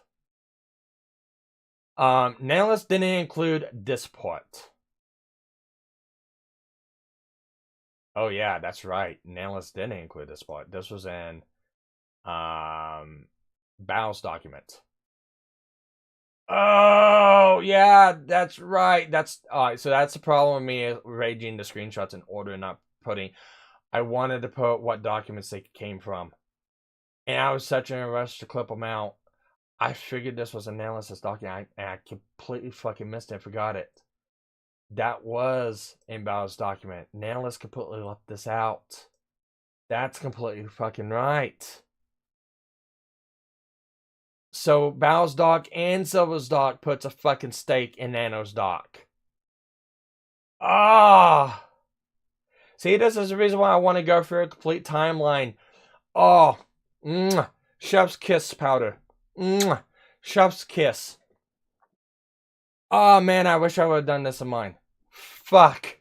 Nanoless didn't include this part. Oh yeah, that's right. Nanoless didn't include this part. This was in Bao's document. Oh yeah, that's right. That's alright. So that's the problem with me arranging the screenshots in order, not putting. I wanted to put what documents they came from, and I was such in a rush to clip them out. I figured this was an analysis document, and I completely fucking missed it. Forgot it. That was in Bao's document. Nanoless completely left this out. That's completely fucking right. So Bao's doc and Silver's doc puts a fucking stake in Nano's doc. Ah! See, this is the reason why I want to go through a complete timeline. Oh, chef's kiss, Powdur. Chef's kiss. Oh man, I wish I would have done this in mine. Fuck.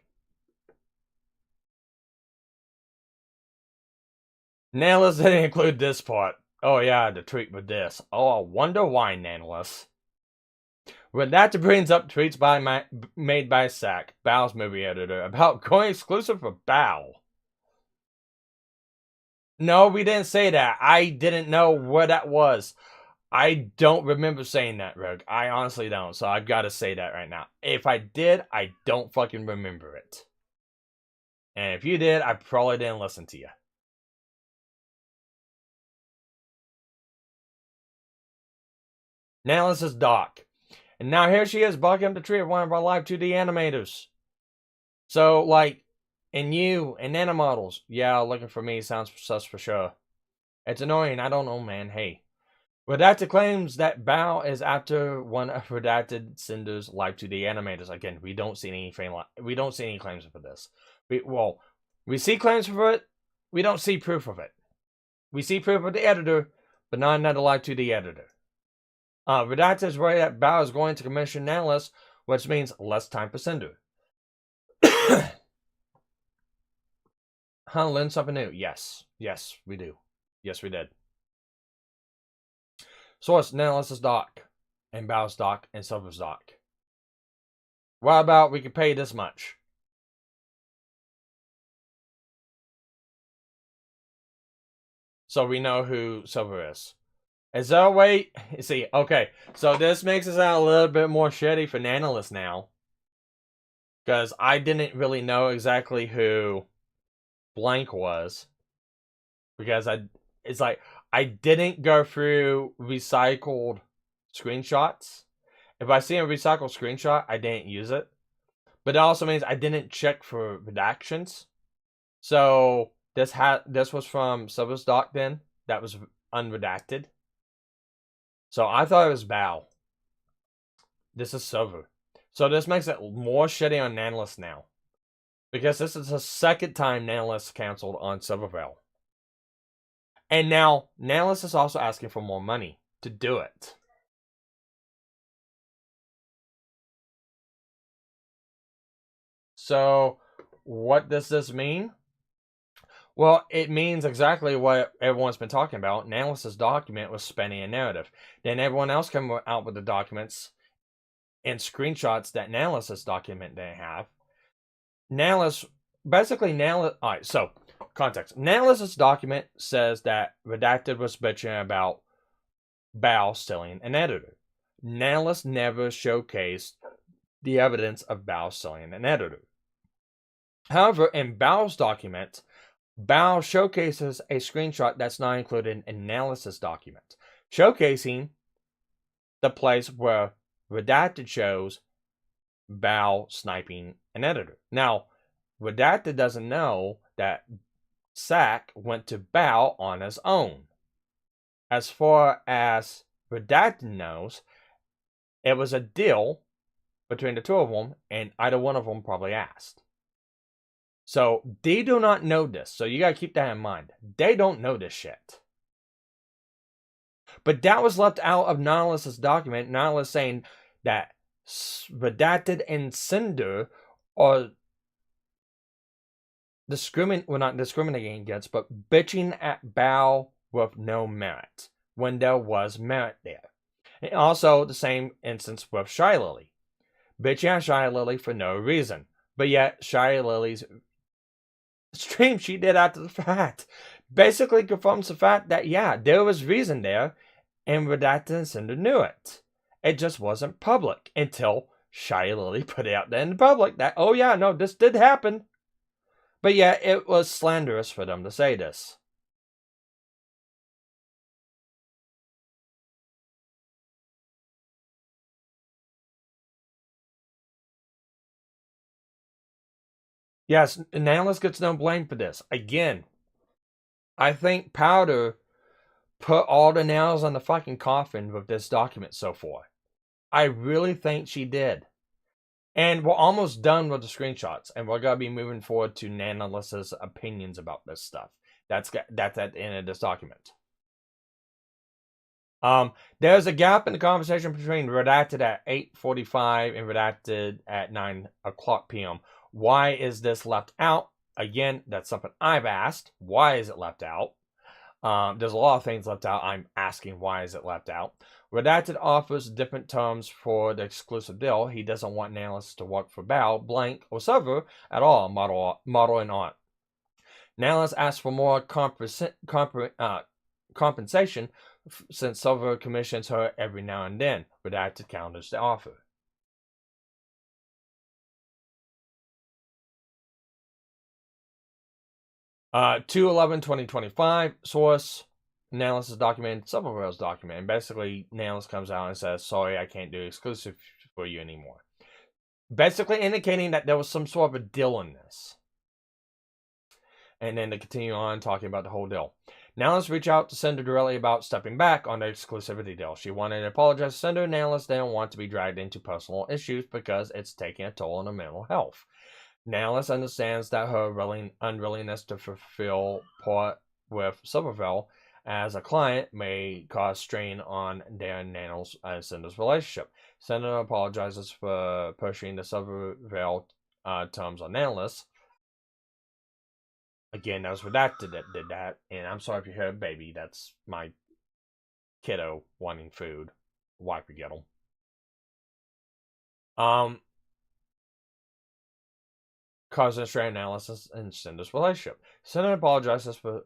Nanoless didn't include this part. Oh yeah, the tweet with this. Oh, I wonder why, Nanoless. Well, that brings up tweets made by Sack, Bao's movie editor, about going exclusive for Bao. No, we didn't say that. I didn't know what that was. I don't remember saying that, Rogue. I honestly don't, so I've got to say that right now. If I did, I don't fucking remember it. And if you did, I probably didn't listen to you. Nanoless's doc. And now here she is, bucking up the tree of one of our live 2D animators. So, like, and you, and nanomodels. Yeah, looking for me sounds sus for sure. It's annoying, I don't know, man. Hey. Redacted claims that Bao is after one of Redacted Sinder's live 2D animators. Again, we don't see anything. We don't see any claims for this. We see claims for it. We don't see proof of it. We see proof of the editor, but not another live 2D editor. Redacted is worried that Bao is going to commission Nanoless, which means less time for Sinder. learn something new? Yes. Yes, we do. Yes, we did. Source, Nanoless doc, and Bow's doc, and Silver's doc. What about we could pay this much? So we know who Silver is. Is there a way? See, okay, so this makes it sound a little bit more shitty for Nanoless now. Because I didn't really know exactly who blank was. Because it's like, I didn't go through recycled screenshots. If I see a recycled screenshot, I didn't use it. But it also means I didn't check for redactions. So this was from Silver's doc then. That was unredacted. So I thought it was Bow. This is Silver. So this makes it more shitty on Nanoless now. Because this is the second time Nanoless canceled on Silvervale. And now Nanoless is also asking for more money to do it. So what does this mean? Well, it means exactly what everyone's been talking about. Nanoless's document was spinning a narrative. Then everyone else came out with the documents and screenshots that Nanoless's document didn't have. Nanoless, alright, so, context. Nanoless's document says that Redacted was bitching about Bao stealing an editor. Nanoless never showcased the evidence of Bao stealing an editor. However, in Bao's document, Bao showcases a screenshot that's not included in Nanoless's document, showcasing the place where Redacted shows Bao sniping an editor. Now, Redacted doesn't know that Sack went to Bao on his own. As far as Redacted knows, it was a deal between the two of them, and either one of them probably asked. So they do not know this. So you gotta keep that in mind. They don't know this shit. But that was left out of Nanoless's document. Nanoless saying that Redacted and Sinder are not discriminating against, but bitching at Bao with no merit when there was merit there. And also the same instance with Shy Lily. Bitching at Shy Lily for no reason. But yet Shy Lily's stream she did after the fact basically confirms the fact that, yeah, there was reason there, and Redacted and Cinder knew it. It just wasn't public until Shy Lily put it out there in the public that, oh yeah, no, this did happen. But yeah, it was slanderous for them to say this. Yes, Nanoless gets no blame for this. Again, I think Powdur put all the nails on the fucking coffin with this document so far. I really think she did. And we're almost done with the screenshots, and we're gonna be moving forward to Nanoless's opinions about this stuff. That's at the end of this document. There's a gap in the conversation between Redacted at 8:45 and Redacted at 9 o'clock p.m. Why is this left out? Again, that's something I've asked. Why is it left out? There's a lot of things left out. I'm asking why is it left out. Redacted offers different terms for the exclusive deal. He doesn't want Nanoless to work for Bao, Blank, or Silver at all, model and art. Nanoless asks for more compensation since Silver commissions her every now and then. Redacted counters the offer. Uh, 2/11/2025, source, Nanoless's document, Silverware's document. And basically, Nanoless comes out and says, sorry, I can't do exclusive for you anymore. Basically indicating that there was some sort of a deal in this. And then they continue on talking about the whole deal. Nanoless reached out to Cinder directly about stepping back on the exclusivity deal. She wanted to apologize to Cinder. Nanoless didn't want to be dragged into personal issues because it's taking a toll on her mental health. Nanoless understands that her unwillingness to fulfill part with Silvervale as a client may cause strain on their Nanos and Cinder's relationship. Cinder apologizes for pushing the Silvervale terms on Nanoless. Again, that was Redacted that did that. And I'm sorry if you heard a baby. That's my kiddo wanting food. Wife would get them. Causing a strain analysis in Cinder's relationship. Cinder apologizes for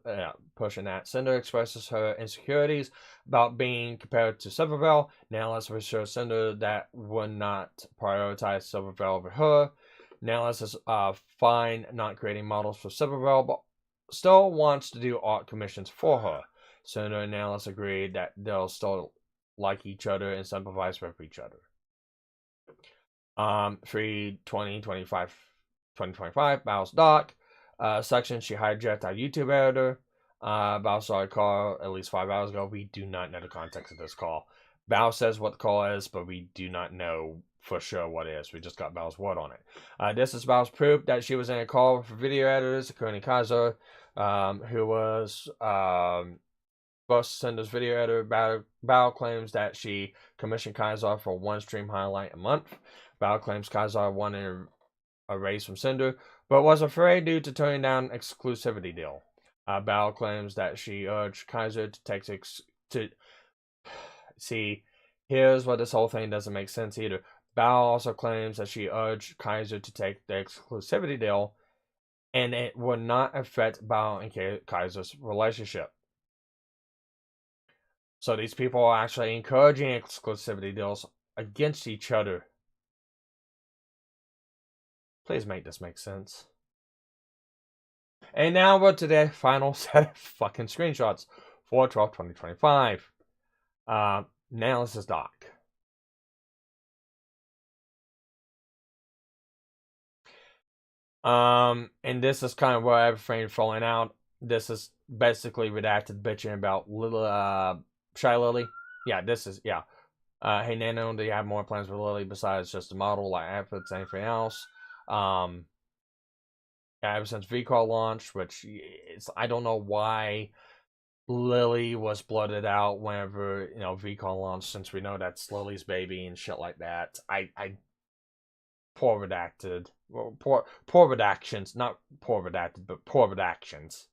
pushing that. Cinder expresses her insecurities about being compared to Silvervale. Nanoless reassures Cinder that would not prioritize Silvervale over her. Nanoless is fine not creating models for Silvervale, but still wants to do art commissions for her. Cinder and Nanoless agreed that they'll still like each other and sympathize with each other. 3/20/25 Bao's doc section. She hijacked our YouTube editor. Bao saw a call at least 5 hours ago. We do not know the context of this call. Bao says what the call is, but we do not know for sure what it is. We just got Bao's word on it. This is Bao's proof that she was in a call for video editors, Kurni Kaiser, who was first Cinder's video editor. Bao claims that she commissioned Kaiser for one stream highlight a month. Bao claims Kaiser wanted a raise from Sinder, but was afraid due to turning down an exclusivity deal. Bao claims that she urged Kaiser to take See, here's what this whole thing doesn't make sense either. Bao also claims that she urged Kaiser to take the exclusivity deal, and it would not affect Bao and Kaiser's relationship. So these people are actually encouraging exclusivity deals against each other. Please make this make sense. And now we're to the final set of fucking screenshots for 12/20/25. Nanoless's doc. And this is kind of where everything's falling out. This is basically Redacted bitching about Shy Lily. Yeah, this is, yeah. Hey Nano, do you have more plans with Lily besides just a model, like outfits, anything else? Ever since VCall launched, which is, I don't know why Lily was blurted out whenever, VCall launched, since we know that's Lily's baby and shit like that. I poor Redacted. Well, poor redactions. Not poor Redacted, but poor redactions.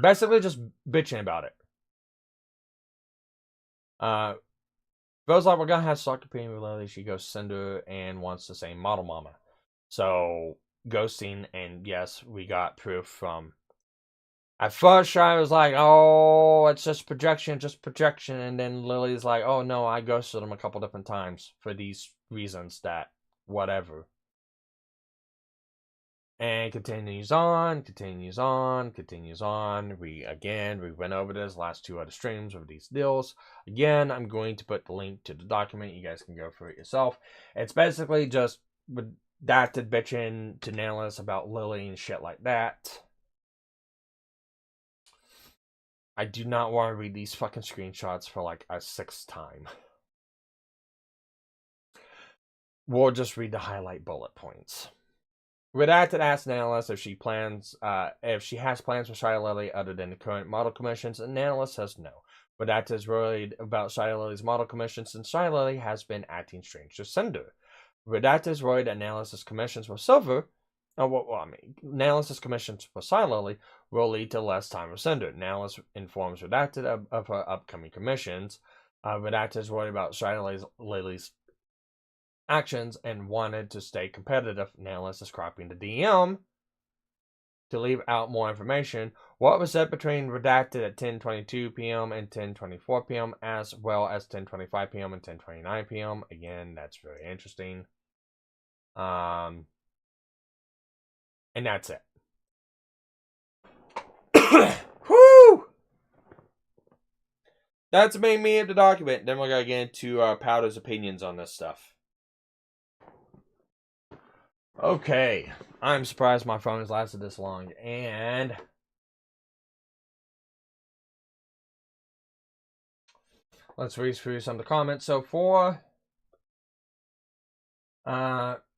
Basically just bitching about it. Feels like we're gonna have to start competing with Lily. She goes Cinder and wants the same model mama. So ghosting, and yes, we got proof from. At first, I was like, "Oh, it's just projection," and then Lily's like, "Oh no, I ghosted him a couple different times for these reasons that whatever." And continues on. We went over this last 2 other streams of these deals. Again, I'm going to put the link to the document. You guys can go for it yourself. It's basically just Redacted bitching to Nanoless about Lily and shit like that. I do not want to read these fucking screenshots for like a 6th time. We'll just read the highlight bullet points. Redacted asks Nanoless if she has plans for Shy Lily other than the current model commissions, and Nanoless says no. Redacted is worried about Shy Lily's model commissions, since Shy Lily has been acting strange to Sinder. Redacted is worried that Nanoless's commissions for Nanoless's commissions for Shy Lily will lead to less time with Sinder. Nanoless informs Redacted of her upcoming commissions. Redacted is worried about Shy Lily's actions and wanted to stay competitive. Nanoless is cropping the DM to leave out more information. What was said between Redacted at 10:22 p.m. and 10:24 p.m. as well as 10:25 p.m. and 10:29 p.m. Again, that's very interesting. And that's it. Whoo! That's the main meat of the document. Then we're going to get into Powder's opinions on this stuff. Okay, I'm surprised my phone has lasted this long, and let's read through some of the comments. So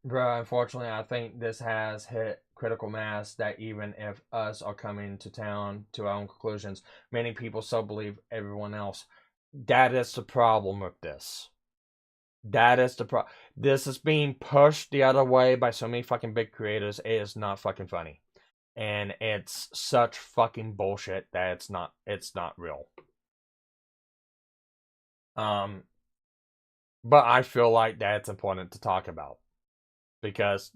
unfortunately, I think this has hit critical mass that even if us are coming to town to our own conclusions, many people still believe everyone else. That is the problem with this. That is the problem. This is being pushed the other way by so many fucking big creators. It is not fucking funny. and it's such fucking bullshit that it's not real. But I feel like that's important to talk about, because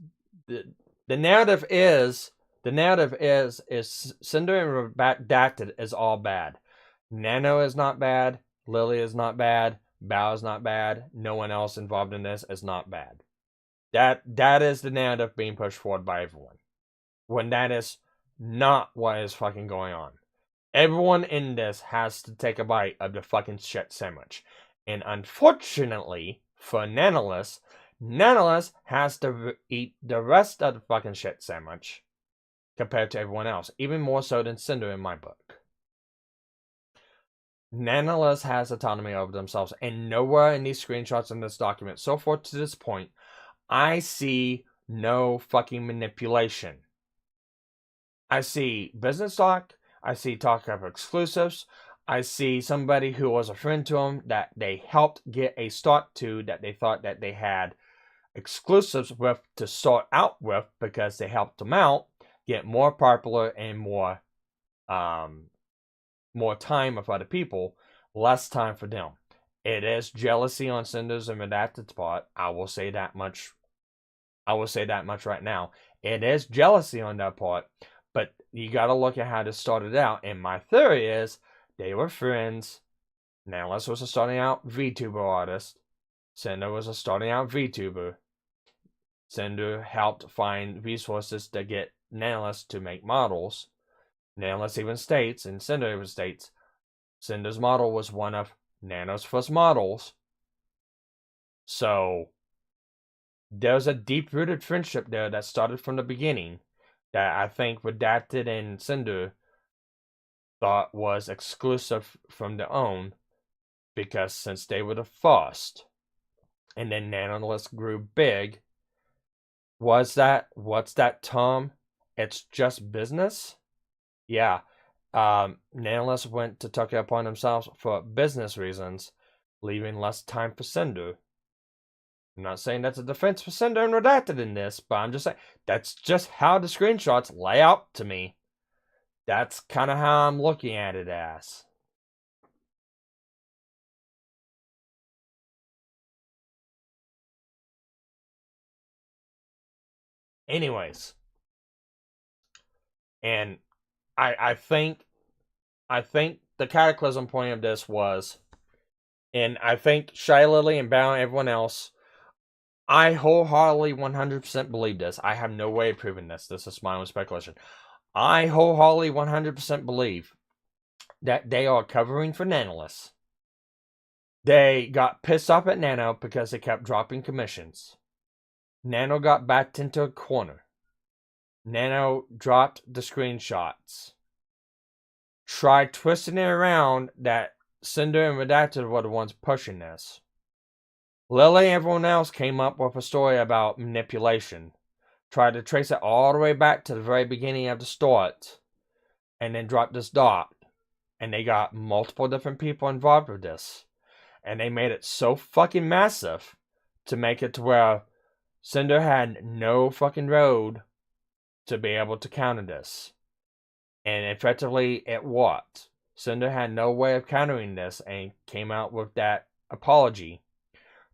the narrative is Sinder and Redacted is all bad. Nano is not bad. Lily is not bad. Bao is not bad. No one else involved in this is not bad. That is the narrative being pushed forward by everyone, when that is not what is fucking going on. Everyone in this has to take a bite of the fucking shit sandwich. And unfortunately for Nanoless, Nanoless has to eat the rest of the fucking shit sandwich compared to everyone else, even more so than Sinder in my book. Nanoless has autonomy over themselves, and nowhere in these screenshots in this document so far to this point, I see no fucking manipulation. I see business talk, I see talk of exclusives, I see somebody who was a friend to them that they helped get a start to, that they thought that they had exclusives with to start out with, because they helped them out get more popular and more time with other people, less time for them. It is jealousy on Cinder's and Redacted's part. I will say that much right now. It is jealousy on their part, but you gotta look at how this started out. And my theory is they were friends. Nanoless was a starting out VTuber artist. Sinder was a starting out VTuber. Sinder helped find resources to get Nanoless to make models. Nanoless even states, and Sinder even states, Cinder's model was one of Nano's first models. So there's a deep-rooted friendship there that started from the beginning that I think Redacted and Sinder thought was exclusive from their own, because since they were the first, and then Nanoless grew big, what's that term? It's just business? Yeah. Nanoless went to take it upon themselves for business reasons, leaving less time for Sinder. I'm not saying that's a defense for Sinder and Redacted in this, but I'm just saying that's just how the screenshots lay out to me. That's kind of how I'm looking at it as. Anyways. And I think the cataclysm point of this was, and I think Shy Lily and Bao and everyone else, I wholeheartedly 100% believe this. I have no way of proving this. This is my own speculation. I wholeheartedly 100% believe that they are covering for Nanoless. They got pissed off at Nano because they kept dropping commissions. Nano got backed into a corner. Nano dropped the screenshots. Tried twisting it around that Sinder and Redacted were the ones pushing this. Lily and everyone else came up with a story about manipulation. Tried to trace it all the way back to the very beginning of the start. And then dropped this dot. And they got multiple different people involved with this. And they made it so fucking massive to make it to where Sinder had no fucking road to be able to counter this. And effectively, it worked. Sinder had no way of countering this and came out with that apology.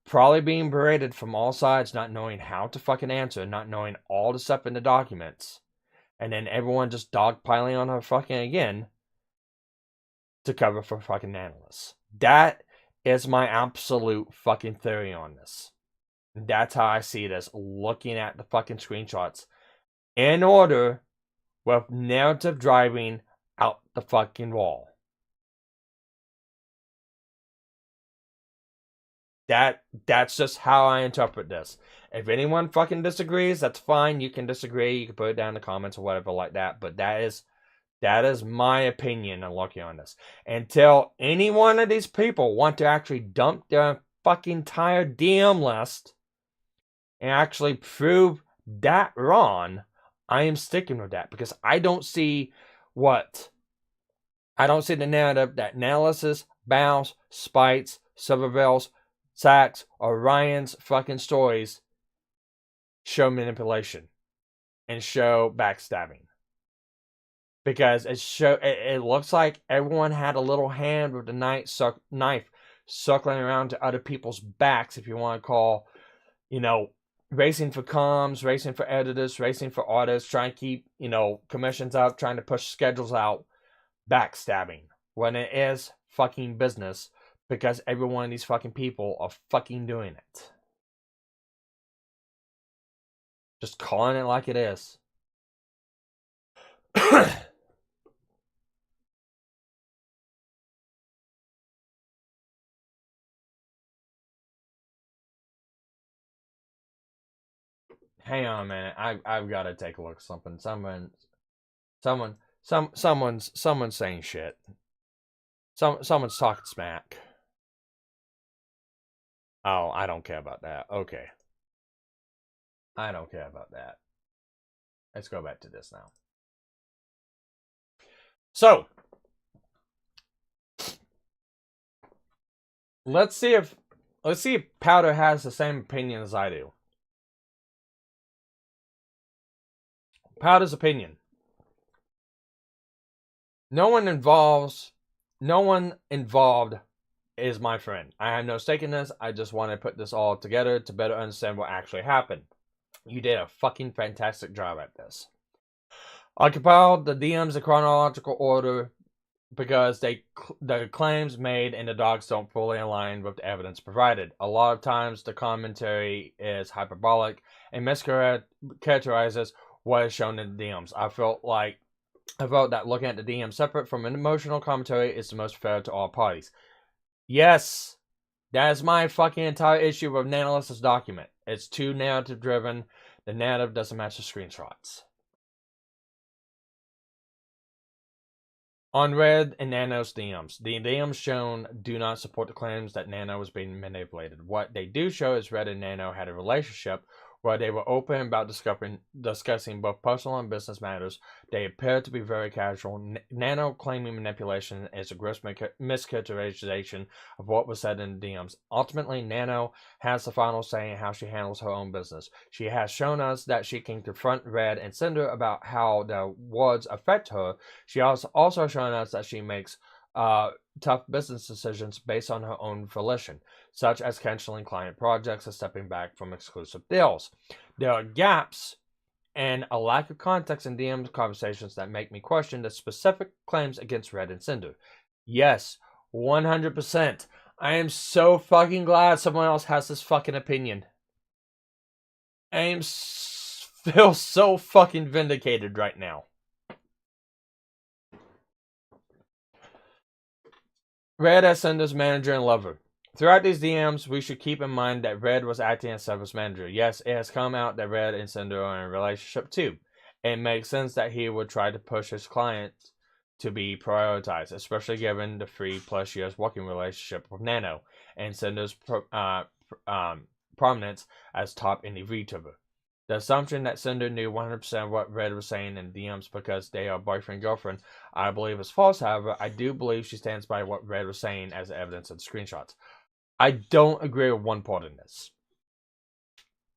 Probably being berated from all sides, not knowing how to fucking answer, not knowing all the stuff in the documents. And then everyone just dogpiling on her fucking again to cover for fucking Nanoless. That is my absolute fucking theory on this. That's how I see this, looking at the fucking screenshots. In order, with narrative driving out the fucking wall. That's just how I interpret this. If anyone fucking disagrees, that's fine. You can disagree. You can put it down in the comments or whatever like that. But that is my opinion on looking on this. Until any one of these people want to actually dump their fucking entire DM list and actually prove that wrong, I am sticking with that, because I don't see the narrative that Nanoless's, Bao's, Spite's, Silverville's, Sack's, or Ryan's fucking stories show manipulation and show backstabbing. because it looks like everyone had a little hand with the knife circling around to other people's backs, if you want to call, racing for comms, racing for editors, racing for artists, trying to keep, commissions up, trying to push schedules out, backstabbing, when it is fucking business, because every one of these fucking people are fucking doing it. Just calling it like it is. Hang on a minute. I've got to take a look at something. Someone's saying shit. Someone's talking smack. Oh, I don't care about that. Okay. I don't care about that. Let's go back to this now. So, let's see if Powdur has the same opinion as I do. Powdur's opinion. No one involved is my friend. I have no stake in this. I just want to put this all together to better understand what actually happened. You did a fucking fantastic job at this. I compiled the DMs in chronological order because the claims made in the docs don't fully align with the evidence provided. A lot of times the commentary is hyperbolic and mischaracterizes what is shown in the DMs. I felt that looking at the DM separate from an emotional commentary is the most fair to all parties. Yes, that is my fucking entire issue with Nanoless's document. It's too narrative driven. The narrative doesn't match the screenshots. On Red and Nano's DMs, the DMs shown do not support the claims that Nano was being manipulated. What they do show is Red and Nano had a relationship where they were open about discussing both personal and business matters. They appeared to be very casual. Nano claiming manipulation is a gross mischaracterization of what was said in the DMs. Ultimately, Nano has the final say in how she handles her own business. She has shown us that she can confront Red and Sinder about how their words affect her. She has also shown us that she makes tough business decisions based on her own volition, such as canceling client projects and stepping back from exclusive deals. There are gaps and a lack of context in DM conversations that make me question the specific claims against Red and Sinder. Yes, 100%. I am so fucking glad someone else has this fucking opinion. I feel so fucking vindicated right now. Red as Sinder's manager and lover. Throughout these DMs, we should keep in mind that Red was acting as Sever's manager. Yes, it has come out that Red and Sinder are in a relationship too. It makes sense that he would try to push his clients to be prioritized, especially given the 3+ years working relationship with Nano and Sinder's prominence as top indie VTuber. The assumption that Sinder knew 100% of what Red was saying in DMs because they are boyfriend-girlfriend, I believe is false. However, I do believe she stands by what Red was saying as evidence of the screenshots. I don't agree with one part in this.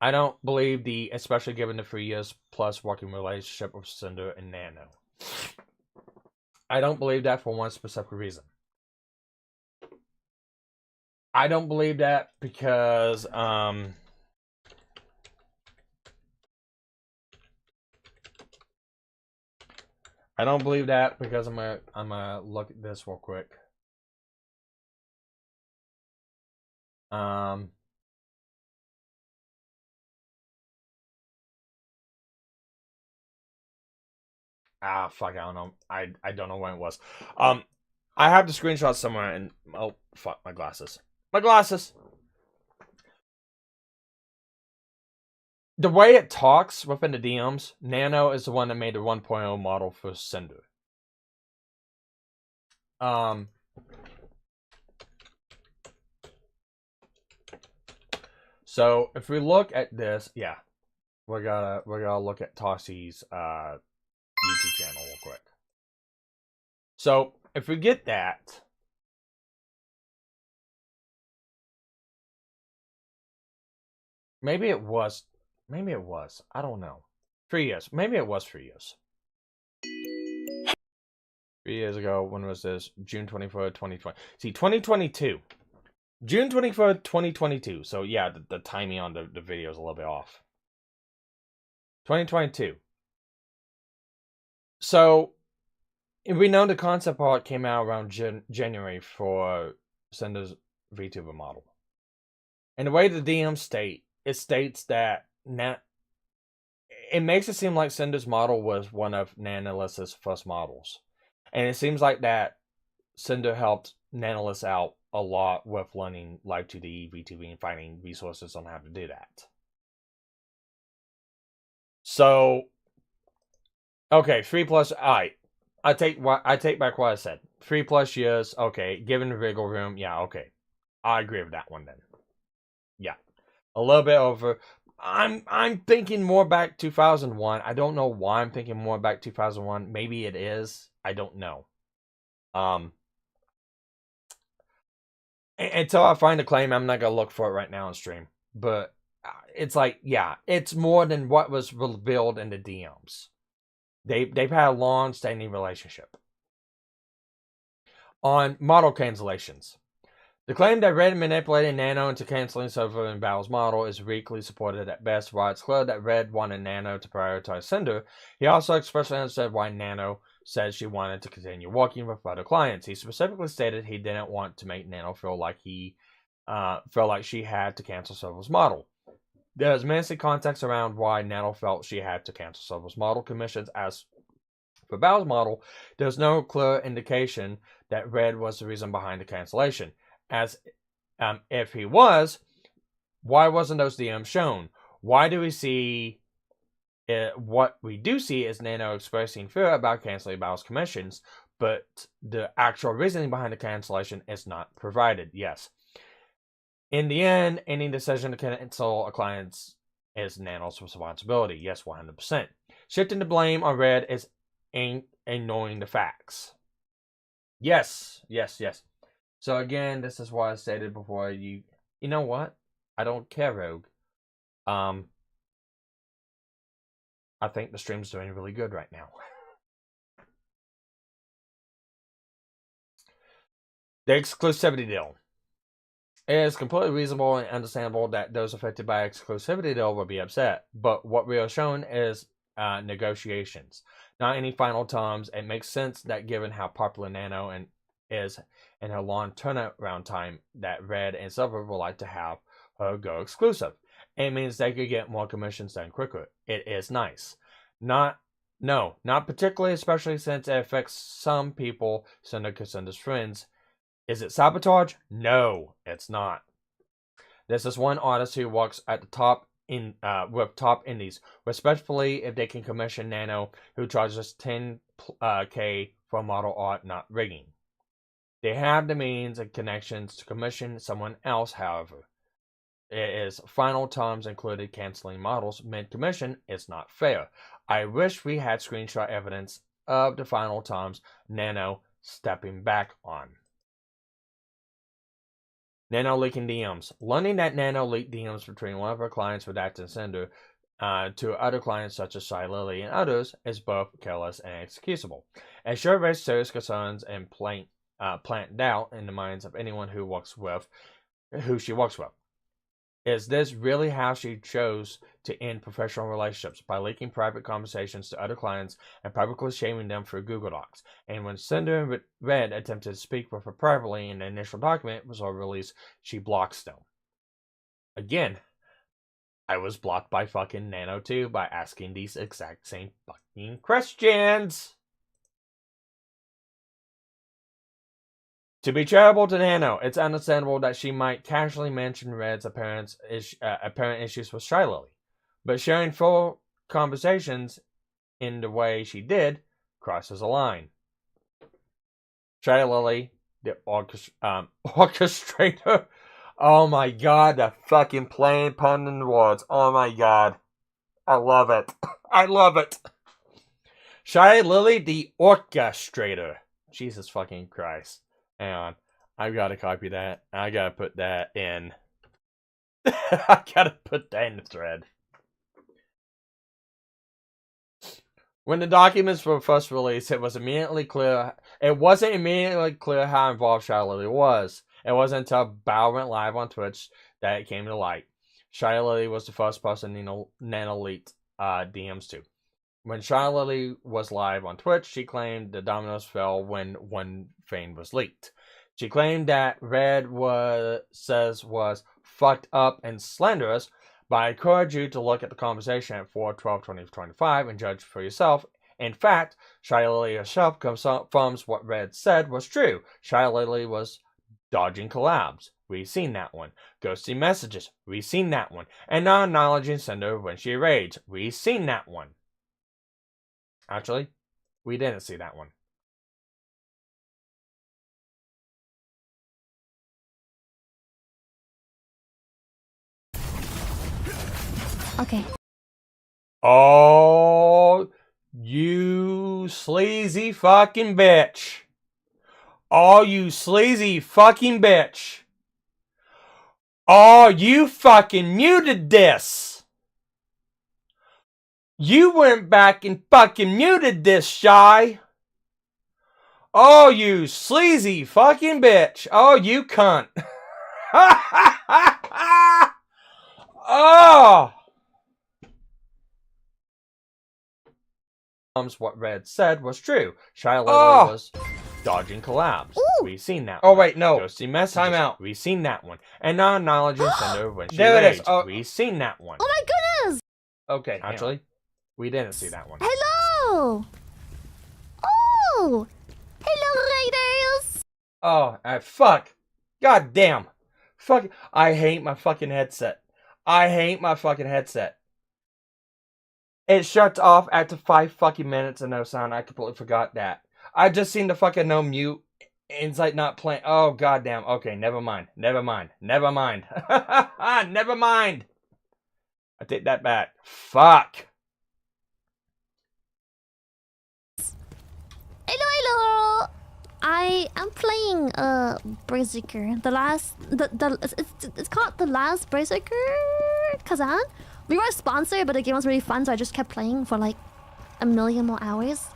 I don't believe especially given the 3 years plus working relationship with Sinder and Nano. I don't believe that for one specific reason. I don't believe that because, I don't believe that because I'm gonna look at this real quick. Fuck, I don't know. I don't know when it was. I have the screenshot somewhere and oh fuck, my glasses. My glasses. The way it talks within the DMs, Nano is the one that made the 1.0 model for Sinder. So if we look at this, yeah, we're gonna look at Tossi's YouTube channel real quick. So if we get that, maybe it was. I don't know. 3 years. Maybe it was 3 years. 3 years ago. When was this? June 23rd, 2020. See, 2022. June 23rd, 2022. So, yeah, the timing on the video is a little bit off. 2022. So, we know the concept art came out around January for Sinder's VTuber model. And the way the DM states that it makes it seem like Sinder's model was one of Nanoless's first models. And it seems like that Sinder helped Nanoless out a lot with learning Live 2D, VTuber, and finding resources on how to do that. So, okay, 3+. Alright, I take back what I said. 3+ years. Okay, given the wiggle room. Yeah, okay, I agree with that one then. Yeah, a little bit over. I'm thinking more back 2001. I don't know why I'm thinking more back 2001. Maybe it is. I don't know. Until I find a claim, I'm not gonna look for it right now on stream. But it's like, yeah, it's more than what was revealed in the DMs. They've had a long-standing relationship. On model cancellations. The claim that Red manipulated Nano into canceling Silver and Bao's model is weakly supported at best. While it's clear that Red wanted Nano to prioritize Sinder, he also expressly understood why Nano said she wanted to continue working with other clients. He specifically stated he didn't want to make Nano feel like she had to cancel Silver's model. There's messy context around why Nano felt she had to cancel Silver's model commissions. As for Bao's model, there's no clear indication that Red was the reason behind the cancellation. As if he was, why wasn't those DMs shown? Why do we see what we do see is Nano expressing fear about canceling Bao's commissions, but the actual reasoning behind the cancellation is not provided. Yes. In the end, any decision to cancel a client is Nano's responsibility. Yes, 100%. Shifting the blame on Red is ignoring the facts. Yes. So again, this is what I stated before. You know what? I don't care, Rogue. I think the stream's doing really good right now. The exclusivity deal. It is completely reasonable and understandable that those affected by exclusivity deal will be upset, but what we are shown is negotiations, not any final terms. It makes sense that given how popular Nano is and her long turnaround time, that Red and Silver would like to have her go exclusive. It means they could get more commissions done quicker. It is nice. Not particularly, especially since it affects some people, Sinder's friends. Is it sabotage? No, it's not. This is one artist who works at the top with top indies, especially if they can commission Nano, who charges $10K for model art, not rigging. They have the means and connections to commission someone else, however. It is final terms included canceling models mid-commission is not fair. I wish we had screenshot evidence of the final terms Nano stepping back on. Nano leaking DMs. Learning that Nano leaked DMs between one of her clients, Redacted and Sinder, to other clients such as Shy Lily and others is both careless and inexcusable. It sure raised serious concerns and plant doubt in the minds of anyone who she works with. Is this really how she chose to end professional relationships? By leaking private conversations to other clients and publicly shaming them through Google Docs? And when Sinder and Red attempted to speak with her privately in the initial document was released, she blocks them. Again, I was blocked by fucking Nano too by asking these exact same fucking questions. To be charitable to Nano, it's understandable that she might casually mention Red's apparent issues with Shy Lily, but sharing full conversations in the way she did crosses a line. Shy Lily, the orchestrator. Oh my god, the fucking plain pun in the words. Oh my god. I love it. I love it. Shy Lily, the orchestrator. Jesus fucking Christ. Hang on. I've got to copy that. I got to put that in. I got to put that in the thread. When the documents were first released, it wasn't immediately clear how involved Shy Lily was. It wasn't until Bao went live on Twitch that it came to light. Shy Lily was the first person Nano leaked DMs to. When Shy Lily was live on Twitch, she claimed the dominoes fell when one Fane was leaked. She claimed that Red was fucked up and slanderous, but I encourage you to look at the conversation at 4/12/2025 and judge for yourself. In fact, Shy Lily herself confirms what Red said was true. Shy Lily was dodging collabs. We seen that one. Ghosting messages. We seen that one. And not acknowledging Sinder when she raged. We seen that one. Actually, we didn't see that one. Okay. Oh, you sleazy fucking bitch. Oh, you sleazy fucking bitch. Oh, you fucking muted this. You went back and fucking muted this, Shy. Oh, you sleazy fucking bitch. Oh, you cunt. Oh. What Red said was true. Shy Lily was dodging collabs. Ooh. We seen that. Oh, one. wait, no. Ghosting messages. Time out. We seen that one. And not acknowledging Sinder when she There it is. raged. Oh. We seen that one. Oh my goodness! Okay. Actually, we didn't see that one. Hello! Oh! Hello, Raiders! Oh, fuck. God damn. Fuck. I hate my fucking headset. I hate my fucking headset. It shuts off after 5 fucking minutes and no sound. I completely forgot that. I just seen the fucking no mute. It's like not playing. Oh, goddamn. Okay, never mind. Never mind. Never mind. Never mind. I take that back. Fuck. Hello! I am playing Berserker. It's called The Last Berserker Kazan. We were sponsored, but the game was really fun, so I just kept playing for like a million more hours.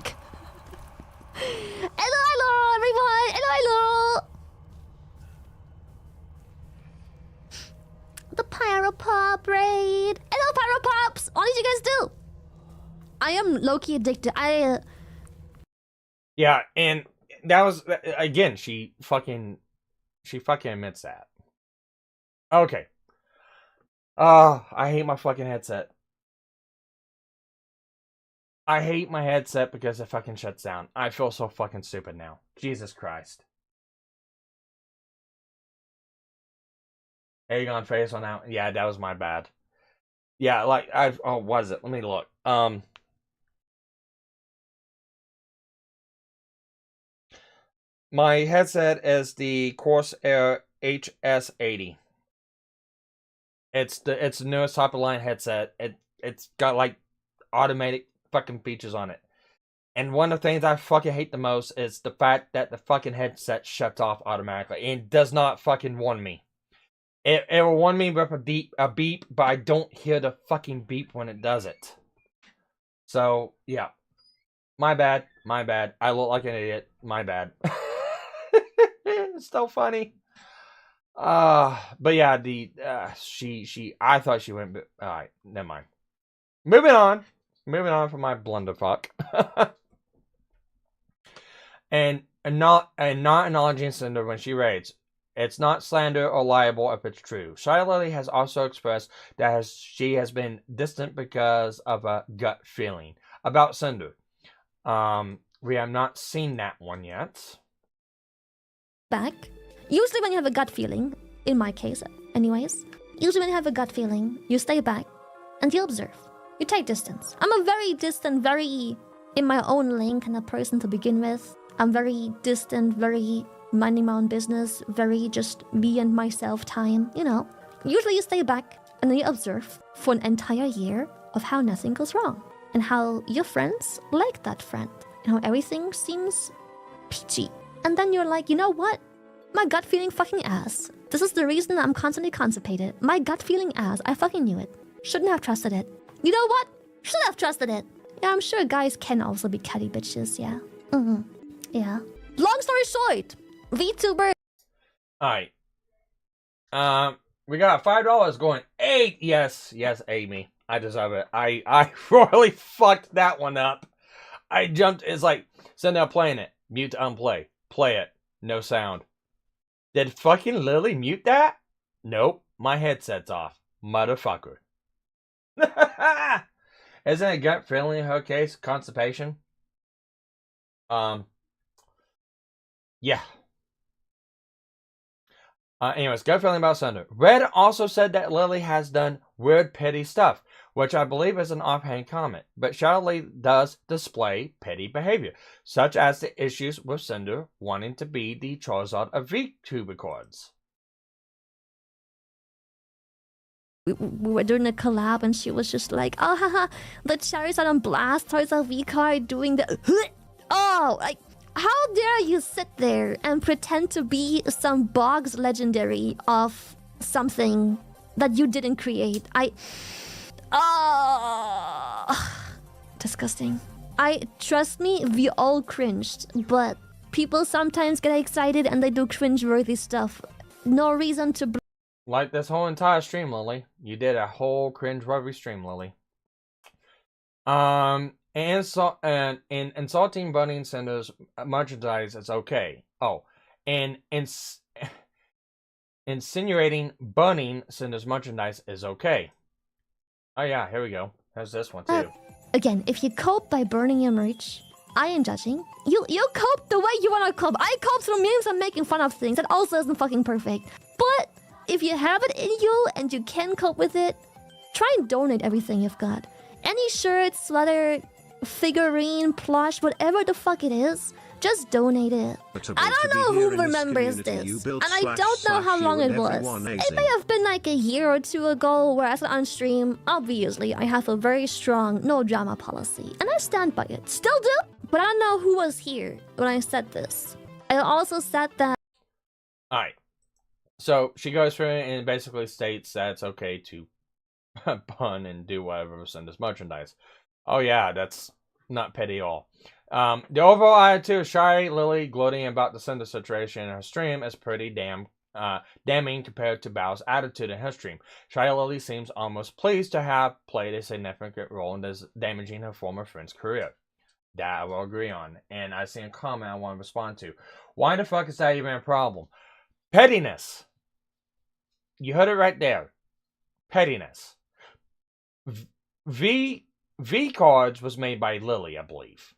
Hello, everyone! Hello! The Pyropop raid! Hello, Pyropops! What did you guys do? I am low-key addicted. Yeah, and that was, again, she fucking admits that. Okay. I hate my fucking headset. I hate my headset because it fucking shuts down. I feel so fucking stupid now. Jesus Christ. Aegon face on out. Yeah, that was my bad. Yeah, like, was it? Let me look. My headset is the Corsair HS80. It's the newest top of line headset. It's got like automatic fucking features on it. And one of the things I fucking hate the most is the fact that the fucking headset shuts off automatically and does not fucking warn me. It will warn me with a beep, but I don't hear the fucking beep when it does it. So yeah, my bad. I look like an idiot. My bad. It's so funny. But yeah, I thought she went, alright, never mind. Moving on from my blunderfuck. and not acknowledging Sinder when she raids. It's not slander or liable if it's true. Shy Lily has also expressed that she has been distant because of a gut feeling about Sinder. We have not seen that one yet. Back. Usually when you have a gut feeling, in my case anyways, usually when you have a gut feeling, you stay back and you observe. You take distance. I'm a very distant, very in my own lane kind of person to begin with. I'm very distant, very minding my own business, very just me and myself time, you know. Usually you stay back and then you observe for an entire year of how nothing goes wrong and how your friends like that friend and how everything seems peachy. And then you're like, you know what? My gut feeling fucking ass. This is the reason I'm constantly constipated. My gut feeling ass. I fucking knew it. Shouldn't have trusted it. You know what? Should have trusted it. Yeah, I'm sure guys can also be catty bitches, yeah. Yeah. Long story short, VTuber. Alright. We got $5 going. 8! Yes, Amy. I deserve it. I royally fucked that one up. I jumped. It's like, send out playing it. Mute to unplay. Play it. No sound. Did fucking Lily mute that? Nope. My headset's off. Motherfucker. Isn't it gut feeling in her case? Constipation? Yeah. Anyways, gut feeling about Sinder. Red also said that Lily has done weird petty stuff, which I believe is an offhand comment, but Charlie does display petty behavior, such as the issues with Sinder wanting to be the Charizard of VTuber cards. We were doing a collab and she was just like, oh haha, the Charizard on Blast, Charizard V card doing the oh, like, how dare you sit there and pretend to be some box legendary of something that you didn't create? Disgusting. Trust me, we all cringed, but people sometimes get excited and they do cringe-worthy stuff. No reason to. Like this whole entire stream, Lily. You did a whole cringe-worthy stream, Lily. And insulting Bunny and Cinder's merchandise is okay. Oh, and insinuating bunning Cinder's merchandise is okay. Oh yeah, here we go. There's this one too. Again, if you cope by burning your merch, I am judging. You cope the way you want to cope. I cope through memes and making fun of things. That also isn't fucking perfect. But if you have it in you and you can cope with it, try and donate everything you've got. Any shirt, sweater, figurine, plush, whatever the fuck it is, just donate it. I don't know who remembers this, and I don't know how long it was. It may have been like a year or two ago where I said on stream, obviously I have a very strong no drama policy, and I stand by it. Still do, but I don't know who was here when I said this. I also said that. Alright. So she goes through it and basically states that it's okay to pun and do whatever with Cinder's merchandise. Oh yeah, that's not petty at all. The overall attitude of Shy Lily gloating about the Cinder situation in her stream is pretty damning compared to Bao's attitude in her stream. Shy Lily seems almost pleased to have played a significant role in damaging her former friend's career. That I will agree on. And I see a comment I want to respond to. Why the fuck is that even a problem? Pettiness. You heard it right there. Pettiness. V Cards was made by Lily, I believe.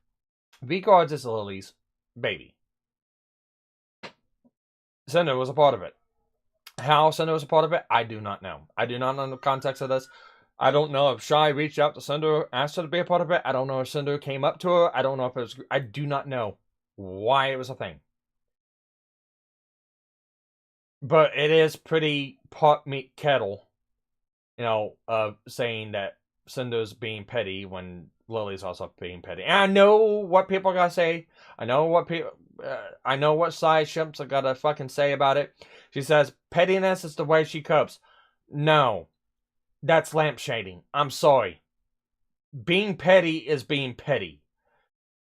V Cards is Lily's baby. Sinder was a part of it. How Sinder was a part of it, I do not know. I do not know the context of this. I don't know if Shy reached out to Sinder, asked her to be a part of it. I don't know if Sinder came up to her. I don't know if it was. I do not know why it was a thing. But it is pretty pot meat kettle, you know, saying that Cinder's being petty when Lily's also being petty. And I know what people are gonna say. I know what side shimps are gonna fucking say about it. She says pettiness is the way she copes. No, that's lampshading. I'm sorry. Being petty is being petty.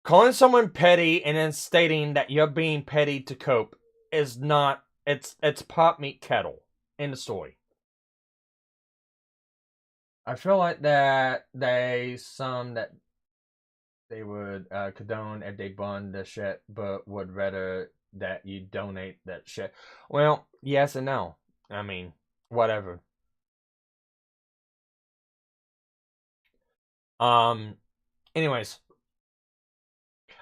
Calling someone petty and then stating that you're being petty to cope is not. It's pot meat kettle in the story. I feel like that they would condone if they bun the shit, but would rather that you donate that shit. Well, yes and no. I mean, whatever. Anyways.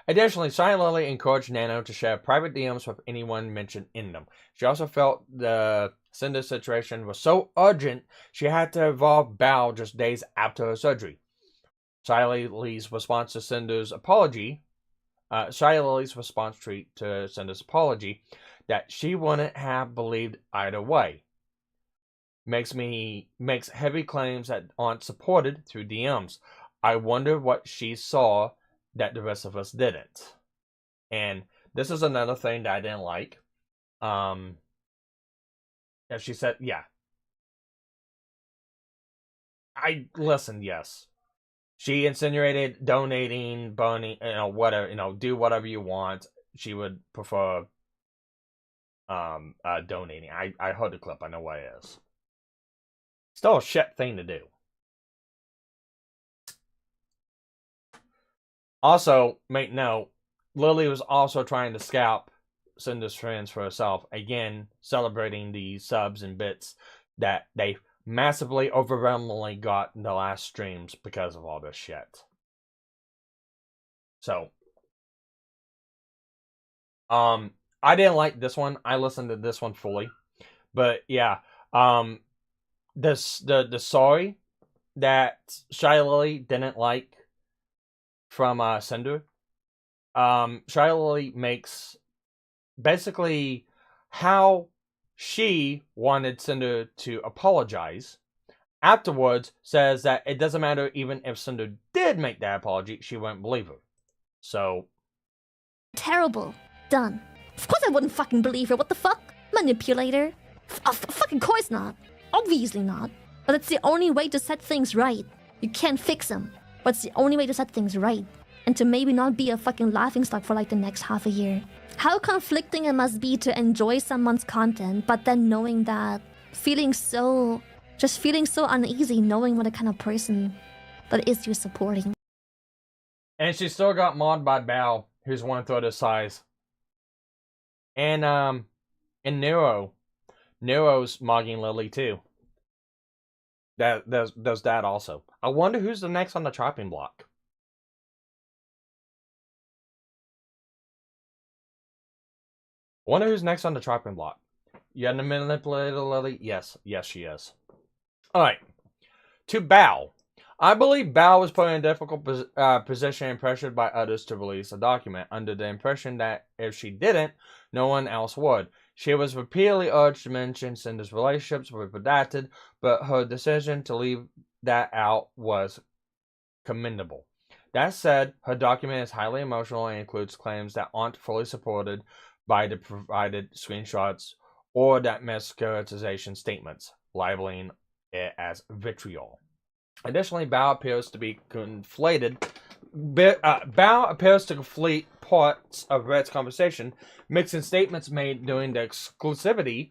Additionally, Shy Lily encouraged Nano to share private DMs with anyone mentioned in them. She also felt the Cinder situation was so urgent, she had to involve Bao just days after her surgery. Shy Lily's response to Cinder's apology, that she wouldn't have believed either way. Makes heavy claims that aren't supported through DMs. I wonder what she saw that the rest of us didn't. And this is another thing that I didn't like. As she said, yeah. I listened, yes. She insinuated donating, burning, whatever, do whatever you want. She would prefer donating. I heard the clip. I know what it is. Still a shit thing to do. Also, make note, Lily was also trying to scalp Cinder's friends for herself. Again, celebrating the subs and bits that they massively, overwhelmingly got in the last streams because of all this shit. So, I didn't like this one. I listened to this one fully, but yeah, the sorry that Shy Lily didn't like from Sinder. Shy Lily makes basically how she wanted Cinder to apologize. Afterwards, says that it doesn't matter even if Cinder did make that apology, she wouldn't believe her. So, Terrible. Done. Of course I wouldn't fucking believe her. What the fuck? Manipulator? Fucking course not. Obviously not. But it's the only way to set things right. You can't fix them. But it's the only way to set things right. And to maybe not be a fucking laughingstock for like the next half a year. How conflicting it must be to enjoy someone's content, but then knowing that, feeling so uneasy knowing what a kind of person that is you're supporting. and she still got mauled by Bao, who's 1/3 his size. And Nero's mogging Lily too. There's that also. I wonder who's the next on the chopping block. Wonder who's next on the chopping block. You had to manipulate Lily? Yes, she is. Alright. To Bao. I believe Bao was put in a difficult position and pressured by others to release a document, under the impression that if she didn't, no one else would. She was repeatedly urged to mention Cinder's relationships were redacted, but her decision to leave that out was commendable. That said, her document is highly emotional and includes claims that aren't fully supported by the provided screenshots or that mischaracterization statements, labeling it as vitriol. Additionally, Bao appears to conflate parts of Red's conversation, mixing statements made during the exclusivity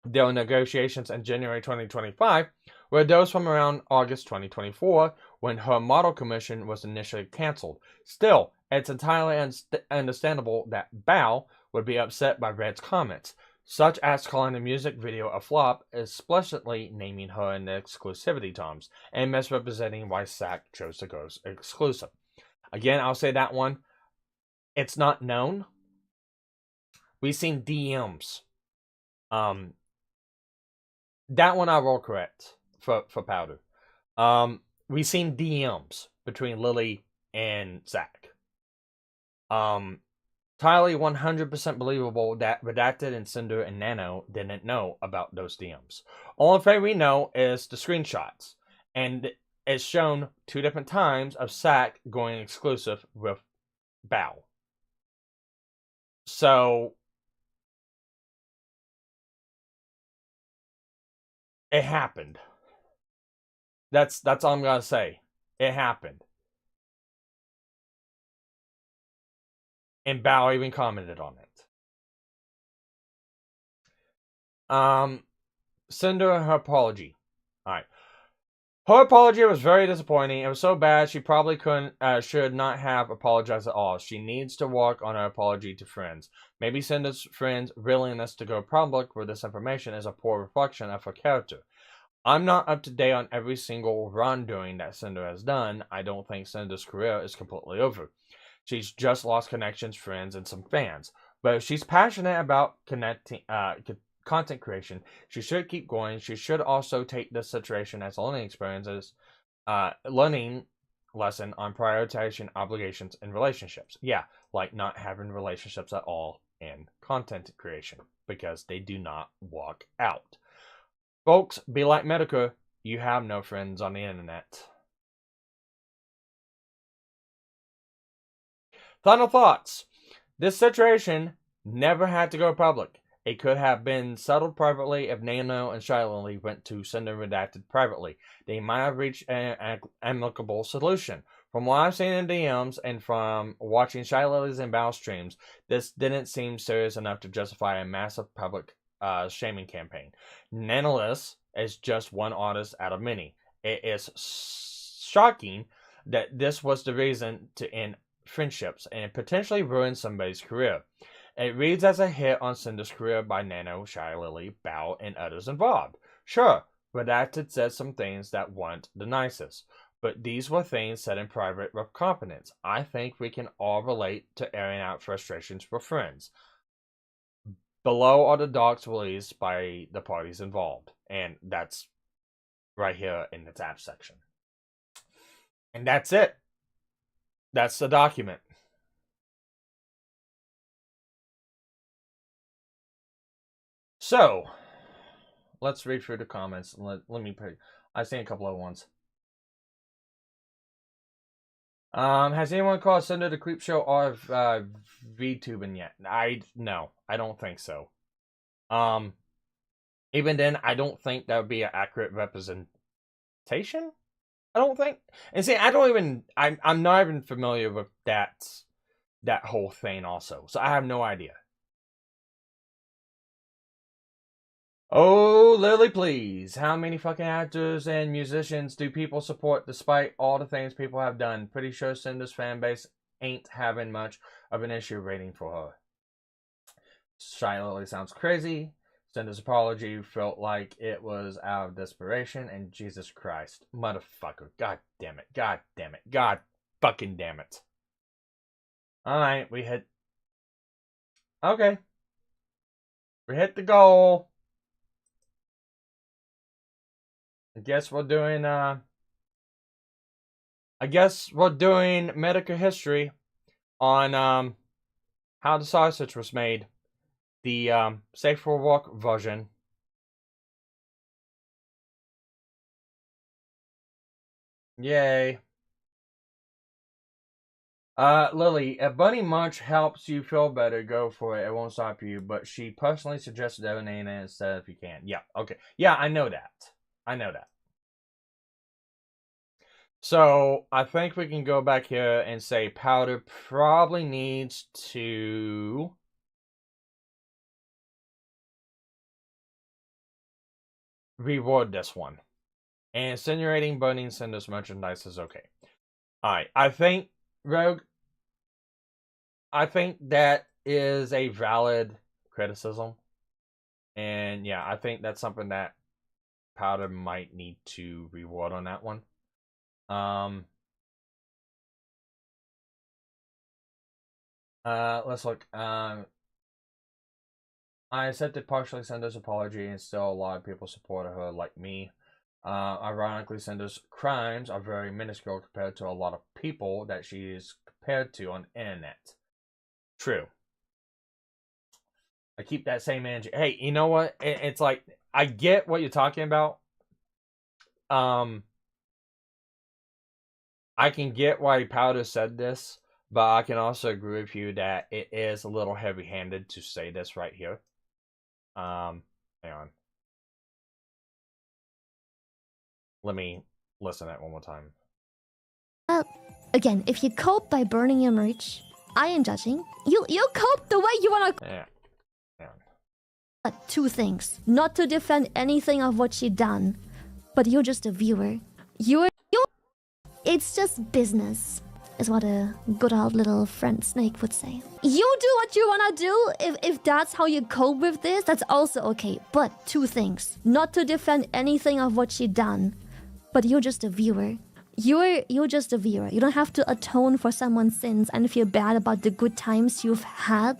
deal negotiations in January 2025 with those from around August 2024, when her model commission was initially cancelled. Still, it's entirely understandable that Bao would be upset by Red's comments, such as calling the music video a flop, explicitly naming her in the exclusivity terms, and misrepresenting why SAC chose to go exclusive. Again, I'll say that one. It's not known. We've seen DMs. That one I will correct for Powdur. We've seen DMs between Lily and Zach. Entirely 100% believable that Redacted and Sinder and Nano didn't know about those DMs. Only thing we know is the screenshots. And it's shown 2 different times of Sack going exclusive with Bao. So, it happened. That's all I'm gonna say. It happened. And Bao even commented on it. Cinder and her apology. Alright. Her apology was very disappointing. It was so bad she probably should not have apologized at all. She needs to work on her apology to friends. Maybe Cinder's friends' willingness to go public with this information is a poor reflection of her character. I'm not up to date on every single wrongdoing that Cinder has done. I don't think Cinder's career is completely over. She's just lost connections, friends, and some fans. But if she's passionate about content creation, she should keep going. She should also take this situation as a learning experience, as learning lesson on prioritizing obligations and relationships. Yeah, like not having relationships at all in content creation, because they do not work out. Folks, be like Medica. You have no friends on the internet. Final thoughts. This situation never had to go public. It could have been settled privately if Nano and Shiley went to Sinder Redacted privately. They might have reached an amicable solution. From what I've seen in DMs and from watching Shiley's and Bao streams, this didn't seem serious enough to justify a massive public shaming campaign. Nanoless is just one artist out of many. It is shocking that this was the reason to end friendships and potentially ruin somebody's career. It reads as a hit on Cinder's career by Nano, Shy Lily, Bao, and others involved. Sure, Redacted said some things that weren't the nicest, but these were things said in private with confidence. I think we can all relate to airing out frustrations with friends. Below are the docs released by the parties involved, and that's right here in the tab section. And that's it. That's the document. So, let's read through the comments. Let me pick. I've seen a couple of ones. Has anyone called Sinder the Creep Show or VTubing yet? No, I don't think so. Even then, I don't think that would be an accurate representation. I don't think. And see, I'm not even familiar with that whole thing also. So I have no idea. Oh, Lily, please. How many fucking actors and musicians do people support despite all the things people have done? Pretty sure Cinder's fan base ain't having much of an issue waiting for her. Shy Lily sounds crazy. Cinder's apology felt like it was out of desperation, and Jesus Christ. Motherfucker. God damn it. God damn it. God fucking damn it. Alright, we hit... Okay. We hit the goal. I guess we're doing medical history on how the sausage was made. The Safe for Work version. Yay. Lily, if Bunny Munch helps you feel better, go for it. It won't stop you. But she personally suggested donating it instead if you can. Yeah, okay. Yeah, I know that. I know that. So, I think we can go back here and say Powdur probably needs to... reward this one. And incinerating Bunny and Cinder's merchandise is okay. Alright, I think, Rogue, I think that is a valid criticism. And yeah, I think that's something that Powdur might need to reward on that one. Let's look. I accepted partially Cinder's apology, and still a lot of people supported her, like me. Ironically, Cinder's crimes are very minuscule compared to a lot of people that she is compared to on the internet. True. I keep that same energy. Hey, you know what? It's like, I get what you're talking about. I can get why Powdur said this, but I can also agree with you that it is a little heavy-handed to say this right here. Hang on. Let me listen to that one more time. Again, if you cope by burning your merch, I am judging. You cope the way you wanna. Yeah. Two things: not to defend anything of what she done, but you're just a viewer. You. It's just business, is what a good old little friend Snake would say. You do what you wanna do. If that's how you cope with this, that's also okay. But two things: not to defend anything of what she done, but you're just a viewer. You're just a viewer. You don't have to atone for someone's sins and feel bad about the good times you've had.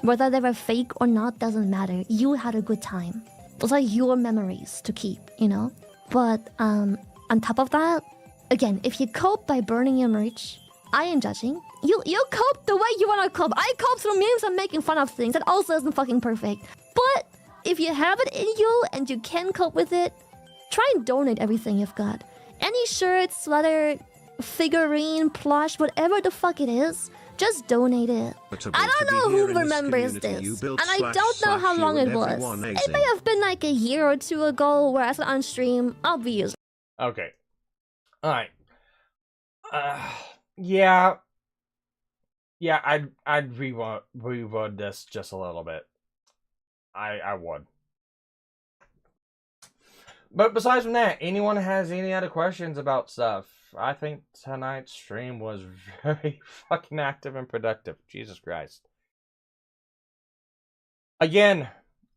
Whether they were fake or not doesn't matter. You had a good time. Those are your memories to keep, you know? But on top of that, again, if you cope by burning your merch, I am judging. You cope the way you wanna cope. I cope through memes and making fun of things. That also isn't fucking perfect. But if you have it in you and you can cope with it, try and donate everything you've got. Any shirt, sweater, figurine, plush, whatever the fuck it is, just donate it. I don't know who remembers this, and I don't know how long it was. It may have been like a year or two ago where I said on stream, obviously. Okay. Alright. Yeah. Yeah, I'd reword this just a little bit. I would. But besides from that, anyone has any other questions about stuff? I think tonight's stream was very fucking active and productive. Jesus Christ. Again,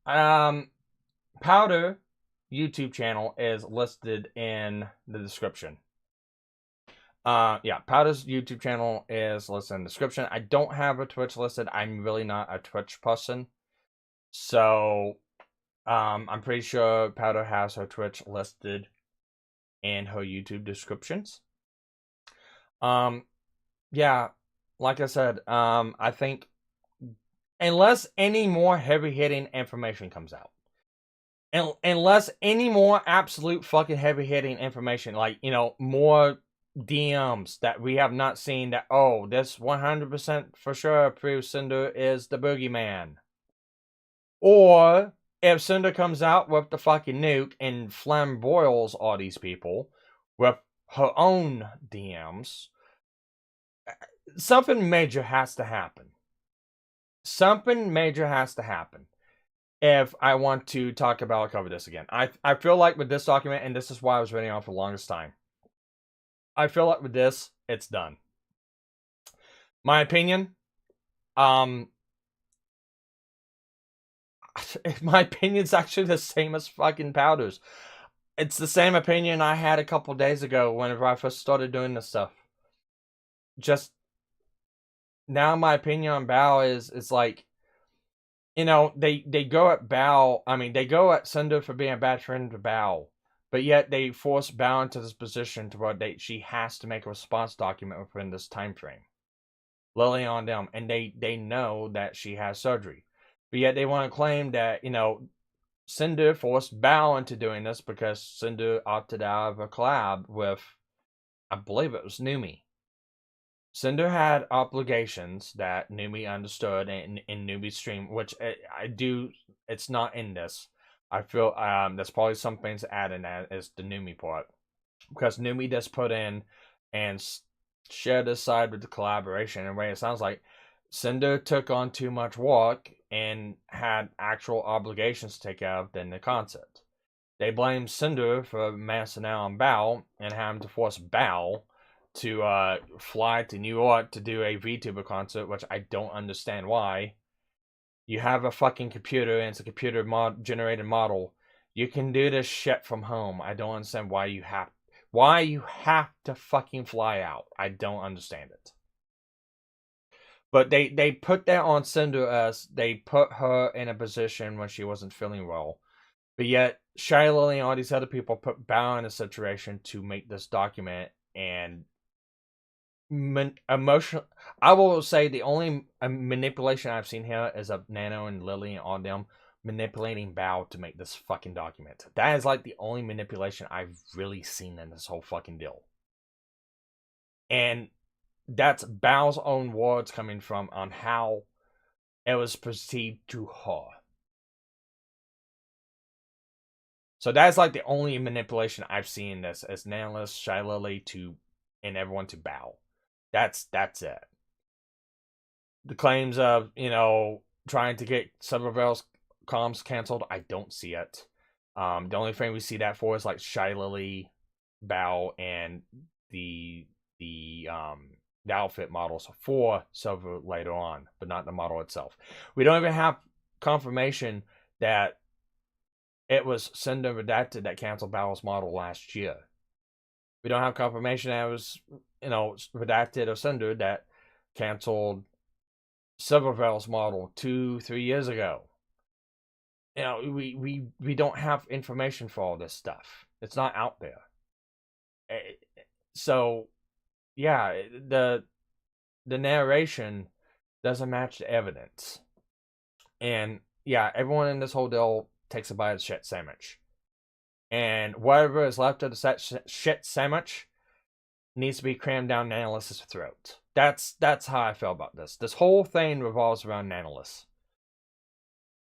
Powdur YouTube channel is listed in the description. Yeah, Powdur's YouTube channel is listed in the description. I don't have a Twitch listed. I'm really not a Twitch person. So, I'm pretty sure Powdur has her Twitch listed in her YouTube descriptions. Yeah, like I said, I think unless any more heavy-hitting information comes out, unless any more absolute fucking heavy-hitting information, like, you know, more DMs that we have not seen that, oh, this 100% for sure proves Sinder is the boogeyman. Or if Sinder comes out with the fucking nuke and flamboils all these people with her own DMs, something major has to happen. Something major has to happen if I want to talk about cover this again. I feel like with this document, and this is why I was waiting on for the longest time, I feel like with this, it's done. My opinion, my opinion's actually the same as fucking Powdur's. It's the same opinion I had a couple days ago whenever I first started doing this stuff. Just now my opinion on Bao is like, you know, they go at Bao, I mean, they go at Sinder for being a bad friend to Bao, but yet they force Bao into this position to where she has to make a response document within this time frame. Lily on them, and they know that she has surgery. But yet they want to claim that, you know, Sinder forced Bao into doing this because Sinder opted out of a collab with, I believe it was Numi. Sinder had obligations that Numi understood in Numi's stream, which it's not in this. I feel that's probably something to add in that is the Numi part. Because Numi just put in and shared this side with the collaboration. And the way it sounds like, Sinder took on too much work and had actual obligations to take care of than the concert. They blame Sinder for messing out on Bao and having to force Bao to fly to New York to do a VTuber concert, which I don't understand why. You have a fucking computer and it's a computer generated model. You can do this shit from home. I don't understand why you have to fucking fly out. I don't understand it. But they put that on Sinder as they put her in a position when she wasn't feeling well. But yet, Shiloh and all these other people put Bao in a situation to make this document and emotional. I will say the only manipulation I've seen here is of Nano and Lily and all them manipulating Bao to make this fucking document. That is like the only manipulation I've really seen in this whole fucking deal. And that's Bao's own words coming from on how it was perceived to her. So that's like the only manipulation I've seen in this as Nanoless, Shy Lily and everyone to Bao. That's it. The claims of, you know, trying to get Silvervale's comms canceled, I don't see it. The only thing we see that for is like Shy Lily, Bao, and the outfit models for Silver later on, but not the model itself. We don't even have confirmation that it was Sinder Redacted that canceled Bao's model last year. We don't have confirmation that it was, you know, Redacted or Sinder that canceled Silvervale's model 2-3 years ago. You know, we don't have information for all this stuff. It's not out there. So, yeah, the narration doesn't match the evidence. And, yeah, everyone in this whole deal takes a bite of the shit sandwich. And whatever is left of the shit sandwich needs to be crammed down Nanoless's throat. That's how I feel about this. This whole thing revolves around Nanoless.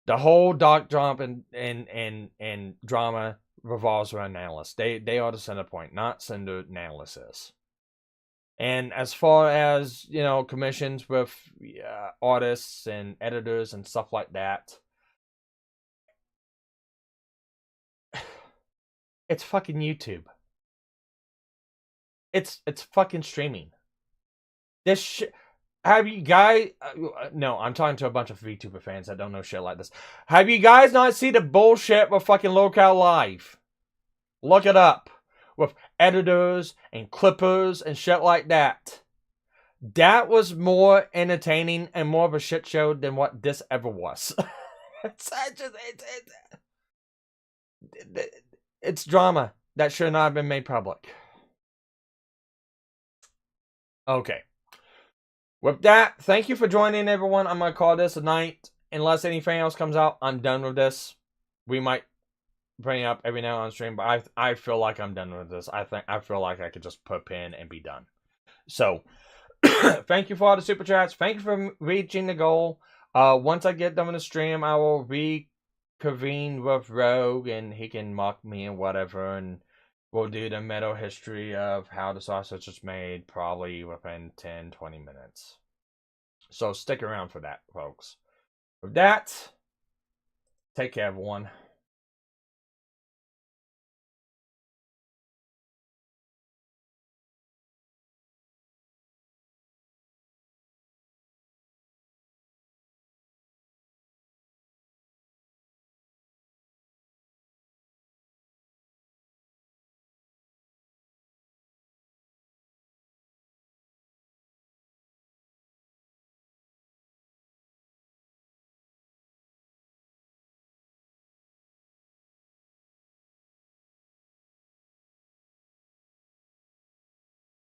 The whole dark drama and drama revolves around Nanoless. They are the center point, not Sinder. Nanoless is. And as far as, you know, commissions with artists and editors and stuff like that, it's fucking YouTube. It's fucking streaming. This shit. Have you guys? No, I'm talking to a bunch of VTuber fans that don't know shit like this. Have you guys not seen the bullshit with fucking Local Live? Look it up. With editors and clippers and shit like that. That was more entertaining and more of a shit show than what this ever was. It's drama that should not have been made public. Okay. With that, thank you for joining, everyone. I'm going to call this a night. Unless anything else comes out, I'm done with this. We might bring it up every now on stream, but I feel like I'm done with this. I feel like I could just put a pin and be done. So, thank you for all the super chats. Thank you for reaching the goal. Once I get done with the stream, I will reconvene with Rogue, and he can mock me and whatever, and we'll do the metal history of how the sausage is made, probably within 10-20 minutes. So stick around for that, folks. With that, take care, everyone.